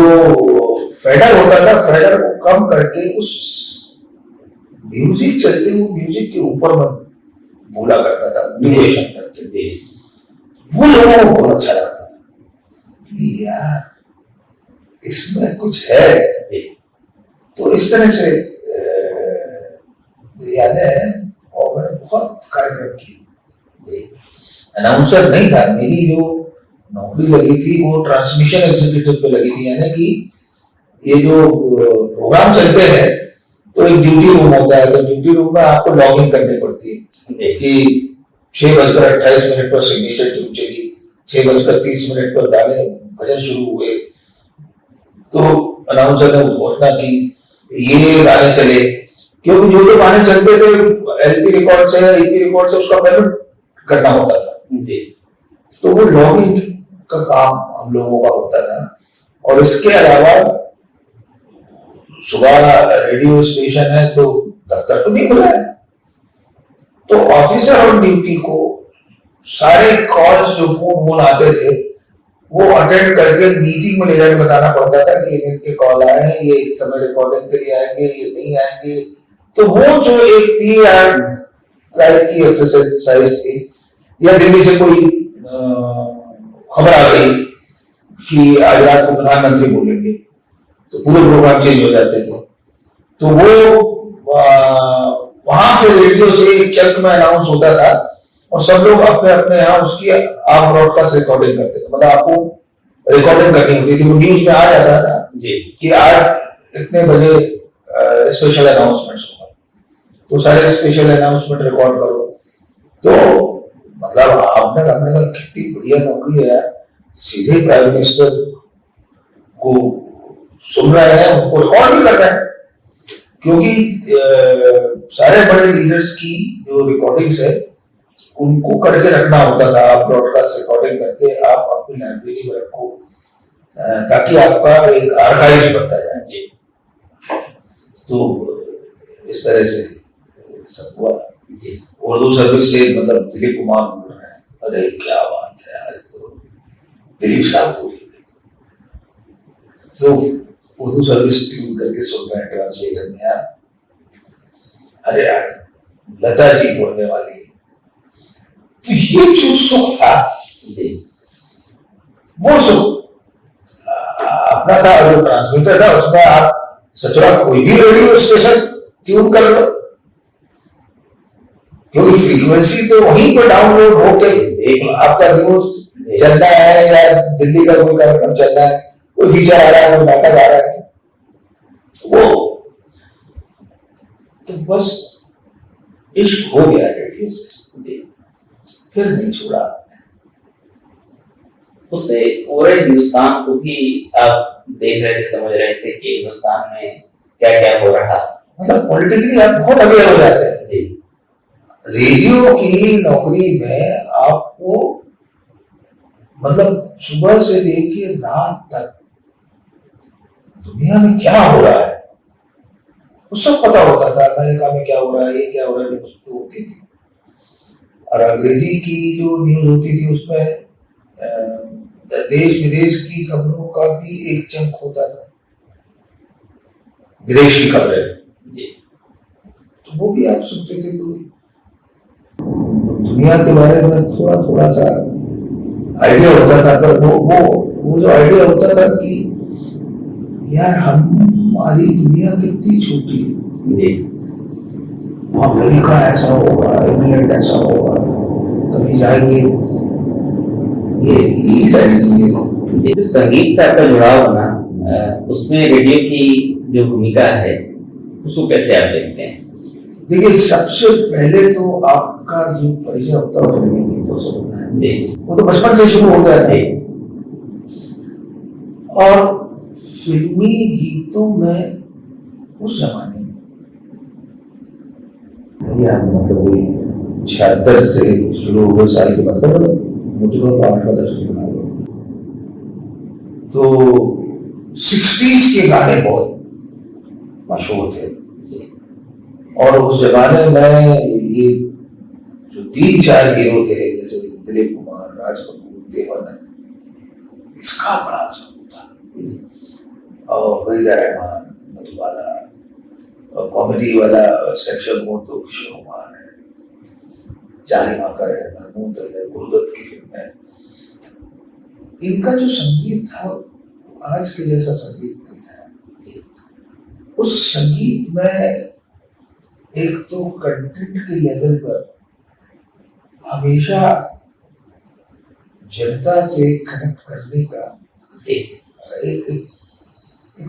फेडर होता था, फेडर को कम करके उस म्यूजिक चलते हुए म्यूजिक के ऊपर में बोला करता था, ड्यूरेशन करके। वो लोगों को बहुत अच्छा लगता था, यार इसमें कुछ है। तो इस तरह से यादें हैं, और मैंने बहुत कार्यक्रम किए। अनाउंसर नहीं था, मेरी जो नौकरी लगी थी वो ट्रांसमिशन एग्जीक्यूटिव पे लगी थी, यानी कि ये जो प्रोग्राम चलते हैं तो एक ड्यूटी रूम होता है, तो ड्यूटी रूम में आपको लॉग इन करनी पड़ती है कि 6:28 पर सिग्नेचर ट्यून चली, 6:30 पर गाने भजन शुरू हुए, तो अनाउंसर ने घोषणा की ये गाने चले, क्योंकि जो गाने चलते थे एलपी रिकॉर्ड से या ईपी रिकॉर्ड से उसका पेमेंट करना होता था। तो वो लॉगिंग का काम हम लोगों का होता था। और इसके अलावा सुबह रेडियो स्टेशन है तो दफ्तर तो नहीं खुला है, तो ऑफिसर ऑन ड्यूटी को सारे कॉल्स जो फोन आते थे वो अटेंड करके मीटिंग में ले जाके बताना पड़ता था कि इनके कॉल आए हैं, ये इस समय रिकॉर्डिंग के लिए आएंगे, ये नहीं आएंगे। तो वो जो एक पीआर टाइप की एक्सरसाइज थी, या दिल्ली से कोई खबर आ गई कि आज रात को प्रधानमंत्री बोलेंगे, तो पूरे प्रोग्राम चेंज हो जाते थे। तो वो वहां के रेडियो से एक चंक में अनाउंस होता था, और सब लोग अपने अपने यहाँ उसकी आप ब्रॉडकास्ट रिकॉर्डिंग करते थे, मतलब आपको रिकॉर्डिंग करनी होती थी। वो न्यूज में आ जाता था कि आज इतने बजे स्पेशल अनाउंसमेंट होगा, तो सारे स्पेशल अनाउंसमेंट रिकॉर्ड करो। तो मतलब आपने अपने का कितनी बढ़िया नौकरी है, सीधे प्राइम मिनिस्टर को सुन रहे हैं, उनको रिकॉर्ड भी कर रहे हैं, क्योंकि सारे बड़े लीडर्स की जो रिकॉर्डिंग्स है उनको करके रखना होता था। आप ब्रॉडकास्ट रिकॉर्डिंग करके आप अपनी लाइब्रेरी में रखो, ताकि आपका एक आर्काइव बनता जाए। तो इस तरह से सब हुआ। उर्दू सर्विस से मतलब दिलीप कुमार बोल रहे हैं, अरे क्या बात है, आज तो दिलीप साहब बोले। तो उर्दू सर्विस ट्यून करके सुन रहे हैं ट्रांसलेटर में यार। अरे यार लता जी बोलने वाली, तो ये जो सुख था वो सुख अपना था। जो ट्रांसमीटर था उसमें आप सचरा कोई भी रेडियो स्टेशन ट्यून कर लो, क्योंकि फ्रीक्वेंसी तो वहीं पर डाउनलोड होके आपका न्यूज चलना है या दिल्ली का कोई कार्यक्रम चल रहा है, कोई फीचर आ रहा है, कोई नाटक आ रहा है, वो तो बस इश्क हो गया रेडियो से, फिर नहीं छोड़ा। उससे पूरे हिंदुस्तान को भी आप देख रहे थे, समझ रहे थे कि हिंदुस्तान में क्या क्या हो रहा, मतलब पॉलिटिकली आप बहुत अवेयर हो जाते हैं। रेडियो की नौकरी में आपको मतलब सुबह से लेकर रात तक दुनिया में क्या हो रहा है वो सब पता होता था। अमेरिका में क्या हो रहा है, ये क्या हो रहा है, न्यूज तो होती थी। और अंग्रेजी की जो न्यूज होती थी उसमें देश विदेश की खबरों का भी एक चंक होता था, विदेशी खबरें, तो वो भी आप सुनते थे। तो दुनिया के बारे में थोड़ा थोड़ा सा आइडिया होता था, पर वो जो आइडिया होता था कि यार हमारी दुनिया कितनी छोटी है, अमेरिका ऐसा होगा, इंग्लैंड ऐसा होगा, कभी जाएंगे, ये सारी चीजें। जो संगीत से आपका जुड़ाव बना, उसमें रेडियो की जो भूमिका है उसको कैसे आप देखते हैं? देखिए सबसे पहले तो आपका जो परिचय होता है फिल्मी गीतों से होता है, वो तो बचपन से शुरू होता है। और फिल्मी गीतों में उस जमाने में मतलब वही 76 से शुरू हुए साल के बाद, मतलब मुझे तो 8वां दशक बना लो, तो 60s के गाने बहुत मशहूर थे। और उस जमाने में ये जो 3-4 हीरो थे, जैसे दिलीप कुमार, राज कपूर, देवानंद, इसका बड़ा असर था। और वहीदा रहमान, मधुबाला, और कॉमेडी वाला सेक्शन हो तो किशोर कुमार है, जालिमा कर है, महमूद है, गुरुदत्त की फिल्म है। इनका जो संगीत था आज के जैसा संगीत नहीं था। उस संगीत में एक तो कंटेंट के लेवल पर हमेशा जनता से कनेक्ट करने का एक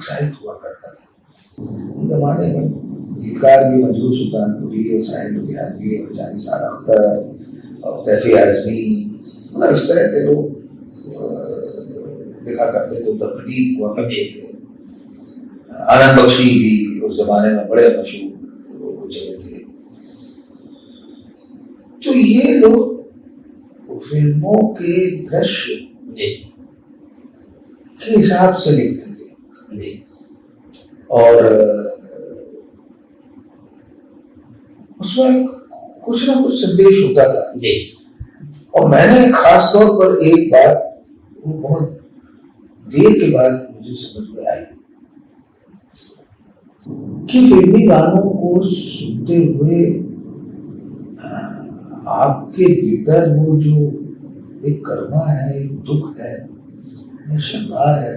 साहित्य हुआ करता था। जमाने में गीतकार भी मंजूर सुल्तानपुरी और साहिल लुधियानवी और जानी सारा अख्तर और कैफी आजमी, मतलब इस तरह के लोग लिखा करते थे। उधर प्रदीप हुआ करते थे, आनंद बख्शी भी उस जमाने में बड़े मशहूर चले थे। तो ये लोग फिल्मों के दृश्य के हिसाब से लिखते थे और उसमें कुछ ना कुछ संदेश होता था। और मैंने खास तौर पर एक बात वो बहुत देर के बाद मुझे समझ में आई कि फिल्मी गानों को सुनते हुए आपके भीतर वो जो एक करुणा है, एक दुख है, एक श्रृंगार है,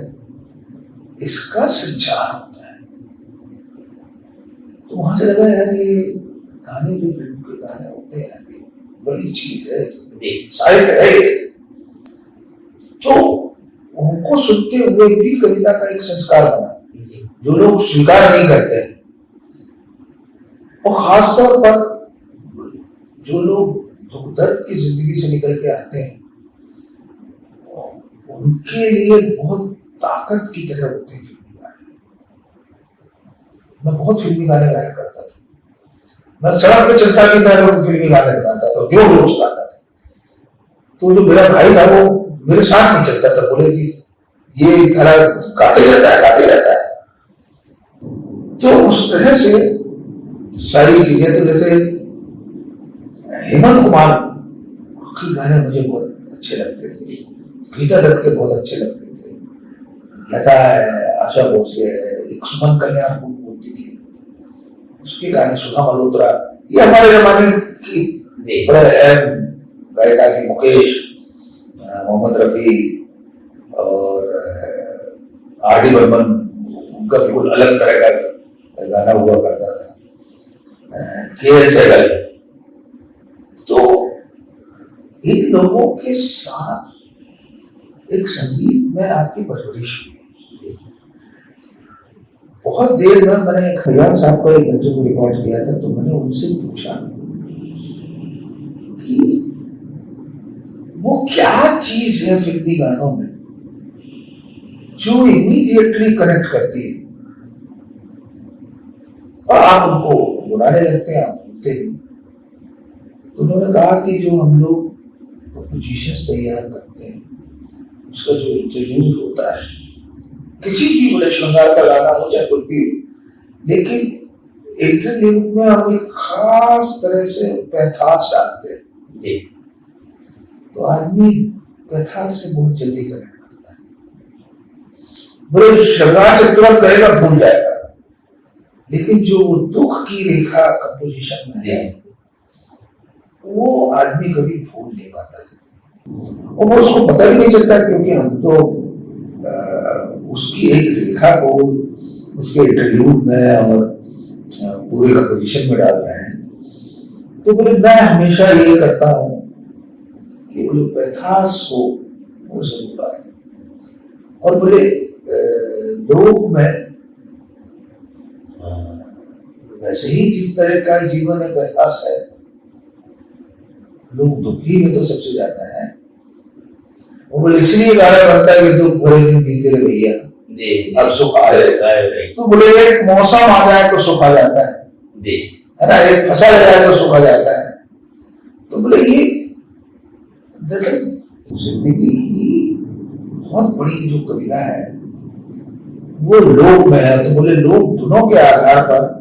इसका संचार होता है। तो वहां से लगा यार ये गाने जो फिल्म के गाने होते हैं बड़ी चीज है, साहित्य है ये। तो उनको सुनते हुए भी कविता का एक संस्कार बना जो लोग स्वीकार नहीं करते हैं। और खासतौर पर जो लोग दुख दर्द की जिंदगी से निकल के आते हैं उनके लिए बहुत ताकत की तरह होते हैं फिल्मी गाने। मैं बहुत फिल्मी गाने गाया करता था, मैं सड़क पे चलता नहीं था तो फिल्मी गाने गाता था, जो रोज गाता था। तो जो मेरा भाई था वो मेरे साथ नहीं चलता था, बोले कि ये सारा गाते रहता है। तो उस तरह से सारी चीजें, तो जैसे हेमंत कुमार के गाने मुझे बहुत अच्छे लगते थे, गीता दत्त के बहुत अच्छे लगते थे, लता है, आशा भोसले है, एक सुमन कल्याण को बोलती थी, उसके गाने, सुधा मल्होत्रा, ये हमारे जमाने की बड़े अहम गायिका थी। मुकेश, मोहम्मद रफी और आर डी बर्मन, उनका बिल्कुल अलग तरह का गाना हुआ करता था। के सहगल, तो इन लोगों के साथ एक संगीत में आपकी परवरिश हुई। बहुत देर में मैंने खयाल साहब का एक इंटरव्यू रिकॉर्ड किया था, तो मैंने उनसे पूछा कि वो क्या चीज है फिल्मी गानों में जो इमीडिएटली कनेक्ट करती है, और आप उनको बुलाने लगते हैं, आप बोलते नहीं। तो उन्होंने कहा कि जो हम लोग पोजीशंस तैयार करते हैं, उसका जो इंटरव्यूट होता है, किसी भी बड़े श्रृंगार का गाना हो चाहे कुछ भी हो, लेकिन इंटरव्यूट में हम एक खास तरह से पैथास डालते हैं, तो आदमी पैथास से बहुत जल्दी कनेक्ट करता है। बड़े श्रृंगार से तुरंत करेगा, भूल जाएगा, लेकिन जो दुख की रेखा कंपोजिशन में है, वो आदमी कभी भूल नहीं पाता, और वो उसको पता भी नहीं चलता, क्योंकि हम तो उसकी एक रेखा को उसके इंटरव्यूट में और पूरे कंपोजिशन में डाल रहे हैं। तो बोले मैं हमेशा ये करता हूँ कि वो जो पैथास हो वो जरूर आए, और बोले लोग में वैसे ही जिस तरह का जीवन है, पैथास है, लोग दुखी में तो सबसे ज्यादा है। वो बोले इसलिए गाना बनता है कि दुख भरे दिन बीते रहे भैया, अब सुख आए। तो बोले एक मौसम आ जाए तो सुख आ जाता है ना, एक फसल आ जाए तो सुख आ जाता है। तो बोले ये जिंदगी की बहुत बड़ी जो कविता है वो लोग में है। तो बोले लोग दोनों के आधार पर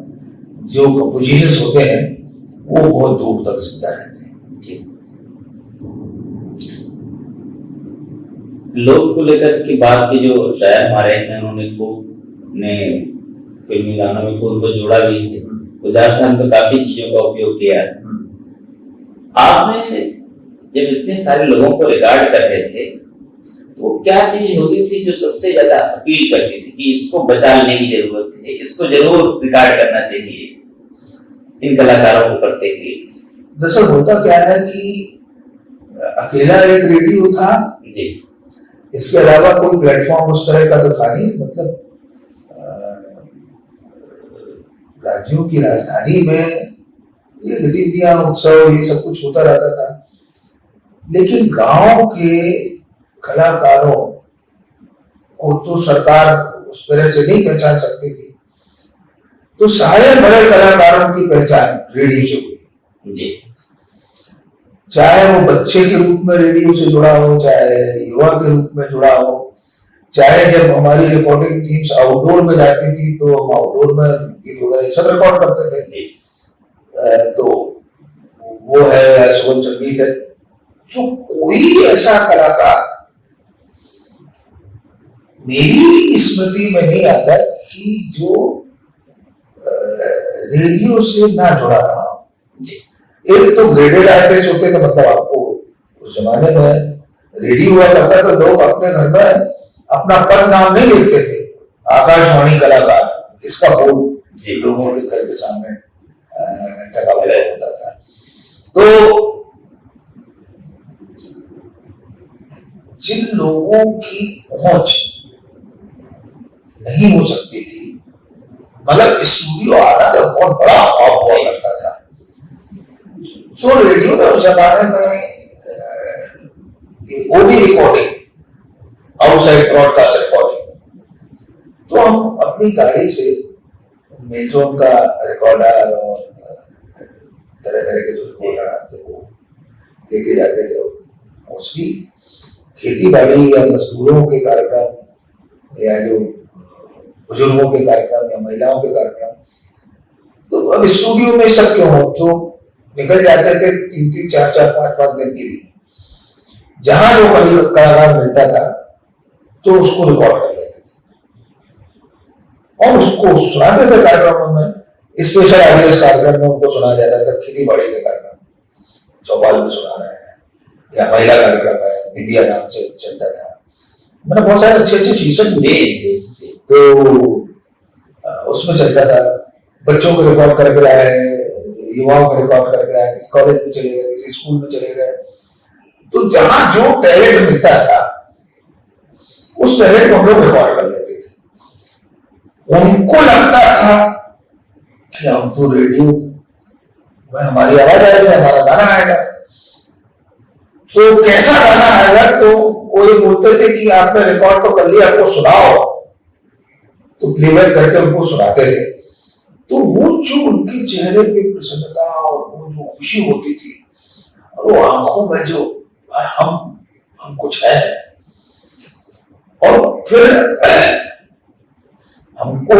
जो कंपोजिशंस होते हैं वो बहुत दूर तक जिंदा रहते हैं। लोग को लेकर की बात की जो शायर हमारे हैं, उन्होंने खूब ने फिल्मी गानों में खूब उनको जोड़ा भी है। गुलजार साहब तो काफी चीजों का उपयोग किया है। आपने जब इतने सारे लोगों को रिकॉर्ड कर रहे थे, तो क्या चीज होती थी जो सबसे ज्यादा अपील करती थी कि इसको बचाने की जरूरत है, इसको जरूर रिकॉर्ड करना चाहिए इन कलाकारों को करते हुए? दरअसल होता क्या है कि अकेला एक रेडियो था जी, इसके अलावा कोई प्लेटफॉर्म उस तरह का तो था नहीं। मतलब राज्यों की राजधानी में ये गतिविधियां, उत्सव, ये सब कुछ होता रहता था, लेकिन गांव के कलाकारों को तो सरकार उस तरह से नहीं पहचान सकती थी। तो सारे बड़े कलाकारों की पहचान रेडियो से हुई जी। चाहे वो बच्चे के रूप में रेडियो से जुड़ा हो, चाहे युवा के रूप में जुड़ा हो, चाहे जब हमारी रिकॉर्डिंग टीम्स आउटडोर में जाती थी तो हम आउटडोर में गीत वगैरह सब रिकॉर्ड करते थे। तो वो है या सुगम संगीत है, तो कोई ऐसा कलाकार मेरी स्मृति में नहीं आता कि जो रेडियो से ना जुड़ा रहा। एक तो ग्रेडेड आर्टिस्ट होते थे, मतलब आपको उस जमाने में रेडियो हुआ करता तो लोग अपने घर में अपना पद नाम नहीं लिखते थे, आकाशवाणी कलाकार, इसका बोर्ड लोगों के घर के सामने टंगा हुआ होता था। तो जिन लोगों की पहुंच नहीं हो सकती थी, मतलब स्टूडियो आना तो बहुत बड़ा ख्वाब हुआ करता था, तो रेडियो में उस जमाने में OD recording, outside broadcast recording, तो हम अपनी गाड़ी से मेट्रोन का रिकॉर्डर और तरह तरह के जो रिकॉर्डर आते वो लेके जाते थे। मोस्टली खेती बाड़ी या मजदूरों के कार्यक्रम या जो बुजुर्गों के कार्यक्रम या महिलाओं के कार्यक्रम, तो अब स्टूडियो में सब क्यों हो, तो निकल जाते थे 3-3, 4-4, 5-5 दिन के लिए। जहां जो कलाकार मिलता था तो उसको रिकॉर्ड कर लेते थे। और उसको सुनाते थे कार्यक्रमों में, स्पेशल आइडियाज कार्यक्रम में उनको सुनाया जाता था, खेती बाड़ी के कार्यक्रम चौपाल में सुना रहे हैं, या महिला कार्यक्रम है विद्या नाम से चलता था। मैंने बहुत सारे अच्छे अच्छे शीर्षक दिए तो उसमें चलता था। बच्चों को रिकॉर्ड करके लाए, युवाओं को रिकॉर्ड करके लाए, किसी कॉलेज में चले गए, किसी स्कूल में चले गए, तो जहां जो टैलेंट मिलता था उस टैलेंट को हम लोग रिकॉर्ड कर लेते थे। उनको लगता था कि हम तो रेडियो में हमारी आवाज आएगी, हमारा गाना आएगा। तो कैसा गाना आएगा, तो वो ये बोलते थे कि आपने रिकॉर्ड तो कर लिया, आपको सुनाओ, तो प्लेबैक करके उनको सुनाते थे। तो वो जो उनके चेहरे पे प्रसन्नता और वो जो खुशी होती थी, और वो आंखों में जो हम कुछ है, और फिर हमको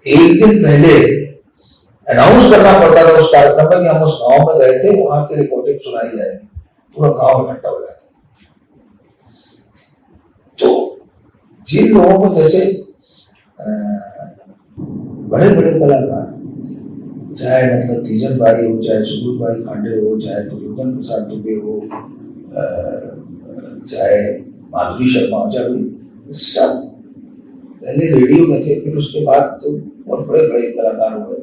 एक दिन पहले अनाउंस करना पड़ता था उस कार्यक्रम में कि हम उस गांव में गए थे, वहां की रिकॉर्डिंग सुनाई जाएगी, पूरा गांव इकट्ठा हो जाता। तो जिन लोगों को जैसे बड़े बड़े कलाकार, चाहे मतलब तीजन भाई हो, चाहे सुबोध भाई खांडे हो, चाहे दुर्योधन प्रसाद दुबे हो, चाहे माधुरी शर्मा हो, चाहे सब पहले रेडियो में थे, फिर उसके बाद तो बहुत बड़े बड़े कलाकार हो गए,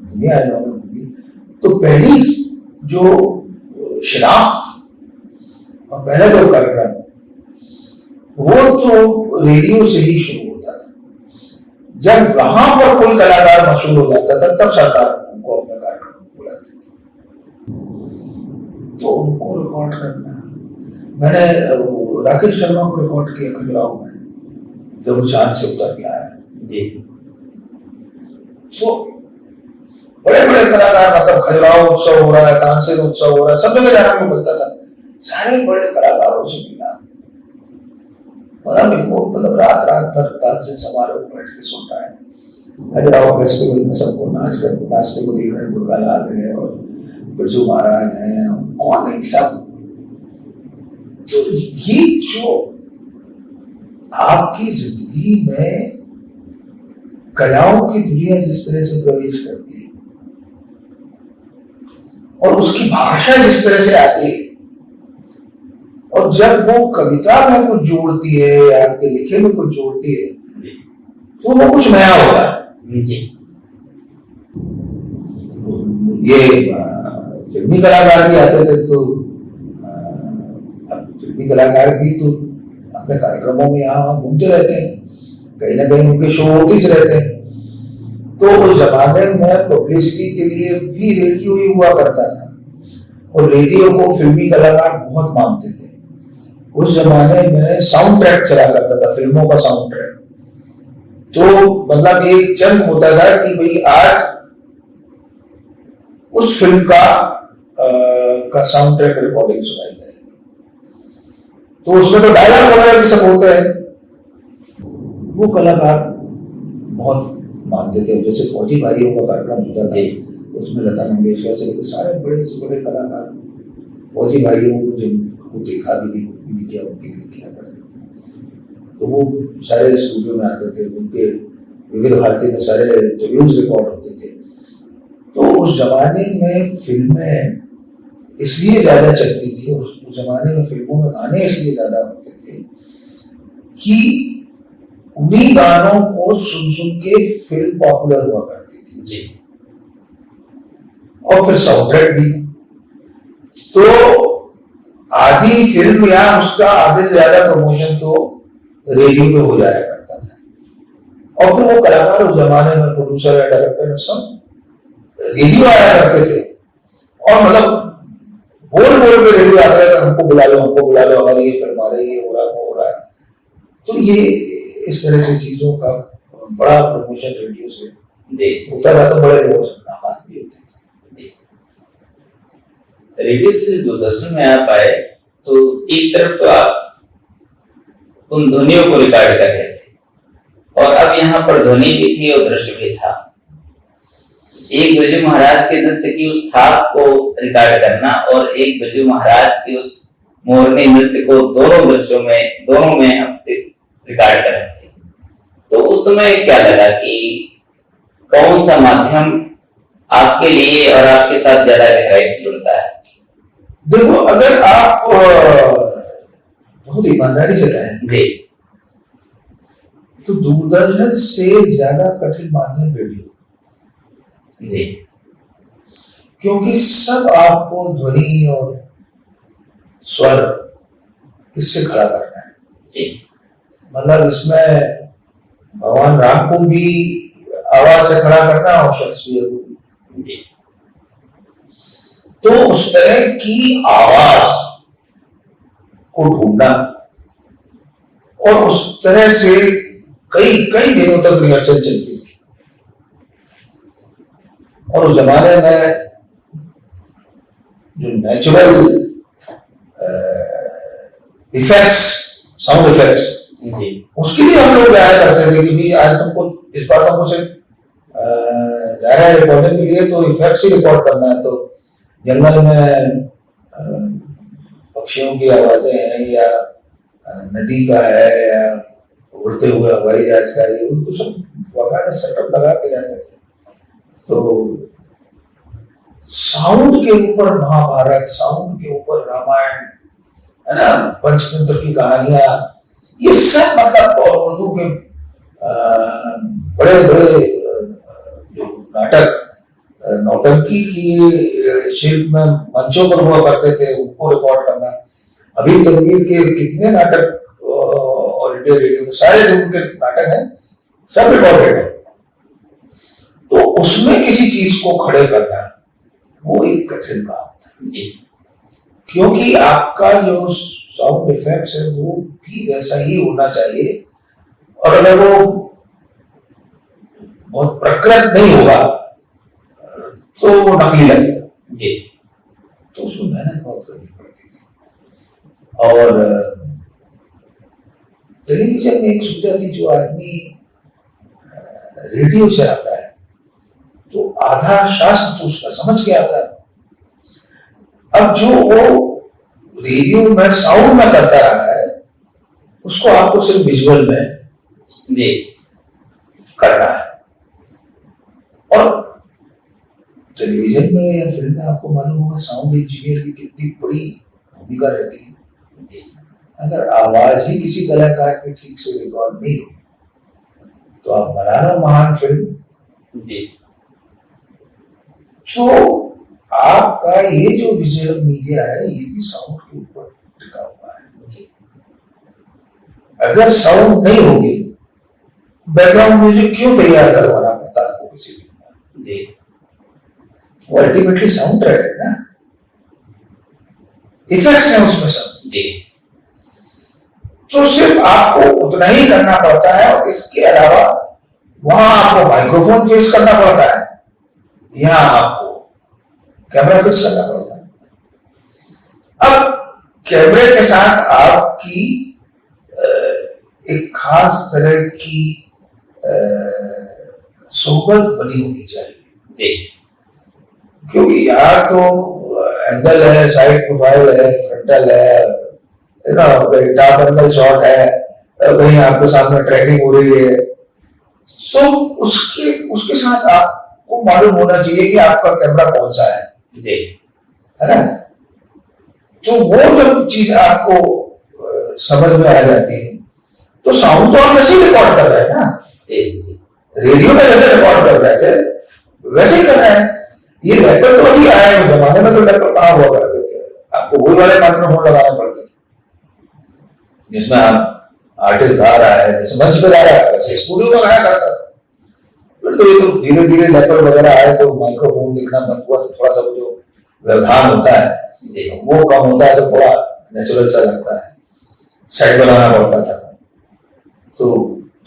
दुनिया इन्होंने होगी। तो पहली जो शनाख्त और पहला जो कार्यक्रम वो तो रेडियो से ही शुरू होता था। जब वहां पर कोई कलाकार मशहूर हो जाता था तब सरकार उनको अपने कार्यक्रम बुलाती थी, तो उनको रिकॉर्ड करना। मैंने राकेश शर्मा को रिकॉर्ड किया खजुराहो में, जब वो चांद से उतर के आया जी। तो बड़े बड़े कलाकार, मतलब खजुराहो उत्सव हो रहा है, तानसेन उत्सव हो रहा है, सब जगह जाने को मिलता था, सारे बड़े कलाकारों से मिला। मतलब रात रात भर तानसेन समारोह बैठ के सुन रहा है। खजुराहो फेस्टिवल में सबको नाचते को देख रहे हैं, दुर्गा लाल है और बिरजू महाराज है, कौन नहीं, सब। तो ये जो आपकी जिंदगी में कलाओं की दुनिया जिस तरह से प्रवेश करती है और उसकी भाषा जिस तरह से आती है, और जब वो कविता में कुछ जोड़ती है या आपके लिखे में कुछ जोड़ती है, तो वो कुछ नया होता है जी। ये फिल्मी कलाकार भी आते थे, तो फिल्मी कलाकार भी तो अपने कार्यक्रमों में यहाँ घूमते रहते हैं, कहीं ना कहीं उनके शो होते ही रहते हैं। तो उस जमाने में पब्लिसिटी के लिए भी रेडियो ही हुआ करता था, और रेडियो को फिल्मी कलाकार बहुत मानते थे। उस जमाने में साउंड ट्रैक चला करता था, फिल्मों का साउंड ट्रैक। तो मतलब एक चंद होता था कि भाई आज उस फिल्म का साउंड ट्रैक रिकॉर्डिंग सुनाई जाएगी, तो उसमें तो डायलॉग वगैरह भी सब होते हैं। वो कलाकार बहुत मानते थे। जैसे फौजी भाइयों का कार्यक्रम होता था, तो उसमें लता मंगेशकर से सारे बड़े से बड़े कलाकार फौजी भाइयों को जिनको देखा भी नहीं किया, उनके लिए किया करते थे। तो वो सारे स्टूडियो में आते थे, उनके विविध भारती में सारे इंटरव्यूज रिकॉर्ड होते थे। तो उस जमाने में फिल्में इसलिए ज्यादा चलती थी, और उस जमाने में फिल्मों में गाने इसलिए ज्यादा होते थे कि उन्हीं गानों को सुन सुन के फिल्म पॉपुलर हुआ करती थी जी। और फिर साउंड ट्रैक भी, तो आधी फिल्म या उसका आधे से ज्यादा प्रमोशन तो रेडियो पे हो जाया करता था। और फिर वो कलाकार उस जमाने में प्रोड्यूसर या डायरेक्टर सब रेडियो आया करते थे, और मतलब बोल बोल के रेडियो आता था, हमको बुला लो, हमको बुला लो, हमारी ये फिल्म आ रही है, ये हो रहा है, वो हो रहा है। तो ये इस तरह से चीजों का बड़ा प्रमोशन रेडियो से होता था, तो बड़े लोग भी होते थे। रेडियो से दूरदर्शन में आप आए तो एक तरफ तो आप उन ध्वनियों को रिकॉर्ड कर रहे थे, और अब यहाँ पर ध्वनि भी थी और दृश्य भी था। एक बिरजू महाराज के नृत्य की उस थाप को रिकॉर्ड करना और एक बिरजू महाराज की उस मोरनी नृत्य को दोनों में रिकॉर्ड कर रहे थे। तो उस समय क्या लगा कि कौन सा माध्यम आपके लिए और आपके साथ ज्यादा गहराई से जुड़ता है? देखो, अगर आप बहुत ईमानदारी से कहें जी तो दूरदर्शन से ज्यादा कठिन माध्यम रेडियो। जी क्योंकि सब आपको ध्वनि और स्वर इससे खड़ा करना है। जी मतलब इसमें भगवान राम को भी आवाज से खड़ा करना और शेक्सपियर को भी। जी तो उस तरह की आवाज को ढूंढना और उस तरह से कई कई दिनों तक रिहर्सल चलती थी। और उस जमाने में जो नेचुरल इफेक्ट्स, साउंड इफेक्ट्स, जी उसके लिए हम लोग जाया करते थे कि भाई आज तुमको इस बार तुमको सिर्फ जा रहा है रिकॉर्डिंग के लिए, तो इफेक्ट्स ही रिकॉर्ड करना है। तो जंगल में पक्षियों की आवाजें हैं या नदी का है या उड़ते हुए हवाई जहाज का है, उनको सब वगैरह सेटअप लगा के जाते थे। तो साउंड के ऊपर महाभारत, साउंड के ऊपर रामायण, है ना, पंचतंत्र की कहानियां, ये सब मतलब, और उर्दू के बड़े बड़े जो नाटक नौटंकी की शिल्प में मंचों पर हुआ करते थे, उनको रिकॉर्ड करना। अभी तनवीर के कितने नाटक ऑल इंडिया रेडियो में सारे जो उनके नाटक हैं सब रिकॉर्डेड है। तो उसमें किसी चीज को खड़े करना वो एक कठिन काम था, क्योंकि आपका जो साउंड इफेक्ट्स है वो भी वैसा ही होना चाहिए। और अगर वो बहुत प्रकृत नहीं होगा तो वो नकली लगेगा। जी तो उसमें मेहनत बहुत करनी पड़ती थी। और टेलीविजन में एक सुविधा थी, जो आदमी रेडियो से आता है तो आधा शास्त्र तो उसका समझ के आता है। अब जो वो रेडियो में साउंड में करता रहा है उसको आपको सिर्फ विजुअल में जी करना है। और टेलीविजन में या फिल्म में आपको मालूम होगा साउंड इंजीनियर की कितनी बड़ी भूमिका रहती है। अगर आवाज ही किसी कलाकार की ठीक से रिकॉर्ड नहीं हुई तो आप बना रहे हो महान फिल्म जी, तो आपका ये जो विजुअल मीडिया है ये भी साउंड के ऊपर टिका हुआ है। अगर साउंड नहीं होगी, बैकग्राउंड म्यूजिक क्यों तैयार करवाना पड़ता है आपको किसी फिल्म में? वो अल्टीमेटली साउंड ट्रैक है ना, इफेक्ट्स हैं उसमें सब। जी तो सिर्फ आपको उतना ही करना पड़ता है, और इसके अलावा वहां आपको माइक्रोफोन फेस करना पड़ता है, यहां आपको कैमरा फेस करना पड़ता है। अब कैमरे के साथ आपकी एक खास तरह की सोबत बनी होनी चाहिए। जी क्योंकि यहाँ तो एंगल है, साइड प्रोफाइल है, फ्रंटल है ना, टॉप एंगल शॉट है, कहीं आपके सामने ट्रैकिंग हो रही है, तो उसके साथ आपको मालूम होना चाहिए कि आपका कैमरा कौन सा है। जी है ना? तो वो जब चीज आपको समझ में आ जाती है तो साउंड तो आप वैसे ही रिकॉर्ड कर रहे हैं ना, रेडियो में जैसे रिकॉर्ड कर रहे थे वैसे ही कर रहे हैं। ये लैपटॉप तो अभी आया है, जमाने में तो लैपटॉप कहाँ हुआ करते थे, आपको वही वाले माइक्रोफोन लगाने पड़ते थे जिसमें आप आर्टिस्ट गा रहा है, जैसे मंच पे गा रहा है वैसे स्टूडियो में गाया करता था। फिर तो ये तो धीरे धीरे लैपटॉप वगैरह आए तो माइक्रोफोन दिखना बंद हुआ, तो थोड़ा सा जो व्यवधान होता है वो कम होता है, तो थोड़ा नेचुरल सा लगता है। सेट बनाना पड़ता था, तो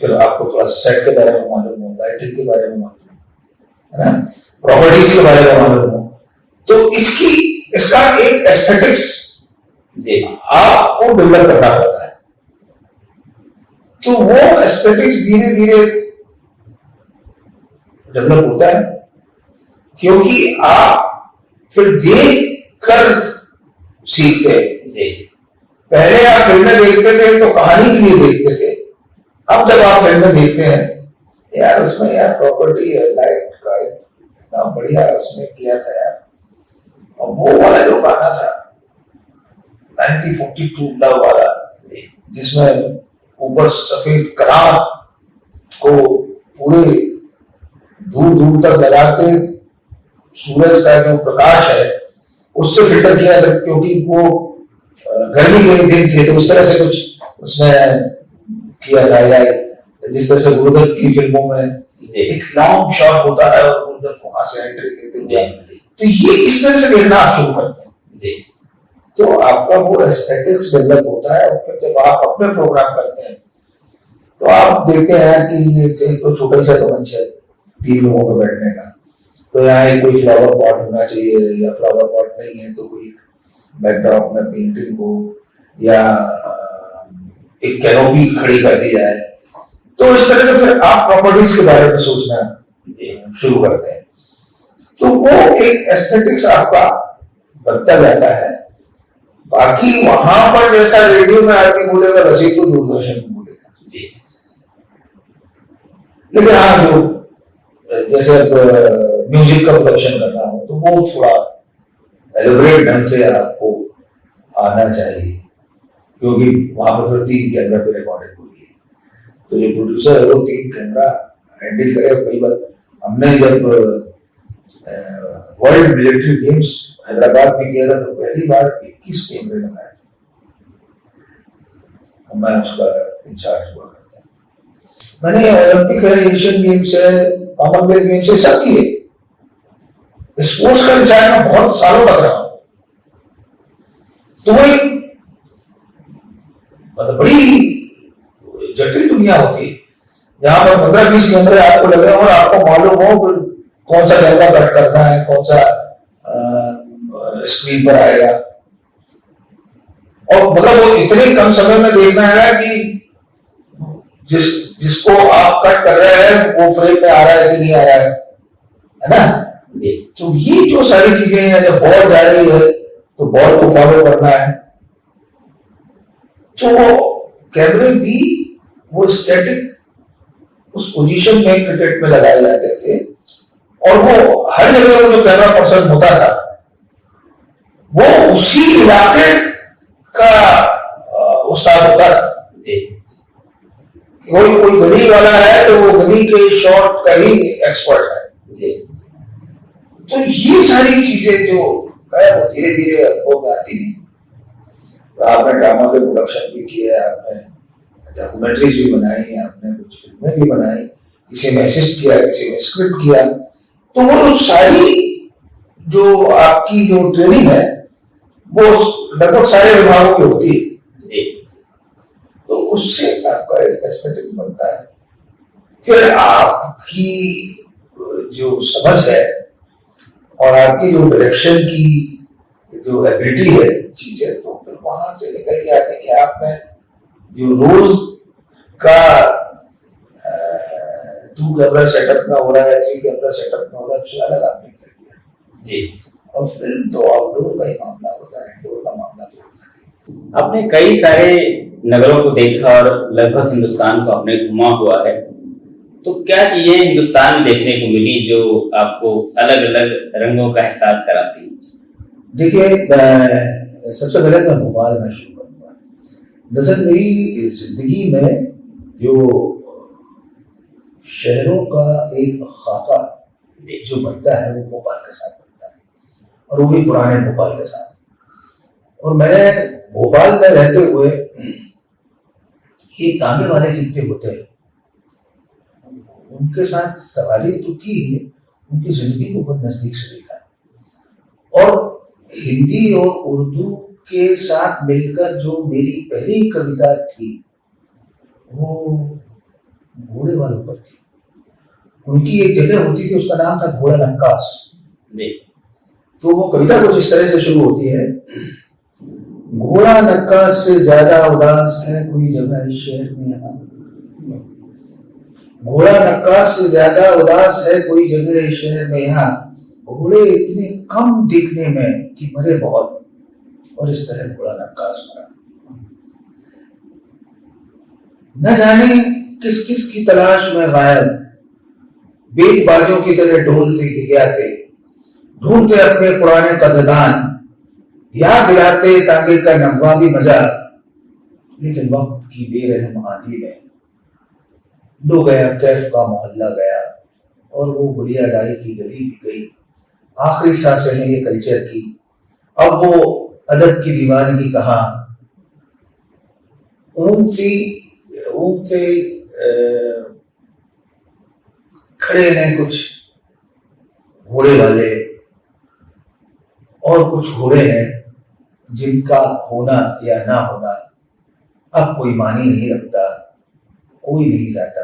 फिर आपको थोड़ा सा सेट के बारे में मालूम हो, लाइटिंग के बारे में मालूम हो, है ना, प्रॉपर्टीज के बारे में मालूम हो, तो इसका एक एस्थेटिक्स आपको डेवलप करना पड़ता है। तो वो एस्थेटिक्स धीरे धीरे डेवलप होता है, क्योंकि आप फिर देख कर सीखते हैं। पहले आप फिल्में देखते थे तो कहानी के लिए देखते थे, अब जब आप फिल्में देखते हैं यार, उसमें यार प्रॉपर्टी है, लाइट का इतना बढ़िया उसने किया था यार। और वो वाला जो गाना था 1942 लव वाला, जिसमें ऊपर सफेद करात को पूरे दूर दूर तक लगा के सूरज का जो प्रकाश है उससे फिल्टर किया था, क्योंकि वो गर्मी के दिन थे, तो उस तरह से कुछ उसने किया था। या जिस तरह से गुरुदत्त की फिल्मों में एक लॉन्ग शॉट होता है और गुरुदत्त वहां से एंट्री लेते हुए, तो ये इस तरह से देखना आप शुरू करते हैं, तो आपका वो एस्थेटिक्स डेवलप होता है। और फिर जब आप अपने प्रोग्राम करते हैं तो आप देखते हैं कि ये तो छोटा सा तो मंच है 3 लोगों को बैठने का, तो यहाँ एक कोई फ्लावर पॉट होना चाहिए, या फ्लावर पॉट नहीं है तो कोई बैकड्रॉप में पेंटिंग हो, या एक कैनोपी खड़ी कर दी जाए। तो इस तरह से फिर आप प्रॉपर्टीज के बारे में सोचना शुरू करते हैं, तो वो एक एस्थेटिक्स आपका बनता जाता है। बाकी वहां पर जैसा रेडियो में आदमी बोलेगा वैसे ही तो दूरदर्शन में बोलेगा जी। लेकिन हाँ, जो जैसे अब म्यूजिक का प्रोडक्शन करना हो तो वो थोड़ा एलिब्रेट ढंग से आपको आना चाहिए, क्योंकि वहां पर फिर 3 कैमरा पे रिकॉर्डिंग होगी, तो जो प्रोड्यूसर है वो 3 कैमरा हैंडल करे। कई बार हमने जब वर्ल्ड मिलिट्री गेम्स हैदराबाद में किया था तो पहली बार 21 कैमरे लगाए थे, मैं उसका इंचार्ज हुआ करता। मैंने ओलंपिक है, एशियन गेम्स है, कॉमनवेल्थ गेम्स है, सब किए। स्पोर्ट्स का इंचार्ज मैं बहुत सालों तक रहा, तो वही मतलब बड़ी जटिल दुनिया होती है जहां पर 15-20 कैमरे आपको लगे और आपको मालूम हो कौन सा कैमरा कट करना है, कौन सा स्क्रीन पर आएगा, और मतलब वो इतने कम समय में देखना है कि जिसको आप कट कर रहे हैं वो फ्रेम में आ रहा है कि नहीं आ रहा है ना। तो ये जो सारी चीजें हैं, जब बॉल जा रही है तो बॉल को फॉलो करना है, तो वो कैमरे भी वो स्टैटिक उस पोजीशन में क्रिकेट में लगाए जाते थे, और वो हर जगह वो जो कैमरा पर्सन होता था वो उसी इलाके का उस्ताद होता था। कोई गली वाला है तो वो गली के शॉट का ही एक्सपर्ट है। तो ये सारी चीजें जो है वो धीरे धीरे अनुभव में आती है। आपने ड्रामा के प्रोडक्शन भी किया, आपने डॉक्यूमेंट्रीज भी बनाई, आपने कुछ फिल्में भी बनाई, किसी में असिस्ट किया, किसी में स्क्रिप्ट किया, तो वो सारी जो आपकी जो ट्रेनिंग है वो लगभग सारे विभागों की होती है, तो उससे आपका एक एस्थेटिक्स बनता है। फिर आपकी जो समझ है और आपकी जो डायरेक्शन की जो एबिलिटी है चीजें, तो फिर वहां से निकल के आते हैं कि आपने जो रोज का 2 कैमरा सेटअप में हो रहा है, 3 कैमरा सेटअप में हो रहा है, उससे अलग आपने क्या किया जी। और फिल्म तो आउटडोर का ही मामला होता है, इंडोर का मामला तो होता है। आपने कई सारे नगरों को देखा और लगभग हिंदुस्तान को आपने घुमा हुआ है, तो क्या चीजें हिंदुस्तान में देखने को मिली जो आपको अलग अलग रंगों का एहसास कराती? देखिए, सबसे पहले मैं भोपाल में शुरू करूंगा। दरअसल मेरी जिंदगी में जो शहरों का एक खाका जो बनता है वो भोपाल के साथ बनता है, और वो भी पुराने भोपाल के साथ। और मैंने भोपाल में रहते हुए ये तांगे वाले जितने होते हैं उनके साथ सवारी तो की, उनकी जिंदगी को बहुत नजदीक से देखा, और हिंदी और उर्दू के साथ मिलकर जो मेरी पहली कविता थी वो घोड़े वालों पर थी। उनकी एक जगह होती थी, उसका नाम था घोड़ा नक्कास। तो वो कविता कुछ इस तरह से शुरू होती है, घोड़ा नक्कास से ज्यादा उदास है कोई जगह इस शहर में यहाँ, घोड़ा नक्कास से ज्यादा उदास है कोई जगह इस शहर में यहाँ, घोड़े इतने कम दिखने में कि मरे बहुत, और इस तरह घोड़ा नक्कास मरा। न जाने किस किस की तलाश में गायब, बेतबाजों की तरह ढोलते गियाते, ढूंढते अपने पुराने कदरदान, याद दिलाते ताकि का नगवा भी मजा। लेकिन वक्त की बेरहम आंधी में लो गया कैफ का मोहल्ला गया, और वो बुनियादाई की गली भी गई। आखिरी सांसें हैं ये कल्चर की, अब वो अदब की दीवानगी कहाँ। ऊँगते खड़े हैं कुछ घोड़े वाले, और कुछ घोड़े हैं जिनका होना या ना होना अब कोई मानी नहीं रखता। कोई नहीं जाता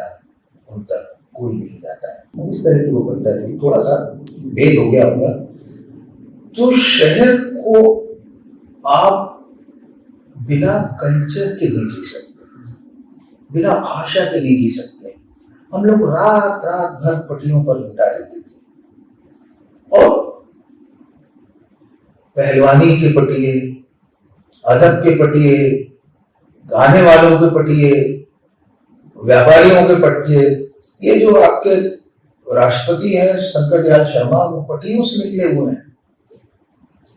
उन तक, कोई नहीं जाता। इस तरह की वो कविता थी, थोड़ा सा भेद हो गया होगा। तो शहर को आप बिना कल्चर के नहीं जी सकते, बिना भाषा के नहीं जी सकते। हम लोग रात रात भर पटियों पर बिता देते थे, और पहलवानी के पटिए, अदब के पटिए, गाने वालों के पटिए, व्यापारियों के पटिए, ये जो आपके राष्ट्रपति हैं शंकर दयाल शर्मा, वो पटियों से निकले हुए हैं,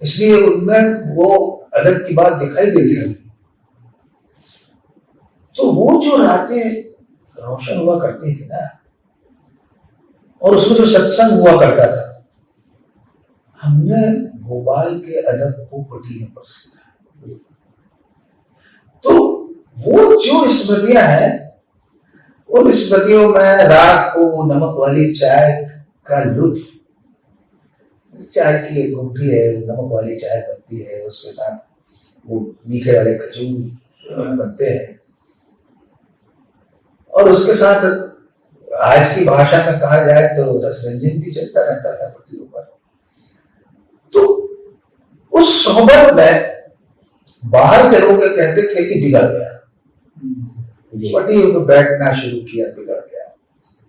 इसलिए उनमें वो अदब की बात दिखाई देती है। तो वो जो रातें रोशन हुआ करती थी ना, और उसमें जो सत्संग हुआ करता था, हमने भोपाल के अदब को पटियों पर सीखा। तो वो जो स्मृतियां हैं, उन स्मृतियों में रात को नमक वाली चाय का लुत्फ, चाय की एक घुंटी है, नमक वाली चाय बनती है, उसके साथ वो मीठे वाले खजूर बनते हैं, और उसके साथ आज की भाषा में कहा जाए तो रसरंजन भी चलता रहता था पटियों पर। तो उस सोहबत में बाहर के लोग कहते थे कि बिगड़ गया, पटियों पर बैठना शुरू किया, बिगड़ गया।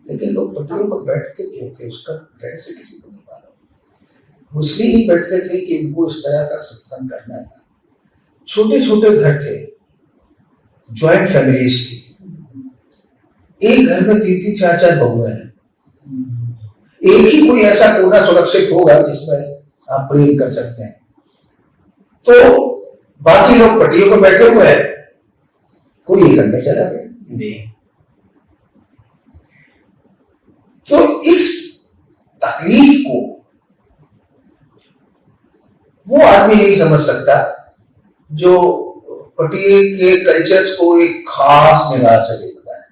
लेकिन लोग पटियों पर बैठते क्यों थे, उसका रहस्य किसी को नहीं मालूम। इसलिए नहीं बैठते थे कि उनको इस तरह का सत्संग करना था। छोटे छोटे घर थे, ज्वाइंट फैमिलीज थी, एक घर में 3-3, 4-4 बहुएं हैं। एक ही कोई ऐसा कोना सुरक्षित होगा जिसमें आप प्रेम कर सकते हैं। तो बाकी लोग पटियों पर बैठे हुए हैं, कोई एक अंदर चला गया। तो इस तकलीफ को वो आदमी नहीं समझ सकता जो पटिये के कल्चर्स को एक खास निगाह से देखता है।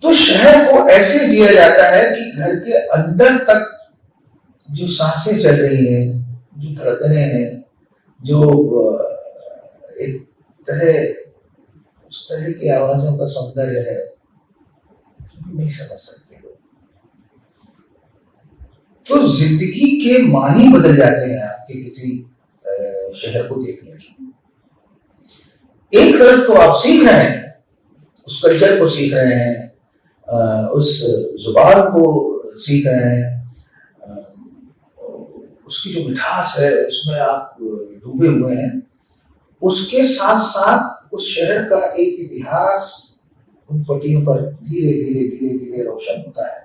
तो शहर को ऐसे जिया जाता है कि घर के अंदर तक जो सांसें चल रही हैं, जो धड़कने हैं, जो एक तरह उस तरह की आवाजों का सौंदर्य है, नहीं समझ सकते लोग। तो जिंदगी के मानी बदल जाते हैं आपके किसी शहर को देखने की। एक तरफ तो आप सीख रहे हैं, उस कल्चर को सीख रहे हैं, उस जुबान को सीख रहे हैं, उसकी जो मिठास है उसमें आप डूबे हुए हैं। उसके साथ साथ उस शहर का एक इतिहास उन पटियों पर धीरे धीरे धीरे धीरे रोशन होता है,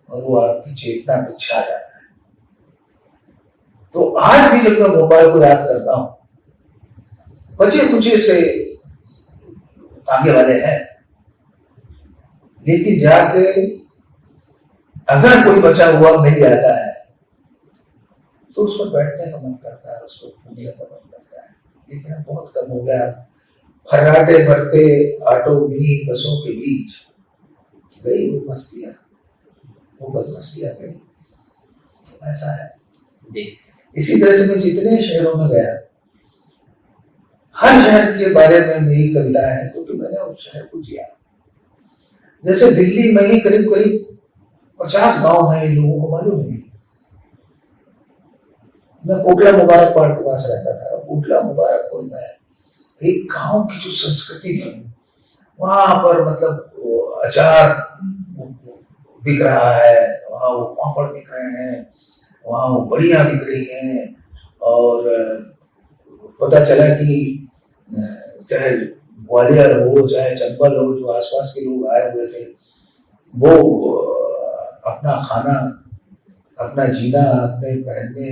और वो आपकी चेतना पे छा जाता है। तो आज भी जब मैं भोपाल को याद करता हूं, बचे कुचे से तांगे वाले हैं, लेकिन जाके अगर कोई बचा हुआ मिल जाता है तो उस पर बैठने का मन करता है, उसको घूमने का मन करता है। लेकिन अब बहुत कम हो गया। फर्राटे भरते ऑटो मिनी बसों के बीच गई वो मस्तियां, वो बदमस्तियां गई। तो ऐसा है। इसी तरह से मैं जितने शहरों में गया, हर शहर के बारे में मेरी कविता है, क्योंकि मैंने उस शहर को जिया। जैसे दिल्ली में ही करीब करीब 50 गांव हैं, लोगों को मालूम नहीं। मैं कोटला मुबारकपुर के पास रहता था। कोटला मुबारकपुर में एक गांव की जो संस्कृति थी, वहां पर मतलब अचार बिक रहा है, वहां वो पापड़ बिक रहे हैं, वहां वो बड़ियां बिक रही हैं, और पता चला कि चाहे ग्वालियर हो चाहे चंबल हो, जो आसपास के लोग आए हुए थे, वो अपना खाना, अपना जीना, अपने पहनने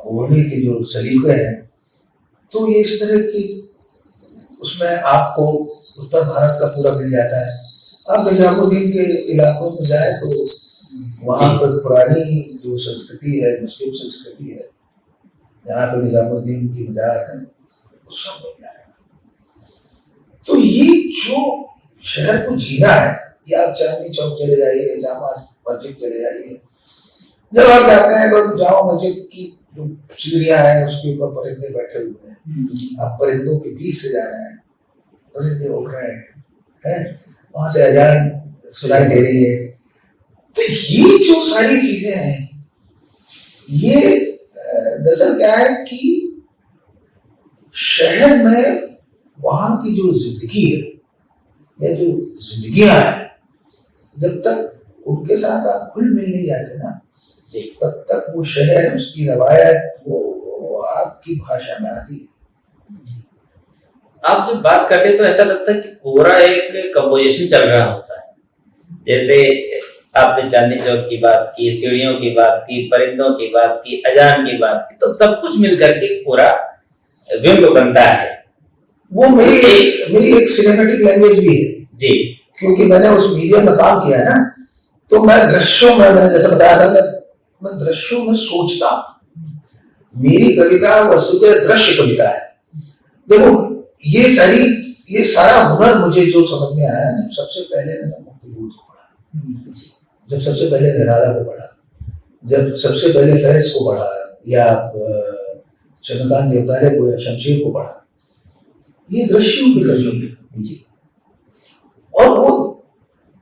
ओढ़ने के जो सलीके हैं, तो ये इस तरह की उसमें आपको उत्तर भारत का पूरा मिल जाता है। आप निजामुद्दीन के इलाकों में जाए तो वहाँ पर पुरानी जो संस्कृति है, मुस्लिम संस्कृति है, जहाँ पे निजामुद्दीन की मजार है, वो सब मिल जाएगा। तो ये जो शहर को जीना है, या आप चांदनी चौक चले जाइए, जामा मस्जिद चले जाइए, जब आप जाते हैं तो जामा मस्जिद की जो सीढ़ियाँ हैं उसके ऊपर परिंदे बैठे हुए हैं, आप परिंदों के बीच से जा रहे हैं, परिंदे उड़ रहे हैं, वहां से अजान सुनाई दे रही है। तो ये जो सारी चीजें हैं, ये दरअसल क्या है कि शहर में वहां की जो जिंदगी है, या जो जिंदगियां हैं, जब तक उनके साथ आप घुल मिल नहीं जाते ना, तब तक वो शहर, उसकी रवायत, वो आपकी भाषा में आती है। आप जब बात करते हैं तो ऐसा लगता है कि पूरा एक कंपोजिशन चल रहा होता है। जैसे आपने चांदनी चौक की बात की, सीढ़ियों की बात की, परिंदों की बात की, अजान की बात की, तो सब कुछ मिलकर के पूरा बिंब बनता है। वो मेरी एक सिनेमैटिक लैंग्वेज भी है जी, क्योंकि मैंने उस मीडियम में काम किया है ना, तो मैं दृश्यों में, मैंने जैसे बताया था, मैं दृश्यों में सोचता हूँ। मेरी कविता वस्तुतः दृश्य कविता है। देखो ये सारा हुनर मुझे जो समझ में आया ना, सबसे पहले मैंने मुक्तिबोध को पढ़ा, जब सबसे पहले निराला को पढ़ा, जब सबसे पहले फैज को पढ़ा, या चंद्रकांत देवतारे को, या शमशेर को पढ़ा, ये दृश्यों की कवि है। और वो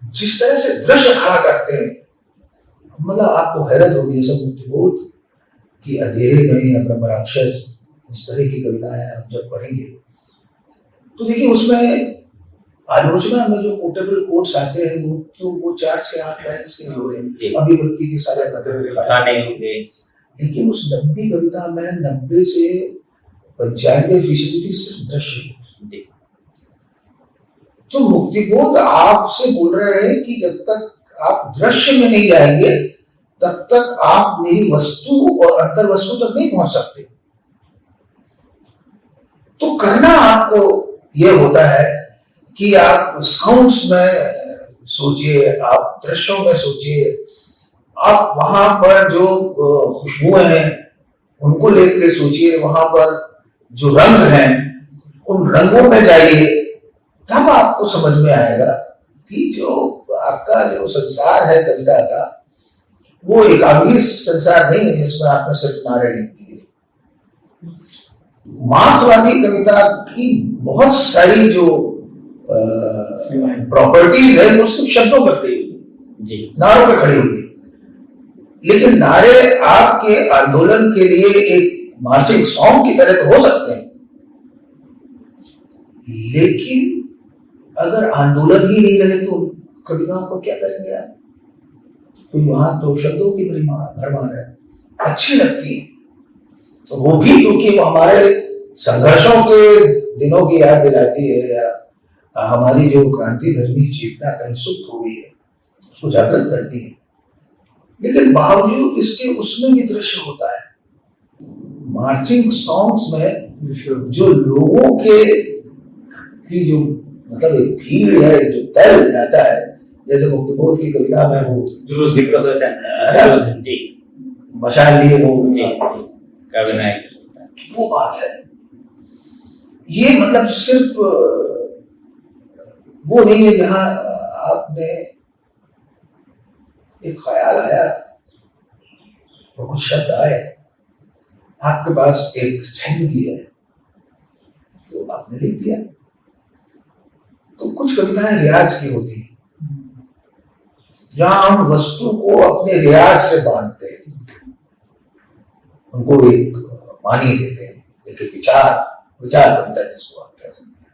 जिस तरह से दृश्य खड़ा करते हैं, मतलब आपको हैरत होगी। जैसे मुक्तिबोध की अंधेरे में या ब्रह्म राक्षस, इस तरह की कविताएं आप जब पढ़ेंगे तो देखिए उसमें आलोचना में जो कोटेबल कोट्स आते हैं, वो 4 से 8 लाइन्स के होंगे, अभिव्यक्ति के सारे होंगे, लेकिन उस 90 कविता में 90 से 95% थी सिर्फ दृश्य। तो मुक्तिबोध आपसे बोल रहे हैं कि जब तक आप दृश्य में नहीं जाएंगे, तब तक आप मेरी वस्तु और अंतर वस्तु तक नहीं पहुंच सकते। तो करना आपको यह होता है कि आप साउंड्स में सोचिए, आप दृश्यों में सोचिए, आप वहां पर जो खुशबुएं हैं उनको लेकर सोचिए, वहां पर जो रंग हैं उन रंगों में जाइए, तब आपको समझ में आएगा कि जो आपका जो संसार है कविता का, वो एक आमिर संसार नहीं है जिसमें आपने सिर्फ नारे लिख दी है। मार्क्सवादी कविता की बहुत सारी जो प्रॉपर्टीज है वो सिर्फ शब्दों पर खड़ी हुई है, नारों पे खड़ी हुई है। लेकिन नारे आपके आंदोलन के लिए एक मार्चिंग सॉन्ग की तरह तो हो सकते हैं, लेकिन अगर आंदोलन ही नहीं रहे तो कविताओं को क्या करेंगे आप? तो वहां तो शब्दों की भरमार है, अच्छी लगती है, तो वो भी क्योंकि वो हमारे संघर्षों के दिनों की याद दिलाती है, या हमारी जो क्रांति धर्मी चेतना कहीं सुप्त हो गई है उसको जागृत करती है। लेकिन बावजूद इसके उसमें भी दृश्य होता है। मार्चिंग सॉन्ग्स में जो लोगों के की जो मतलब एक भीड़ है, जो तय जाता है, जैसे मुक्तिबोध की कविता में वो जुलूस की प्रोसेस जी, मशाल लिए वो वो बात है। ये मतलब सिर्फ वो नहीं है जहां आपने एक ख्याल आया और कुछ शब्द आए, आपके पास एक छंद भी है तो आपने लिख दिया। तो कुछ कविताएं रियाज की होती हैं, जहां हम वस्तु को अपने रियाज से बांधते हैं, उनको एक मानी देते हैं, एक विचार कविता जिसको आप कह सकते हैं।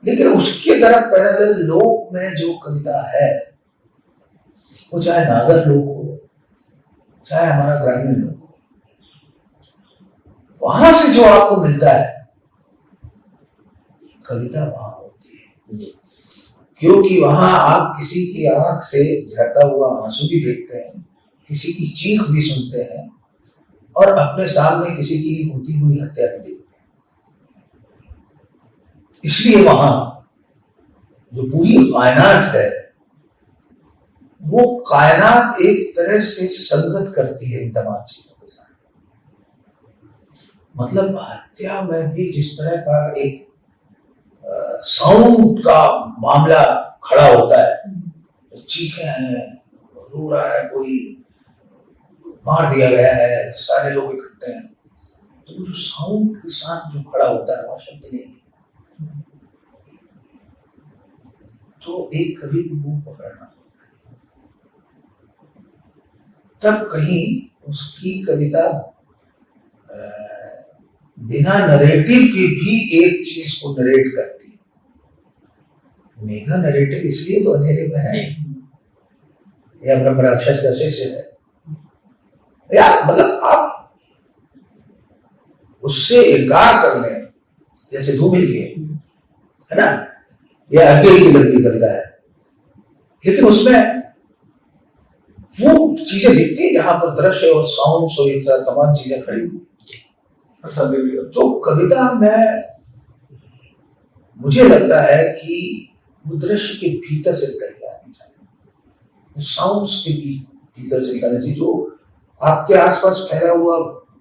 लेकिन उसके तरफ पैरेलल लोक में जो कविता है, वो चाहे नागर लोक हो, चाहे हमारा ग्रामीण लोक हो, वहां से जो आपको मिलता है कविता वहां होती है जी। क्योंकि वहां आप किसी की आंख से झरता हुआ आंसू भी देखते हैं, किसी की चीख भी सुनते हैं और अपने सामने किसी की होती हुई हत्या भी देखते हैं। इसलिए वहां जो पूरी कायनात है वो कायनात एक तरह से संगत करती है इन तमाम चीजों के साथ। मतलब हत्या में भी जिस तरह का एक साउंड का मामला खड़ा होता है, चीखें हैं, रो रहा है कोई, मार दिया गया है, सारे लोग इकट्ठे हैं, तो जो साउंड के साथ जो खड़ा होता है वह शब्द नहीं है। तो एक कवि को वो पकड़ना, तब कहीं उसकी कविता बिना नरेटिव के भी एक चीज को नरेट करती है। मेघा नरेटिव इसलिए तो अंधेरे में है, या ब्रह्म राक्षस का शिष्य है, या मतलब आप उससे इनकार कर लें, जैसे धूमिल की है ना, यह अकेले की लंबी कविता है, लेकिन उसमें वो चीजें दिखती है जहां पर दृश्य और साउंड और इस तरह तमाम चीजें खड़ी हुई। तो कविता में मुझे लगता है कि वो दृश्य के भीतर से निकल के आनी चाहिए, साउंड्स के भीतर से निकलनी चाहिए, जो आपके आसपास फैला हुआ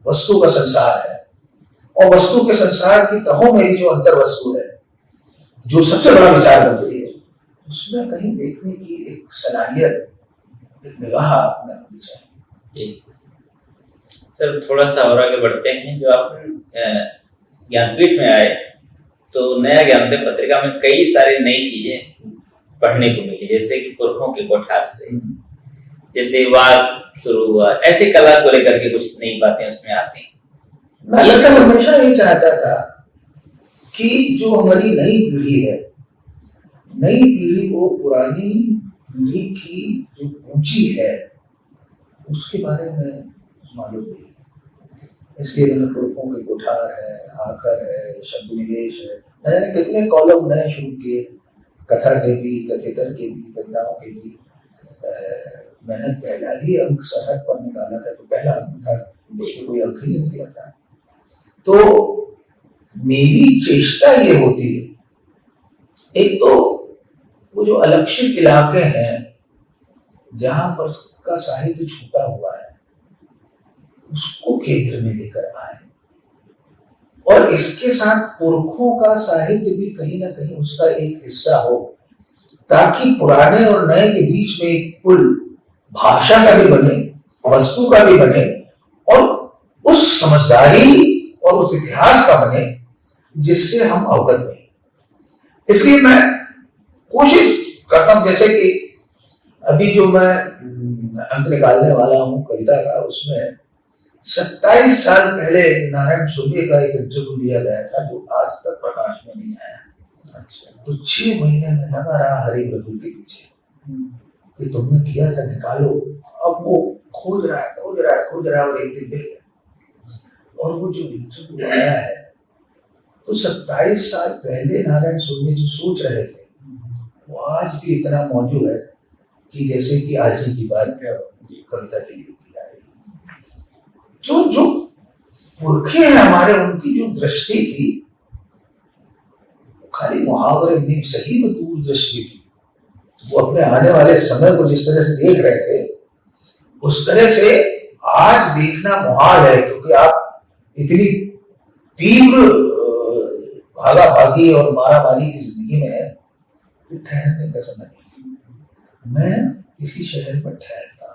वस्तु का संसार है और वस्तु के संसार की तहों में भी जो अंतर वस्तु है, जो सबसे बड़ा विचार बन रही है, उसमें कहीं देखने की एक सलाहियत, एक निगाह आपने होनी चाहिए। सर थोड़ा सा और आगे बढ़ते हैं। जो आप ज्ञानपीठ में आए तो नया ज्ञानोदय पत्रिका में कई सारी नई चीजें पढ़ने को मिली, जैसे कि पुरखों के कोठार से, जैसे वाद शुरू हुआ, ऐसे कला को लेकर के कुछ नई बातें उसमें आती हैं। मैं हमेशा ये चाहता था कि जो हमारी नई पीढ़ी है, नई पीढ़ी को पुरानी पीढ़ी की जो पूंजी है उसके बारे में मालूम नहीं है। इसलिए मैंने पुरखों के कोठार है, आकर है, शब्द निवेश है, न जाने कितने कॉलम नए शुरू किए, कथा के भी, कथितर के भी, कविताओं के भी। मैंने पहला ही अंक सरहद पर निकाला था, तो पहला अंक था, उसमें कोई अंक ही नहीं दिया था। तो मेरी चेष्टा ये होती है, एक तो वो जो अलक्षित इलाके हैं जहां पर का साहित्य छूटा हुआ है उसको केंद्र में लेकर आए, और इसके साथ पुरखों का साहित्य भी कहीं ना कहीं उसका एक हिस्सा हो, ताकि पुराने और नए के बीच में एक पुल भाषा का भी बने, वस्तु का भी बने, और उस समझदारी और उस इतिहास का बने जिससे हम अवगत नहीं। इसलिए मैं कोशिश करता हूं, जैसे कि अभी जो मैं अंक निकालने वाला हूं कविता का, उसमें 27 साल पहले नारायण सुर्वे का एक इंटरव्यू लिया गया था जो आज तक प्रकाश में नहीं आया। अच्छा। तो 6 महीने में लगा रहा हरि मृदुल के पीछे कि तुमने किया था, निकालो। अब वो खोज रहा है और एक दिन मिल गया, और वो जो इंटरव्यू आया है, तो 27 साल पहले नारायण सुर्वे जो सोच रहे थे वो आज भी इतना मौजूद है कि जैसे कि आज ही की बात कविता के लिए की जा रही है। तो जो पुरखे हैं हमारे, उनकी जो दृष्टि थी खाली मुहावरे नहीं, सही में दूरदृष्टि थी। वो अपने आने वाले समय को जिस तरह से देख रहे थे उस तरह से आज देखना मुहाल है, क्योंकि आप इतनी तीव्र भागा भागी और मारा मारी की जिंदगी में है कि ठहरने का समय नहीं। मैं किसी शहर में ठहरता,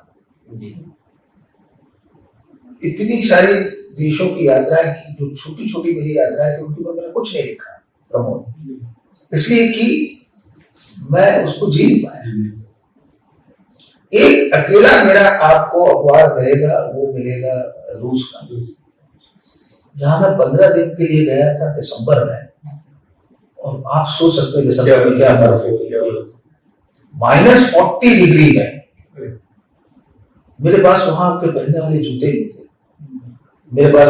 इतनी सारी देशों की यात्राएं की, जो छोटी छोटी मेरी यात्राएं थी उनके ऊपर मैंने कुछ नहीं लिखा प्रमोद, इसलिए कि मैं उसको जी नहीं पाया। एक अकेला मेरा आपको अखबार मिलेगा, वो मिलेगा रूस का, जहां मैं 15 दिन के लिए गया था दिसंबर में, और आप सोच सकते हैं दिसंबर में क्या बर्फ होगी, -40 डिग्री में। मेरे पास वहां के पहनने वाले जूते नहीं थे, मेरे पास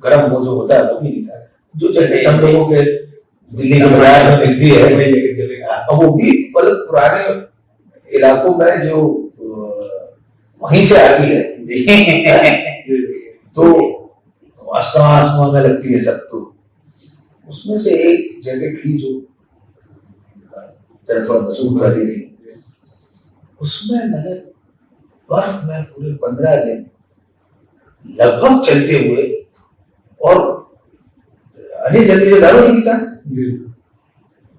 गर्म वो जो होता है वो भी नहीं था। जो जैकेट हम लोगों के दिल्ली के बाजार में मिलती है, वही लेके चलेगा। और वो भी मतलब पुराने इलाकों में जो वहीं से आती है, जी तो आसमां में लगती है सब। तो उसमें से एक जैकेट ली जो जरा थोड़ा मजबूत वाली थी, उसमें मैंने बर्फ में पूरे 15 दिन लगभग चलते हुए, और अनिल जल्दी से दारू नहीं पीता,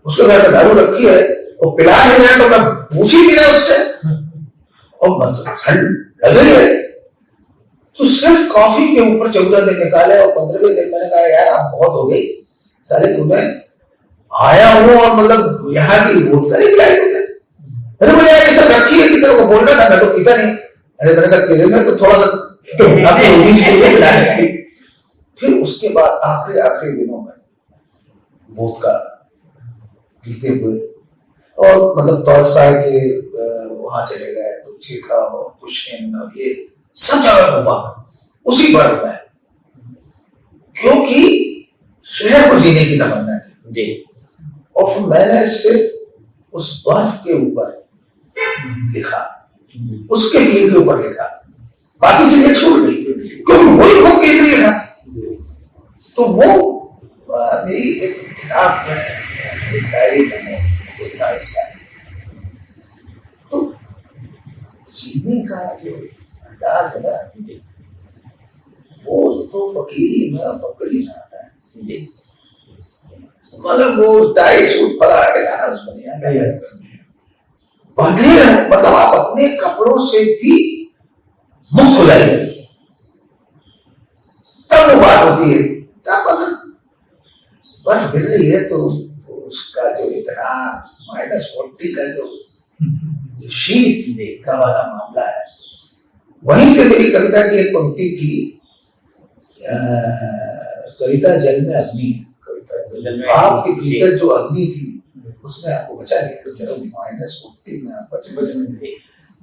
उसके घर में दारू रखी है और पिला नहीं रहा, तो मैं पूछ ही नहीं रहा उससे, और मतलब ठंड लग रही है, तो सिर्फ कॉफी के ऊपर 14 दिन निकाले, और 15वें दिन मैंने कहा यार अब बहुत हो गई, साले तुम्हें आया हूँ और मतलब यहाँ की वोदका नहीं पिलाई तुमने। अरे बोले यार ये सब रखी है कि तेरे को बोलना था, मैं तो पीता नहीं। अरे मैंने कहा तेरे में तो थोड़ा सा होनी चाहिए पिलाने की। फिर उसके बाद आखिरी दिनों में वोदका पीते हुए, और मतलब तॉल्स्टॉय के वहां चले गए, तो चेखव, पुश्किन और ये सब जगह घूमा उसी बर्फ में, क्योंकि शहर को जीने की तमन्ना थी जी। और फिर मैंने सिर्फ उस बर्फ के ऊपर लिखा, उसके फील के ऊपर लिखा, बाकी चीजें छूट गई क्योंकि वही खूब केंद्रीय था। तो वो मेरी एक किताब में, एक डायरी में एक हिस्सा है। तो जीने का जो अंदाज है ना, वो तो फकीरी में फकरी में आता है। मतलब वो टाई सूट फला ठिकाना उसमें नहीं आता, बंधे मतलब आप अपने कपड़ों से भी मुक्त हो जाइए, तब वो बात होती है। तब अगर बर्फ गिर रही है तो उसका जो इतना -40 का जो शीत का वाला मामला है, वहीं से मेरी कविता की एक पंक्ति थी, कविता जल में अग्नि, आपके भीतर जो अग्नि थी उसने आपको बचा लिया। तो चलो -40 में आप बचे।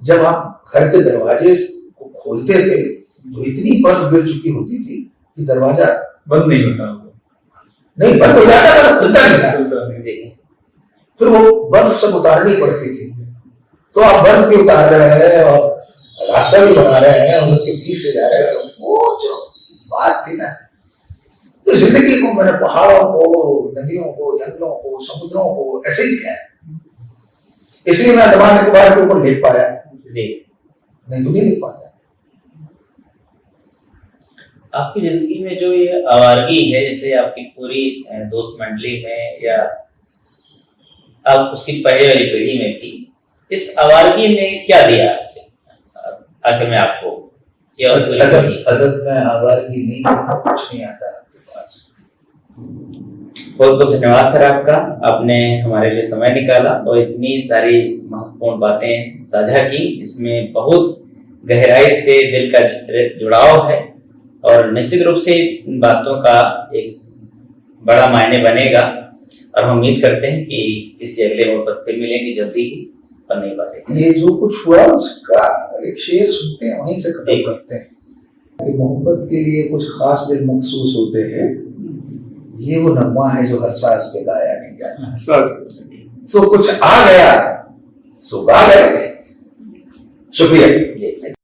जब आप घर के दरवाजे को खोलते थे तो इतनी बर्फ गिर चुकी होती थी कि दरवाजा बंद नहीं होता, नहीं बंद हो जाता था, खुलता नहीं था। फिर वो बर्फ सब उतारनी पड़ती थी, तो आप बर्फ भी उतार रहे हैं और रास्ता भी बना रहे हैं और उसके बीच से जा रहे हैं। वो जो बात थी ना, तो जिंदगी को मैंने पहाड़ों को, नदियों को, जंगलों को, समुद्रों को ऐसे ही किया है। इसलिए मैं अंडमान निकोबार के ऊपर लिख पाया, नहीं तो नहीं लिख पाता। आपकी जिंदगी में जो ये आवारगी है, जैसे आपकी पूरी दोस्त मंडली में या अब उसकी पहले वाली पीढ़ी में भी, इस आवारगी ने क्या दिया आखिर में आपको? अदब में आवारगी नहीं, कुछ नहीं आता आपके पास। बहुत बहुत धन्यवाद सर आपका, आपने हमारे लिए समय निकाला और इतनी सारी महत्वपूर्ण बातें साझा की, इसमें बहुत गहराई से दिल का जुड़ाव है और निश्चित रूप से इन बातों का एक बड़ा मायने बनेगा। और हम उम्मीद करते हैं कि किसी अगले मोड़ पर फिर मिलेंगे जल्दी ही और नई बातें। ये जो कुछ हुआ उसका एक शेर सुनते हैं, वहीं से खत्म करते हैं कि मोहब्बत के लिए कुछ खास दिन मखसूस होते हैं, ये वो नगमा है जो हर सांस पे गाया नहीं जाता। तो कुछ आ गया सो गा गए। शुक्रिया।